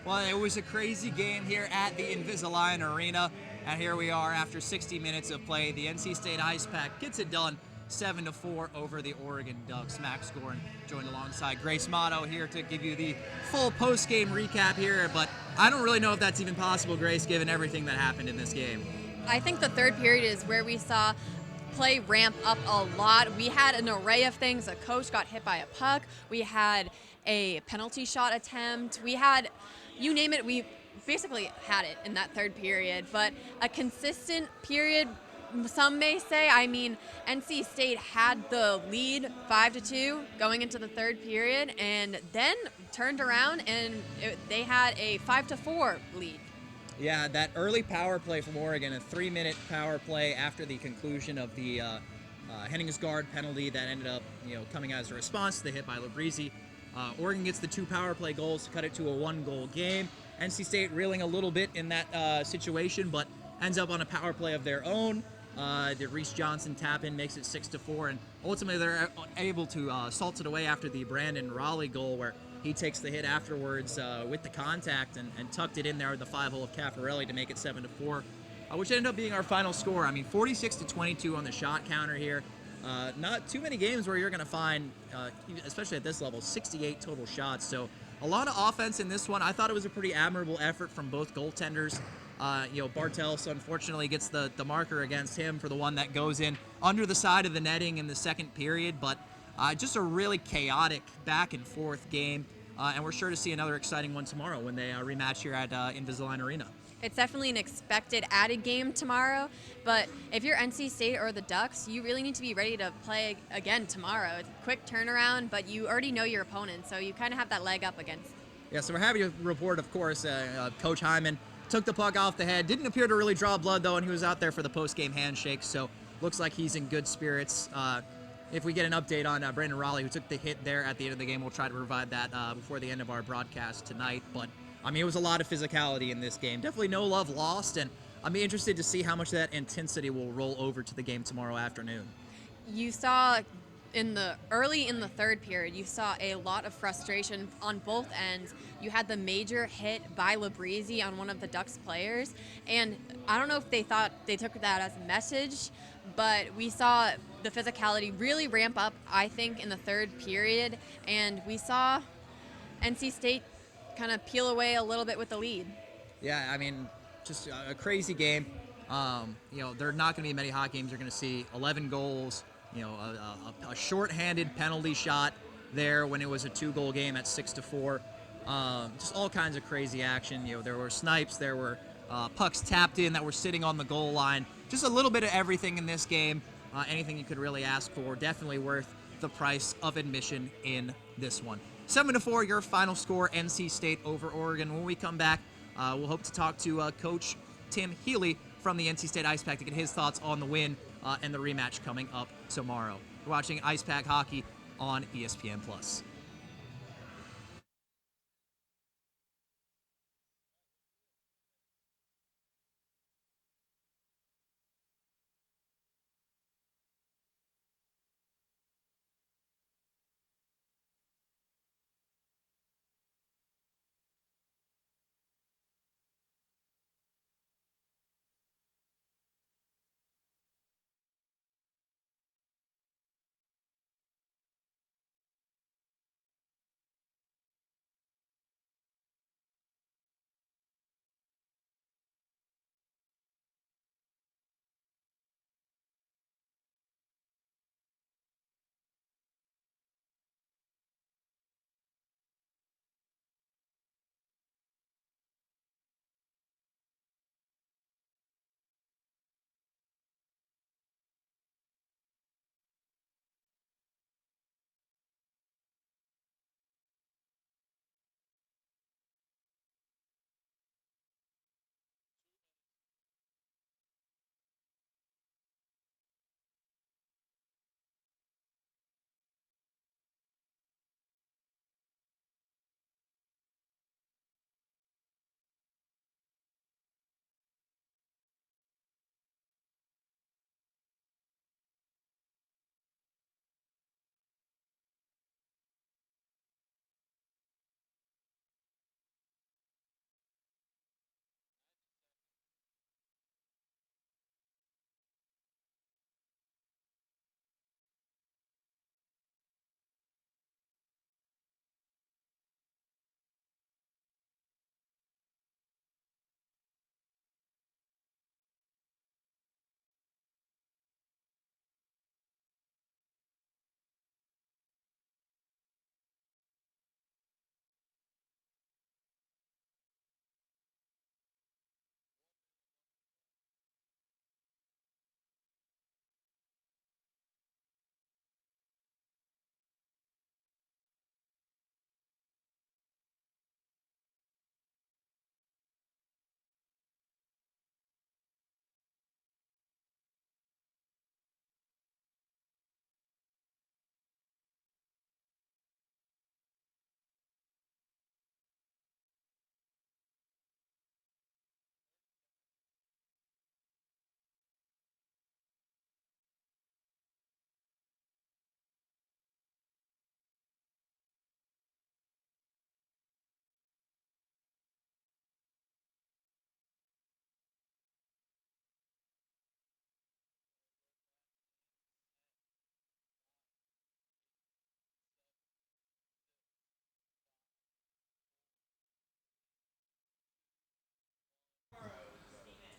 Well, it was a crazy game here at the Invisalign Arena, and here we are after 60 minutes of play. The NC State Ice Pack gets it done 7-4 over the Oregon Ducks. Max Gorin joined alongside Grace Motto here to give you the full post-game recap here, but I don't really know if that's even possible, Grace, given everything that happened in this game. I think the third period is where we saw play ramp up a lot. We had an array of things. A coach got hit by a puck. We had a penalty shot attempt. We had, you name it, we basically had it in that third period. But a consistent period, some may say. I mean, NC State had the lead 5-2 going into the third period, and then turned around and they had a 5-4 lead. Yeah, that early power play from Oregon, a 3-minute power play after the conclusion of the Henningsgaard penalty that ended up, coming as a response to the hit by Labrizzi. Oregon gets the 2 power play goals to cut it to a 1-goal game. NC State reeling a little bit in that situation, but ends up on a power play of their own. The Reese Johnson tap-in makes it 6-4, and ultimately they're able to salt it away after the Brandon Raleigh goal, where he takes the hit afterwards with the contact and tucked it in there with the 5-hole of Caffarelli to make it 7-4, which ended up being our final score. I mean, 46-22 on the shot counter here. Not too many games where you're going to find, especially at this level, 68 total shots. So a lot of offense in this one. I thought it was a pretty admirable effort from both goaltenders. Bartels unfortunately gets the marker against him for the one that goes in under the side of the netting in the second period, but just a really chaotic back and forth game, and we're sure to see another exciting one tomorrow when they rematch here at Invisalign Arena. It's definitely an expected added game tomorrow, but if you're NC State or the Ducks, you really need to be ready to play again tomorrow. It's a quick turnaround, but you already know your opponent, so you kind of have that leg up against. Yeah, so we're happy to report, of course, Coach Hyman took the puck off the head. Didn't appear to really draw blood, though, and he was out there for the post-game handshake, so looks like he's in good spirits. If we get an update on Brandon Raleigh, who took the hit there at the end of the game, we'll try to provide that before the end of our broadcast tonight. But, I mean, it was a lot of physicality in this game. Definitely no love lost, and I'm interested to see how much of that intensity will roll over to the game tomorrow afternoon. You saw early in the third period, you saw a lot of frustration on both ends. You had the major hit by Labrizzi on one of the Ducks players, and I don't know if they thought they took that as a message, but we saw the physicality really ramp up, I think, in the third period, and we saw NC State kind of peel away a little bit with the lead. Yeah, I mean, just a crazy game. There are not going to be many hot games you're going to see. 11 goals, a short-handed penalty shot there when it was a 2-goal game at 6-4. Just all kinds of crazy action. There were snipes, there were pucks tapped in that were sitting on the goal line. Just a little bit of everything in this game. Anything you could really ask for. Definitely worth the price of admission in this one. 7-4, your final score, NC State over Oregon. When we come back, we'll hope to talk to Coach Tim Healy from the NC State Ice Pack to get his thoughts on the win and the rematch coming up tomorrow. We're watching Ice Pack Hockey on ESPN+.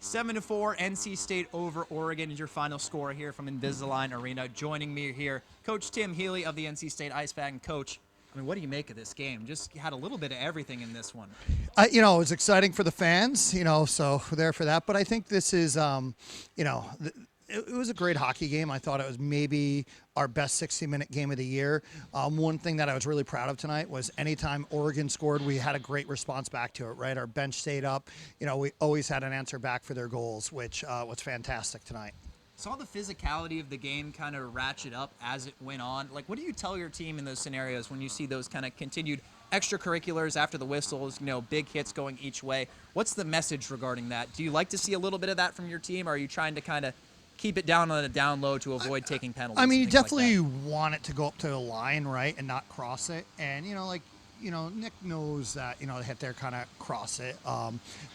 7-4, NC State over Oregon is your final score here from Invisalign Arena. Joining me here, Coach Tim Healy of the NC State Icepack. And Coach, I mean, what do you make of this game? Just had a little bit of everything in this one. It was exciting for the fans, so we're there for that. But I think this is, it was a great hockey game. I thought it was maybe our best 60-minute game of the year. One thing that I was really proud of tonight was anytime Oregon scored, we had a great response back to it, right? Our bench stayed up. We always had an answer back for their goals, which was fantastic tonight. Saw the physicality of the game kind of ratchet up as it went on. Like, what do you tell your team in those scenarios when you see those kind of continued extracurriculars after the whistles, big hits going each way? What's the message regarding that? Do you like to see a little bit of that from your team, or are you trying to kind of keep it down on a down low to avoid taking penalties? I mean, you definitely want it to go up to the line, right, and not cross it. And, Nick knows that, they hit there, kind of cross it.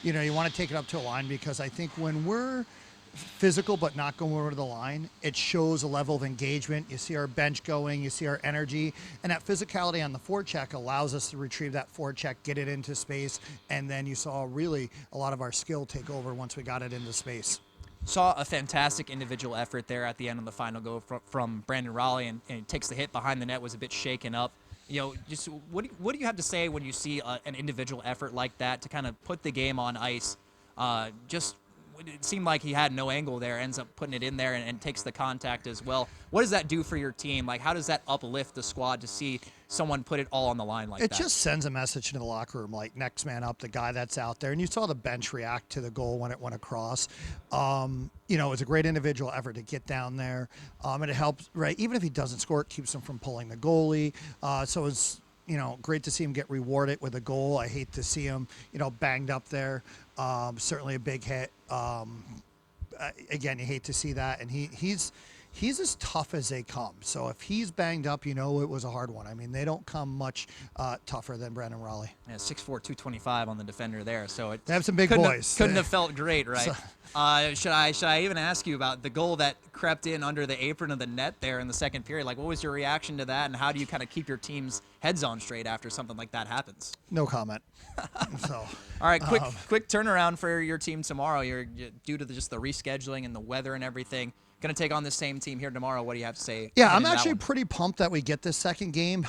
You want to take it up to a line because I think when we're physical but not going over the line, it shows a level of engagement. You see our bench going, you see our energy, and that physicality on the forecheck allows us to retrieve that forecheck, get it into space, and then you saw really a lot of our skill take over once we got it into space. Saw a fantastic individual effort there at the end of the final goal from Brandon Raleigh, and he takes the hit behind the net, was a bit shaken up. Just what do you have to say when you see an individual effort like that to kind of put the game on ice? It seemed like he had no angle there, ends up putting it in there and takes the contact as well. What does that do for your team? Like, how does that uplift the squad to see someone put it all on the line like that? It just sends a message to the locker room, like, next man up, the guy that's out there. And you saw the bench react to the goal when it went across. It was a great individual effort to get down there. And it helps, right? Even if he doesn't score, it keeps him from pulling the goalie. So it's, great to see him get rewarded with a goal. I hate to see him, banged up there. Certainly a big hit. Again, you hate to see that. And he's as tough as they come. So if he's banged up, it was a hard one. I mean, they don't come much tougher than Brandon Raleigh. Yeah, 6'4", 225 on the defender there. So they have some big boys. Couldn't have felt great, right? Should I even ask you about the goal that crept in under the apron of the net there in the second period? Like, what was your reaction to that, and how do you kind of keep your team's heads on straight after something like that happens? No comment. All right, quick turnaround for your team tomorrow. You're due to just the rescheduling and the weather and everything. Going to take on the same team here tomorrow. What do you have to say? Yeah, I'm actually pretty pumped that we get this second game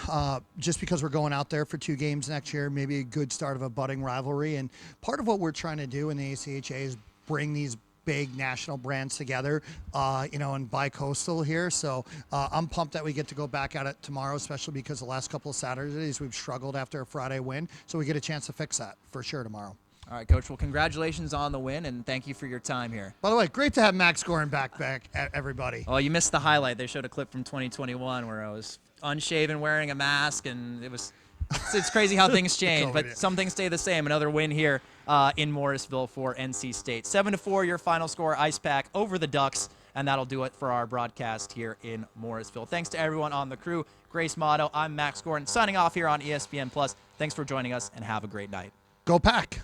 just because we're going out there for 2 games next year, maybe a good start of a budding rivalry. And part of what we're trying to do in the ACHA is bring these big national brands together, and bi-coastal here. So I'm pumped that we get to go back at it tomorrow, especially because the last couple of Saturdays we've struggled after a Friday win. So we get a chance to fix that for sure tomorrow. All right, Coach. Well, congratulations on the win, and thank you for your time here. By the way, great to have Max scoring back at everybody. Oh, you missed the highlight. They showed a clip from 2021 where I was unshaven, wearing a mask, and it's crazy how things change, but some things stay the same. Another win here in Morrisville for NC State. 7-4, your final score, Icepack over the Ducks, and that'll do it for our broadcast here in Morrisville. Thanks to everyone on the crew. Grace Motto, I'm Max Gordon, signing off here on ESPN+. Thanks for joining us, and have a great night. Go Pack!